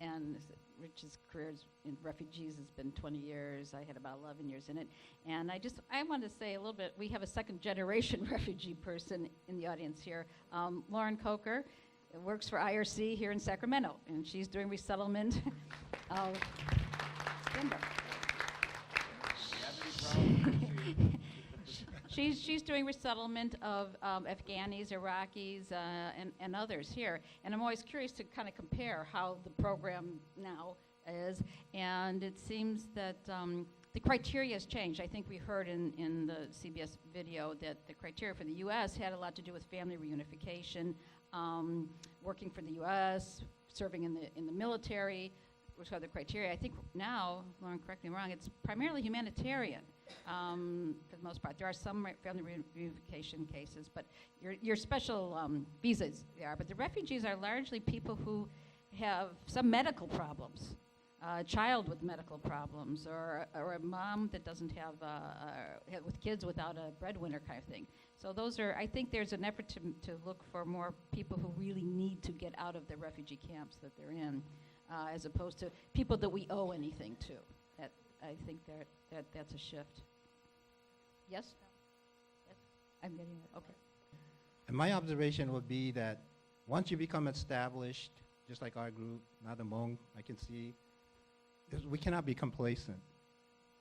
Rich's career in refugees has been 20 years. I had about 11 years in it. And I want to say a little bit, we have a second generation refugee person in the audience here, Lauren Coker. Works for IRC here in Sacramento, and she's doing resettlement of she's doing resettlement of Afghanis, Iraqis, and others here. And I'm always curious to kind of compare how the program now is, and it seems that the criteria has changed. I think we heard in the CBS video that the criteria for the U.S. had a lot to do with family reunification, working for the U.S., serving in the military, which are the criteria. I think now, Lauren, correct me if I'm wrong, it's primarily humanitarian for the most part. There are some family reunification cases, but your special visas they are. But the refugees are largely people who have some medical problems, a child with medical problems, or a mom that doesn't have with kids without a breadwinner kind of thing. So those are, I think there's an effort to look for more people who really need to get out of the refugee camps that they're in, as opposed to people that we owe anything to. That I think that's a shift. Yes? Yes? I'm getting it, okay. And my observation would be that once you become established, just like our group, now the Hmong, I can see, we cannot be complacent.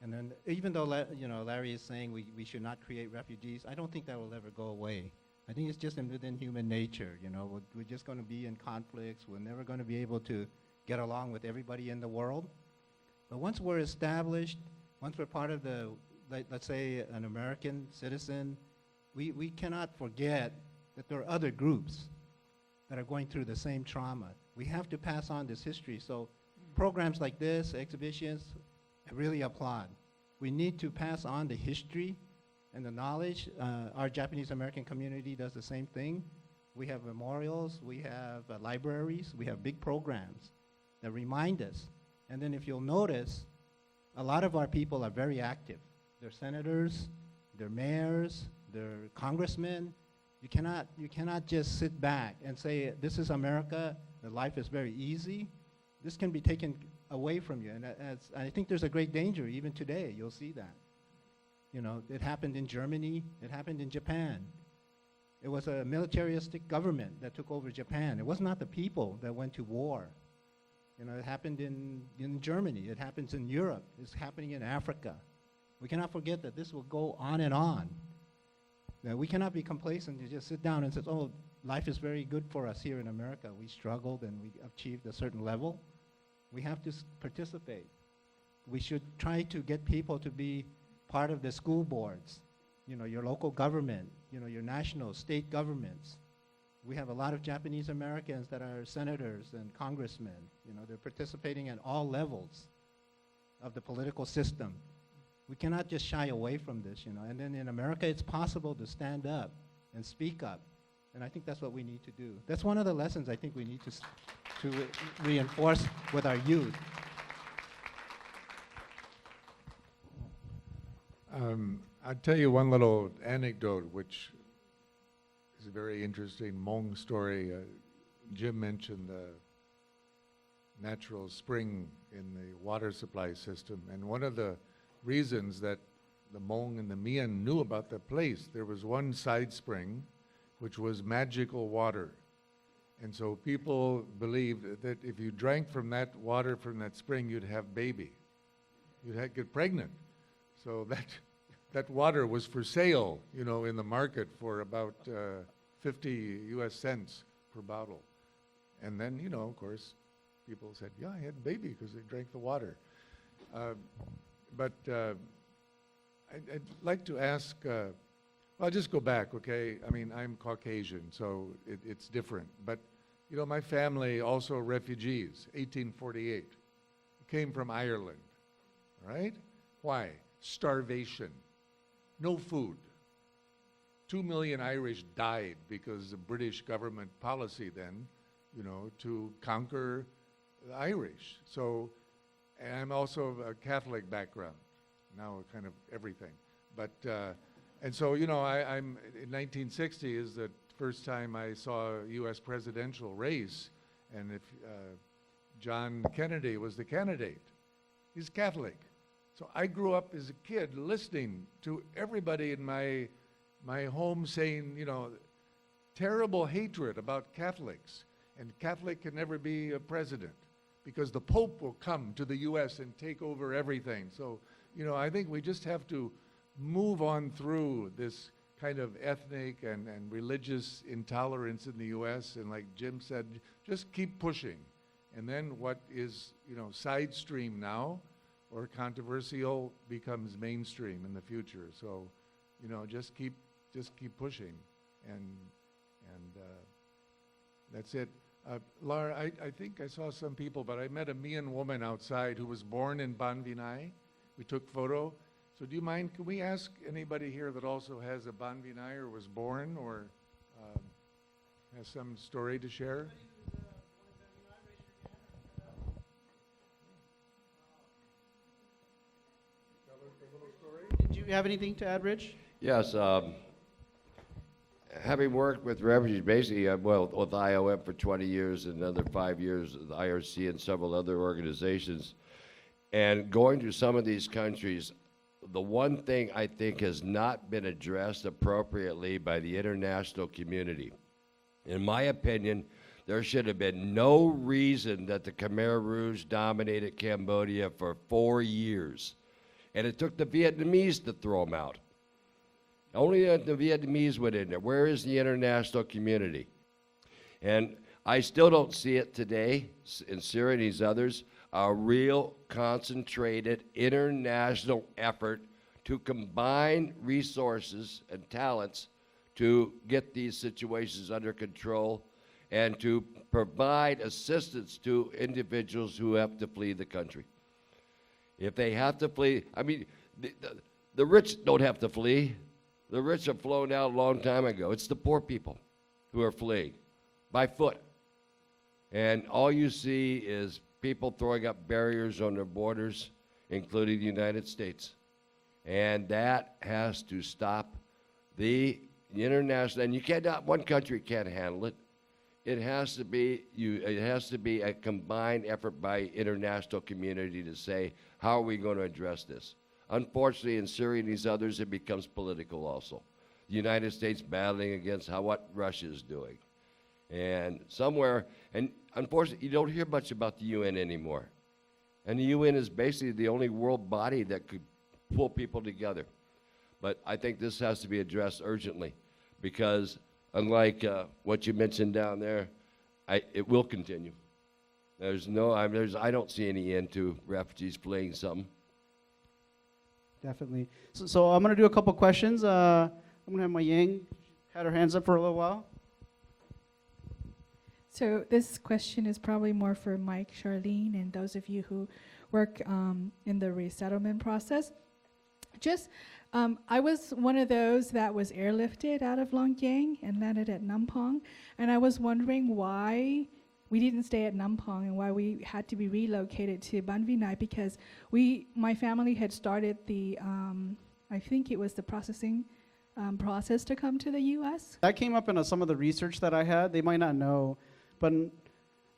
And then even though Larry is saying we should not create refugees, I don't think that will ever go away. I think it's just within human nature. We're just going to be in conflicts. We're never going to be able to get along with everybody in the world. But once we're established, once we're part of let's say an American citizen, we cannot forget that there are other groups that are going through the same trauma. We have to pass on this history. So programs like this, exhibitions, I really applaud. We need to pass on the history and the knowledge. Our Japanese American community does the same thing. We have memorials, we have libraries, we have big programs that remind us. And then if you'll notice, a lot of our people are very active. They're senators, they're mayors, they're congressmen. You cannot just sit back and say, this is America, the life is very easy. This can be taken away from you, and I think there's a great danger even today. You'll see that. You know, it happened in Germany, it happened in Japan. It was a militaristic government that took over Japan. It was not the people that went to war. You know, it happened in Germany, it happens in Europe, it's happening in Africa. We cannot forget that this will go on and on. Now, we cannot be complacent to just sit down and say, oh, life is very good for us here in America. We struggled and we achieved a certain level. We have to participate. We should try to get people to be part of the school boards, you know, your local government, you know, your national, state governments. We have a lot of Japanese Americans that are senators and congressmen. You know, they're participating at all levels of the political system. We cannot just shy away from this, you know. And then in America, it's possible to stand up and speak up. And I think that's what we need to do. That's one of the lessons I think we need to reinforce with our youth. I'll tell you one little anecdote, which is a very interesting Hmong story. Jim mentioned the natural spring in the water supply system. And one of the reasons that the Hmong and the Mien knew about the place, there was one side spring which was magical water. And so people believed that if you drank from that water from that spring, you'd have baby. You'd get pregnant. So that water was for sale, you know, in the market for about 50 US cents per bottle. And then, you know, of course, people said, yeah, I had a baby because they drank the water. But I'd like to ask, well, I'll just go back, okay? I mean, I'm Caucasian, so it's different. But, you know, my family also refugees, 1848, came from Ireland, right? Why? Starvation, no food. 2 million Irish died because of British government policy then, you know, to conquer the Irish. So, and I'm also of a Catholic background, now kind of everything. But, and so, you know, I'm in 1960 is the first time I saw a US presidential race, and if John Kennedy was the candidate. He's Catholic. So I grew up as a kid listening to everybody in my home saying, you know, terrible hatred about Catholics, and Catholic can never be a president because the Pope will come to the US and take over everything. So, you know, I think we just have to move on through this kind of ethnic and religious intolerance in the US, and like Jim said, just keep pushing. And then what is, you know, side stream now or controversial becomes mainstream in the future. So, you know, just keep pushing, and that's it. Laura, I think I saw some people, but I met a Mian woman outside who was born in Ban Vinai. We took photo. So do you mind, can we ask anybody here that also has a Ban Vinai or was born or has some story to share? Do you have anything to add, Rich? Yes. Having worked with refugees, basically, well, with IOM for 20 years and another 5 years with the IRC and several other organizations, and going to some of these countries, the one thing I think has not been addressed appropriately by the international community. In my opinion, there should have been no reason that the Khmer Rouge dominated Cambodia for 4 years. And it took the Vietnamese to throw them out. Only the Vietnamese went in there. Where is the international community? And I still don't see it today in Syria and these others, a real concentrated international effort to combine resources and talents to get these situations under control and to provide assistance to individuals who have to flee the country. If they have to flee, I mean, the rich don't have to flee. The rich have flown out a long time ago. It's the poor people who are fleeing by foot. And all you see is people throwing up barriers on their borders, including the United States. And that has to stop. The international, and you cannot, one country can't handle it. It has to be a combined effort by international community to say, how are we going to address this? unfortunately, in Syria and these others, it becomes political also. The United States battling against what Russia is doing. And somewhere, and unfortunately, you don't hear much about the UN anymore. And the UN is basically the only world body that could pull people together. But I think this has to be addressed urgently, because unlike what you mentioned down there, it will continue. I don't see any end to refugees fleeing something. Definitely. So I'm going to do a couple questions. I'm going to have my Yang had her hands up for a little while. So this question is probably more for Mike, Charlene, and those of you who work in the resettlement process. I was one of those that was airlifted out of Long Yang and landed at Nampong, and I was wondering why we didn't stay at Nampong and why we had to be relocated to Ban Vinai, because my family had started the, I think it was the processing process to come to the U.S. That came up in some of the research that I had. They might not know, but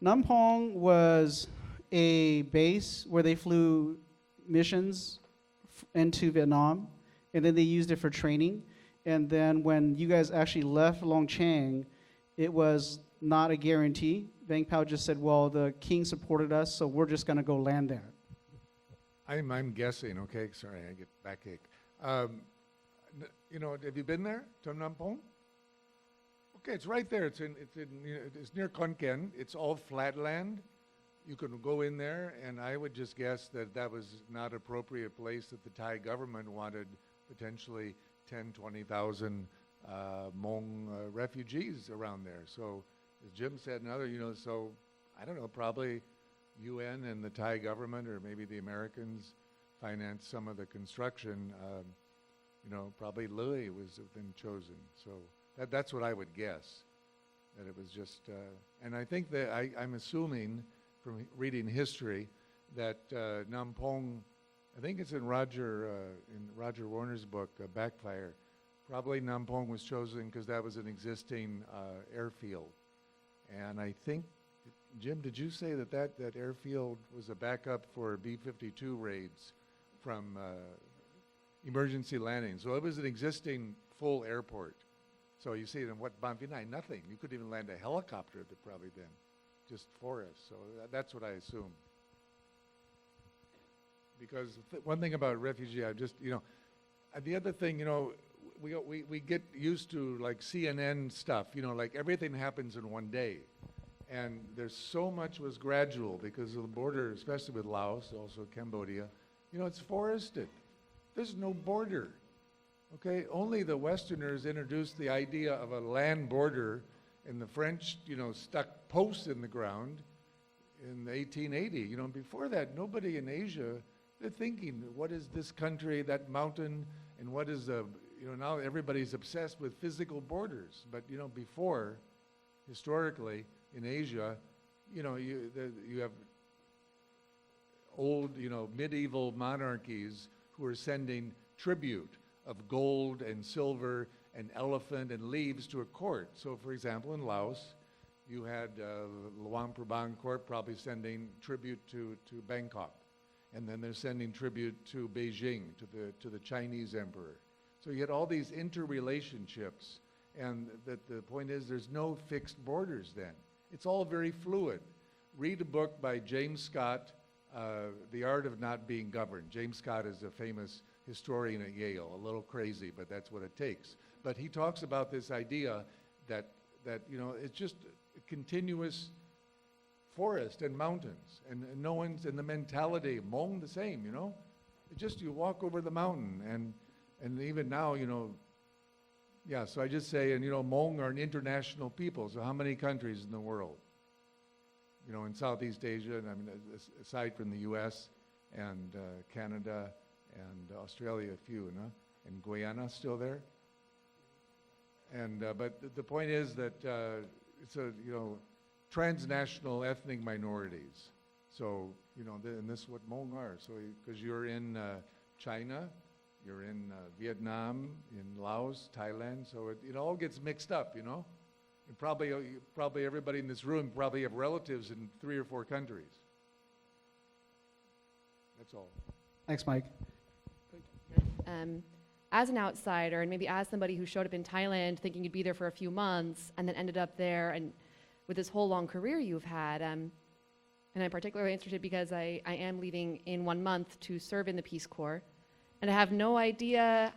Nampong was a base where they flew missions into Vietnam, and then they used it for training. And then when you guys actually left Long Chang, it was not a guarantee. Vang Pao just said, well, the king supported us, so we're just going to go land there. I'm guessing, okay? Sorry, I get backache. Have you been there, Tom Nampong? Okay, it's right there. It's near Khon Kaen. It's all flat land. You can go in there, and I would just guess that was not an appropriate place, that the Thai government wanted potentially 10, 20,000 Hmong refugees around there. So, as Jim said, so I don't know, probably UN and the Thai government, or maybe the Americans, financed some of the construction. Probably Louis was been chosen. So that's what I would guess, that it was just, and I think that I'm assuming from reading history that Nampong, I think it's in Roger Warner's book, Backfire, probably Nampong was chosen because that was an existing airfield. And I think, Jim, did you say that airfield was a backup for B-52 raids from emergency landing? So it was an existing full airport. So you see, in what, Ban Vinai, nothing. You couldn't even land a helicopter probably then, just forest. So that's what I assume. Because one thing about refugee, the other thing, we get used to like CNN stuff, like everything happens in one day. And there's so much was gradual because of the border, especially with Laos, also Cambodia. It's forested. There's no border. Okay, only the Westerners introduced the idea of a land border, and the French, stuck posts in the ground in 1880. Before that, nobody in Asia, they're thinking, what is this country, that mountain, and what is now everybody's obsessed with physical borders. But, before, historically, in Asia, you have old, medieval monarchies who are sending tribute of gold and silver and elephant and leaves to a court. So, for example, in Laos, you had Luang Prabang court probably sending tribute to Bangkok. And then they're sending tribute to Beijing, to the Chinese emperor. So you had all these interrelationships. And the point is there's no fixed borders then. It's all very fluid. Read a book by James Scott, The Art of Not Being Governed. James Scott is a famous historian at Yale, a little crazy, but that's what it takes. But he talks about this idea that it's just a continuous forest and mountains, and no one's in the mentality, Hmong the same, It's just you walk over the mountain, and even now, so I just say, and Hmong are an international people, so how many countries in the world? In Southeast Asia, and aside from the US and Canada and Australia, a few, and Guyana still there. And but the point is that it's a transnational ethnic minorities. So and this is what Hmong are. So because you're in China, you're in Vietnam, in Laos, Thailand. So it all gets mixed up, And probably everybody in this room probably have relatives in 3 or 4 countries. That's all. Thanks, Mike. Thank you. as an outsider and maybe as somebody who showed up in Thailand thinking you'd be there for a few months and then ended up there and with this whole long career you've had. And I'm particularly interested because I am leaving in 1 month to serve in the Peace Corps. And I have no idea,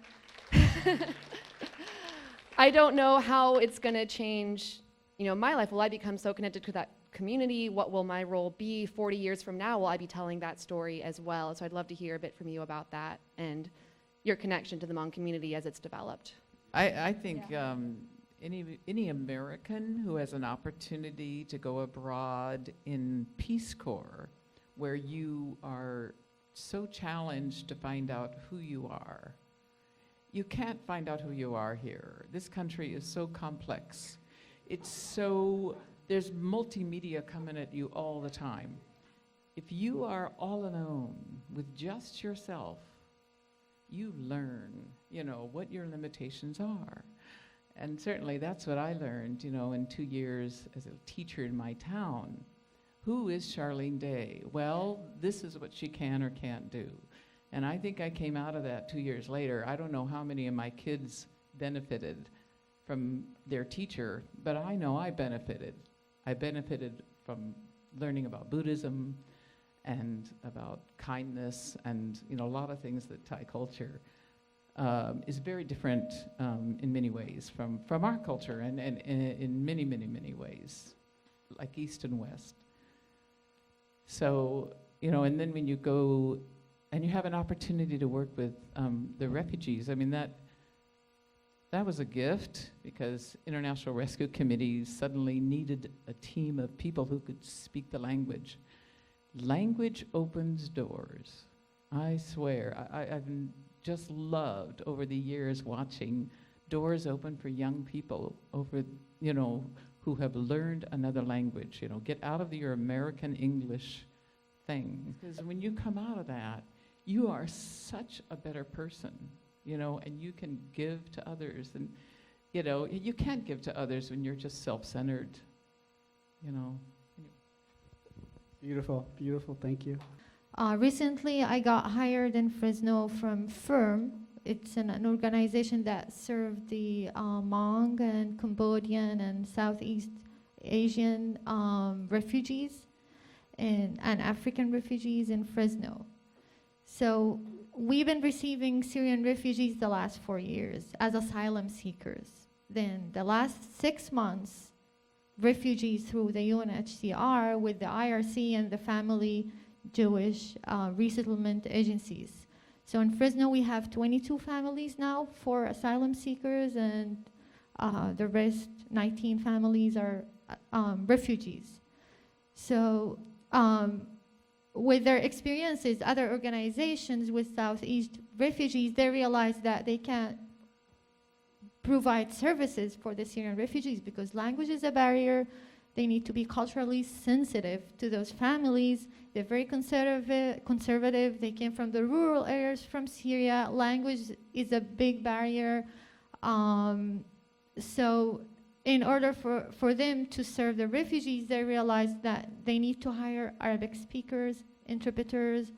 I don't know how it's gonna change, my life. Will I become so connected to that community? What will my role be 40 years from now? Will I be telling that story as well? So I'd love to hear a bit from you about that and your connection to the Hmong community as it's developed. I think any American who has an opportunity to go abroad in Peace Corps, where you are so challenged to find out who you are. You can't find out who you are here. This country is so complex. There's multimedia coming at you all the time. If you are all alone with just yourself, you learn, what your limitations are. And certainly that's what I learned, in 2 years as a teacher in my town. Who is Charlene Day? Well, this is what she can or can't do. And I think I came out of that 2 years later. I don't know how many of my kids benefited from their teacher, but I know I benefited. I benefited from learning about Buddhism and about kindness and a lot of things that Thai culture is very different in many ways from our culture and in many, many, many ways, like East and West. So, and then when you go and you have an opportunity to work with the refugees, I mean, that was a gift because international rescue committees suddenly needed a team of people who could speak the language. Language opens doors. I swear, I've just loved over the years watching doors open for young people who have learned another language, get out of your American English thing. Because when you come out of that, you are such a better person, and you can give to others. And, you can't give to others when you're just self-centered, Beautiful, beautiful, thank you. Recently, I got hired in Fresno from FIRM. It's an organization that served the Hmong and Cambodian and Southeast Asian refugees and African refugees in Fresno. So we've been receiving Syrian refugees the last 4 years as asylum seekers. Then the last 6 months, refugees through the UNHCR with the IRC and the family Jewish resettlement agencies. So in Fresno, we have 22 families now for asylum seekers, and the rest, 19 families, are refugees. So with their experiences, other organizations with Southeast refugees, they realized that they can't provide services for the Syrian refugees because language is a barrier. They need to be culturally sensitive to those families. They're very conservative. They came from the rural areas from Syria. Language is a big barrier. So in order for them to serve the refugees, they realized that they need to hire Arabic speakers, interpreters.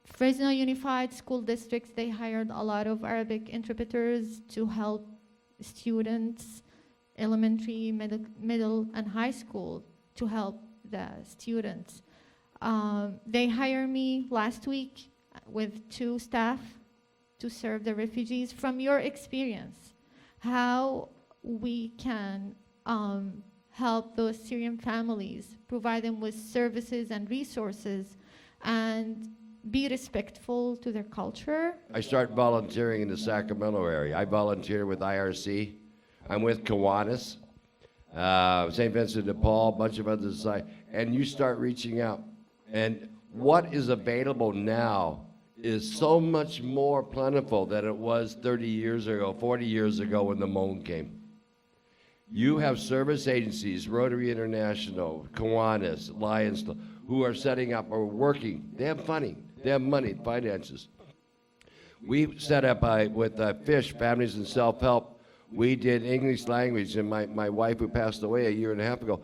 Fresno Unified School Districts, they hired a lot of Arabic interpreters to help students, elementary, middle, and high school, to help the students. They hired me last week with 2 staff to serve the refugees. From your experience, how we can help those Syrian families, provide them with services and resources, and be respectful to their culture. I started volunteering in the Sacramento area. I volunteer with IRC. I'm with Kiwanis, St. Vincent de Paul, a bunch of other societies, and you start reaching out. And what is available now is so much more plentiful than it was 30 years ago, 40 years ago when the Hmong came. You have service agencies, Rotary International, Kiwanis, Lions, who are setting up or working. They have funding. They have money, finances. We set up with FISH, Families and Self-Help. We did English language, and my wife, who passed away a year and a half ago,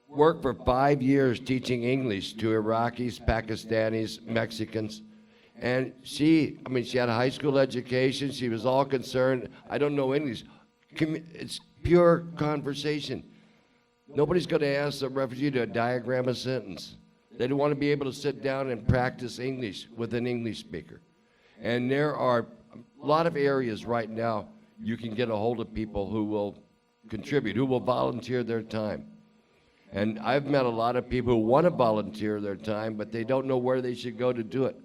worked for 5 years teaching English to Iraqis, Pakistanis, Mexicans. And she had a high school education. She was all concerned. I don't know English. It's pure conversation. Nobody's going to ask a refugee to diagram a sentence. They don't want to be able to sit down and practice English with an English speaker. And there are a lot of areas right now you can get a hold of people who will contribute, who will volunteer their time. And I've met a lot of people who want to volunteer their time, but they don't know where they should go to do it.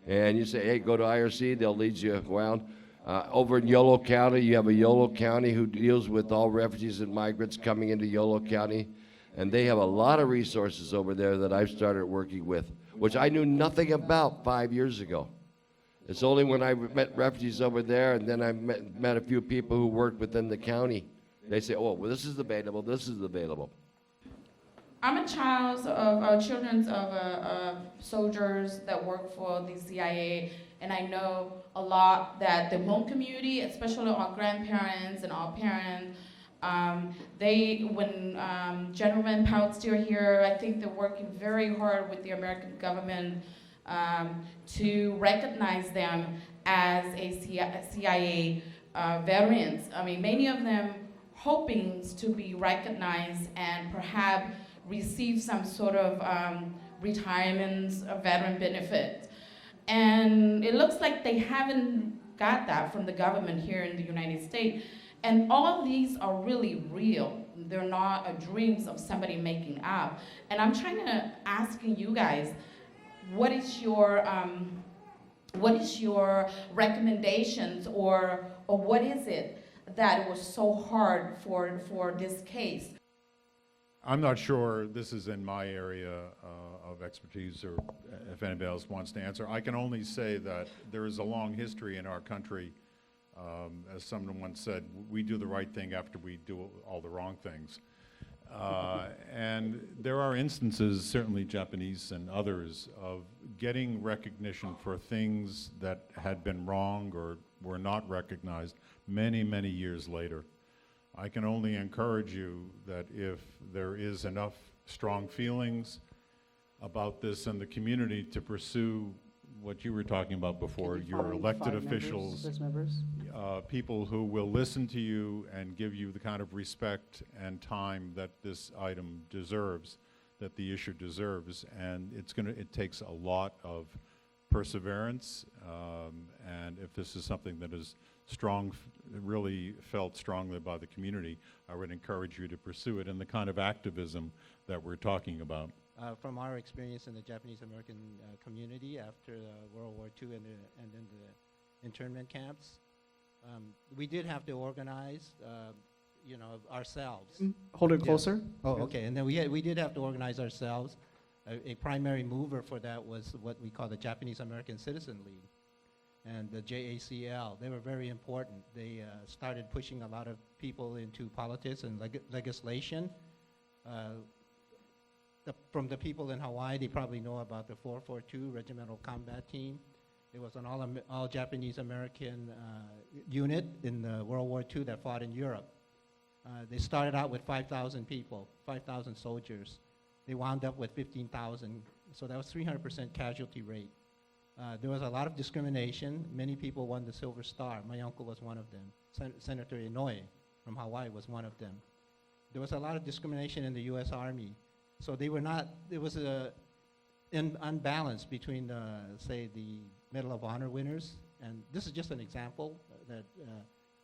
And you say, hey, go to IRC, they'll lead you around. Over in Yolo County, you have a Yolo County who deals with all refugees and migrants coming into Yolo County. And they have a lot of resources over there that I've started working with, which I knew nothing about 5 years ago. It's only when I met refugees over there, and then I met a few people who worked within the county. They say, oh, well, this is available, this is available. I'm a child of children of soldiers that work for the CIA, and I know a lot that the Hmong community, especially our grandparents and our parents, when General Van Pelt's still here, I think they're working very hard with the American government to recognize them as a CIA veterans. I mean, many of them hoping to be recognized and perhaps receive some sort of retirement veteran benefit. And it looks like they haven't got that from the government here in the United States. And all these are really real. They're not dreams of somebody making up. And I'm trying to ask you guys, what is your recommendations, or what is it that was so hard for this case? I'm not sure this is in my area of expertise, or if anybody else wants to answer. I can only say that there is a long history in our country. As someone once said, we do the right thing after we do all the wrong things. And there are instances, certainly Japanese and others, of getting recognition for things that had been wrong or were not recognized many, many years later. I can only encourage you that if there is enough strong feelings about this in the community to pursue what you were talking about before, your elected officials, people who will listen to you and give you the kind of respect and time that this item deserves, that the issue deserves. And it takes a lot of perseverance, and if this is something that is really felt strongly by the community, I would encourage you to pursue it in the kind of activism that we're talking about. From our experience in the Japanese American community after World War II and then the internment camps, we did have to organize, ourselves. Hold it closer. Oh, okay. And then we did have to organize ourselves. A primary mover for that was what we call the Japanese American Citizen League and the JACL. They were very important. They started pushing a lot of people into politics and legislation. From the people in Hawaii, they probably know about the 442 Regimental Combat Team. It was an all Japanese American unit in World War II that fought in Europe. They started out with 5,000 people, 5,000 soldiers. They wound up with 15,000, so that was 300% casualty rate. There was a lot of discrimination. Many people won the Silver Star. My uncle was one of them. Senator Inouye from Hawaii was one of them. There was a lot of discrimination in the U.S. Army. So they were not, there was an unbalance between, the Medal of Honor winners, and this is just an example,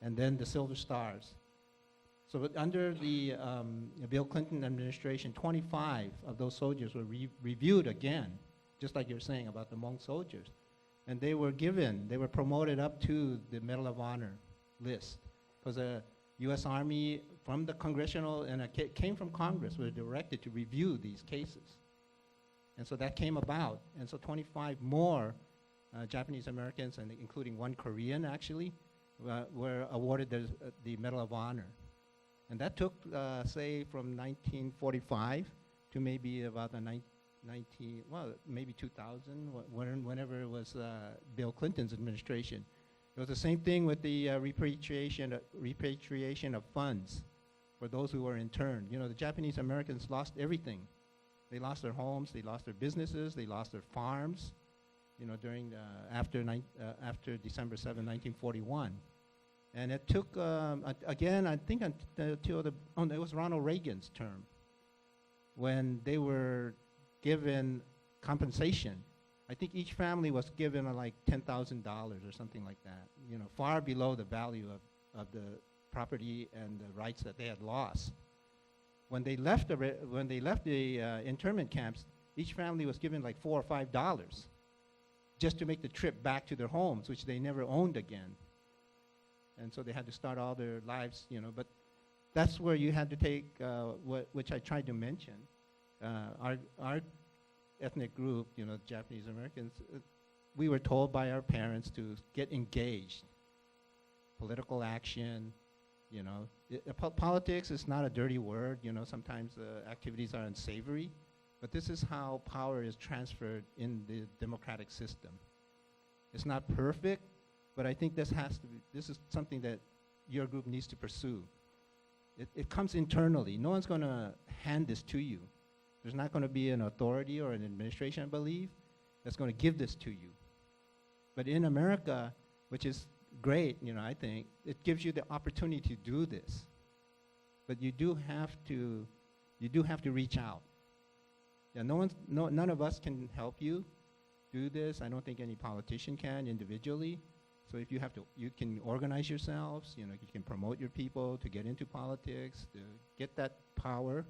and then the Silver Stars. So under the Bill Clinton administration, 25 of those soldiers were reviewed again, just like you're saying about the Hmong soldiers. And they were promoted up to the Medal of Honor list, because the U.S. Army from the congressional, and it came from Congress, were directed to review these cases. And so that came about. And so 25 more Japanese Americans, and including one Korean actually, were awarded the Medal of Honor. And that took, from 1945 to maybe about the maybe 2000, whenever it was Bill Clinton's administration. It was the same thing with the repatriation of funds for those who were interned. The Japanese Americans lost everything. They lost their homes, they lost their businesses, they lost their farms. during after December 7, 1941. And it took, again, I think until it was Ronald Reagan's term when they were given compensation. I think each family was given like $10,000 or something like that, far below the value of the property and the rights that they had lost. When they left the internment camps, each family was given like $4 or $5 just to make the trip back to their homes, which they never owned again. And so they had to start all their lives, but that's where you had to take, which I tried to mention. Our ethnic group, Japanese Americans, we were told by our parents to get engaged. Political action, politics is not a dirty word, sometimes activities are unsavory, but this is how power is transferred in the democratic system. It's not perfect, but I think this is something that your group needs to pursue. It comes internally. No one's going to hand this to you. There's not going to be an authority or an administration, I believe, that's going to give this to you. But in America, which is great, I think, it gives you the opportunity to do this. But you do have to reach out. Yeah, none of us can help you do this. I don't think any politician can individually. So if you can organize yourselves, you can promote your people to get into politics, to get that power.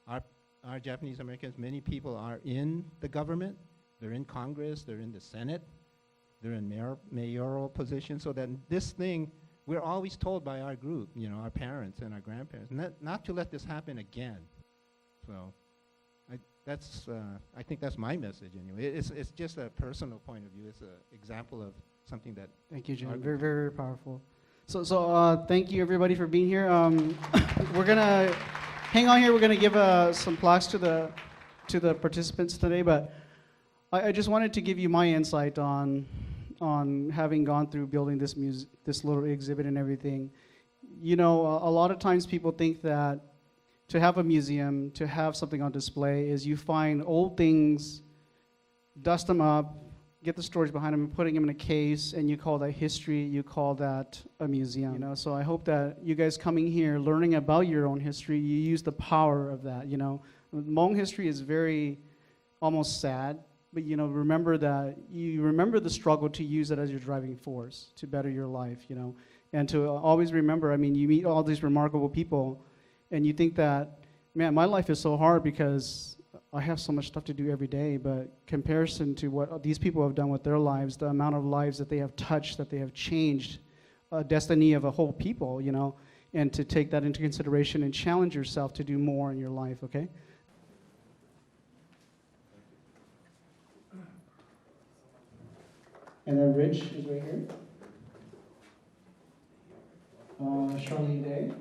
Our Japanese Americans, many people are in the government, they're in Congress, they're in the Senate, they're in mayoral positions, so that this thing, we're always told by our group, our parents and our grandparents, not to let this happen again. So I think that's my message anyway. It's just a personal point of view. It's an example of something that. Thank you, Jim. Very, very, very powerful. So thank you everybody for being here. We're gonna hang on here. We're gonna give some plaques to the participants today, but I just wanted to give you my insight on having gone through building this little exhibit and everything. A lot of times people think that to have a museum, to have something on display, is you find old things, dust them up, get the stories behind them, and putting them in a case, and you call that history, you call that a museum. So I hope that you guys coming here, learning about your own history, you use the power of that. Hmong history is very almost sad, but remember that you remember the struggle to use it as your driving force to better your life, and to always remember. You meet all these remarkable people, and you think that, man, my life is so hard because I have so much stuff to do every day, but comparison to what these people have done with their lives, the amount of lives that they have touched, that they have changed, destiny of a whole people, and to take that into consideration and challenge yourself to do more in your life, okay? And then Rich is right here. Charlene Day.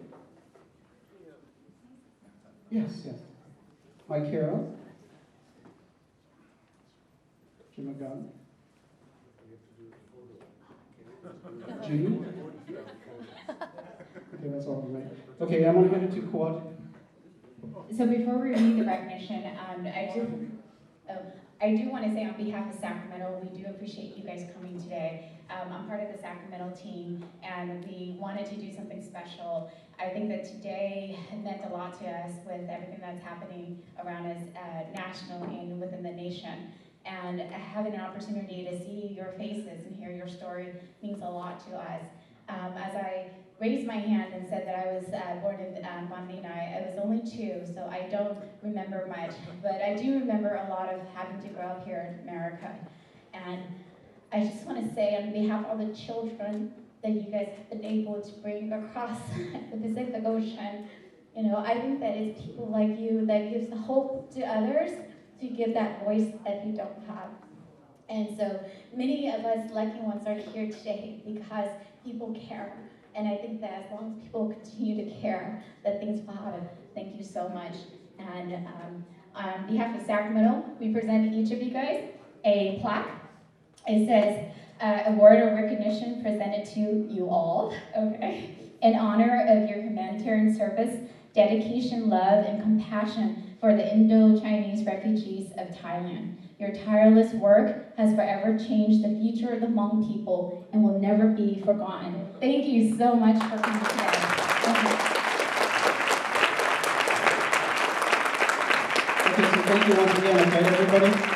Yes. Mike Carroll. Jim McGovern. Judy. Okay, that's all right. Okay, I'm going to hand it to Quad. So before we read the recognition, I do want to say on behalf of Sacramento, we do appreciate you guys coming today. I'm part of the Sacramento team, and we wanted to do something special. I think that today meant a lot to us with everything that's happening around us nationally and within the nation. And having an opportunity to see your faces and hear your story means a lot to us. As I raised my hand and said that I was born in Mandinai, I was only 2, so I don't remember much. But I do remember a lot of having to grow up here in America. And I just want to say on behalf of all the children that you guys have been able to bring across the Pacific Ocean, I think that it's people like you that gives hope to others to give that voice that you don't have. And so many of us lucky ones are here today because people care. And I think that as long as people continue to care, that things will happen. Thank you so much. And on behalf of Sacramento, we present each of you guys a plaque. It says, award of recognition presented to you all, okay, in honor of your humanitarian service dedication, love, and compassion for the Indo-Chinese refugees of Thailand. Your tireless work has forever changed the future of the Hmong people and will never be forgotten. Thank you so much for coming today. Thank you. Okay, so thank you once again, okay, everybody?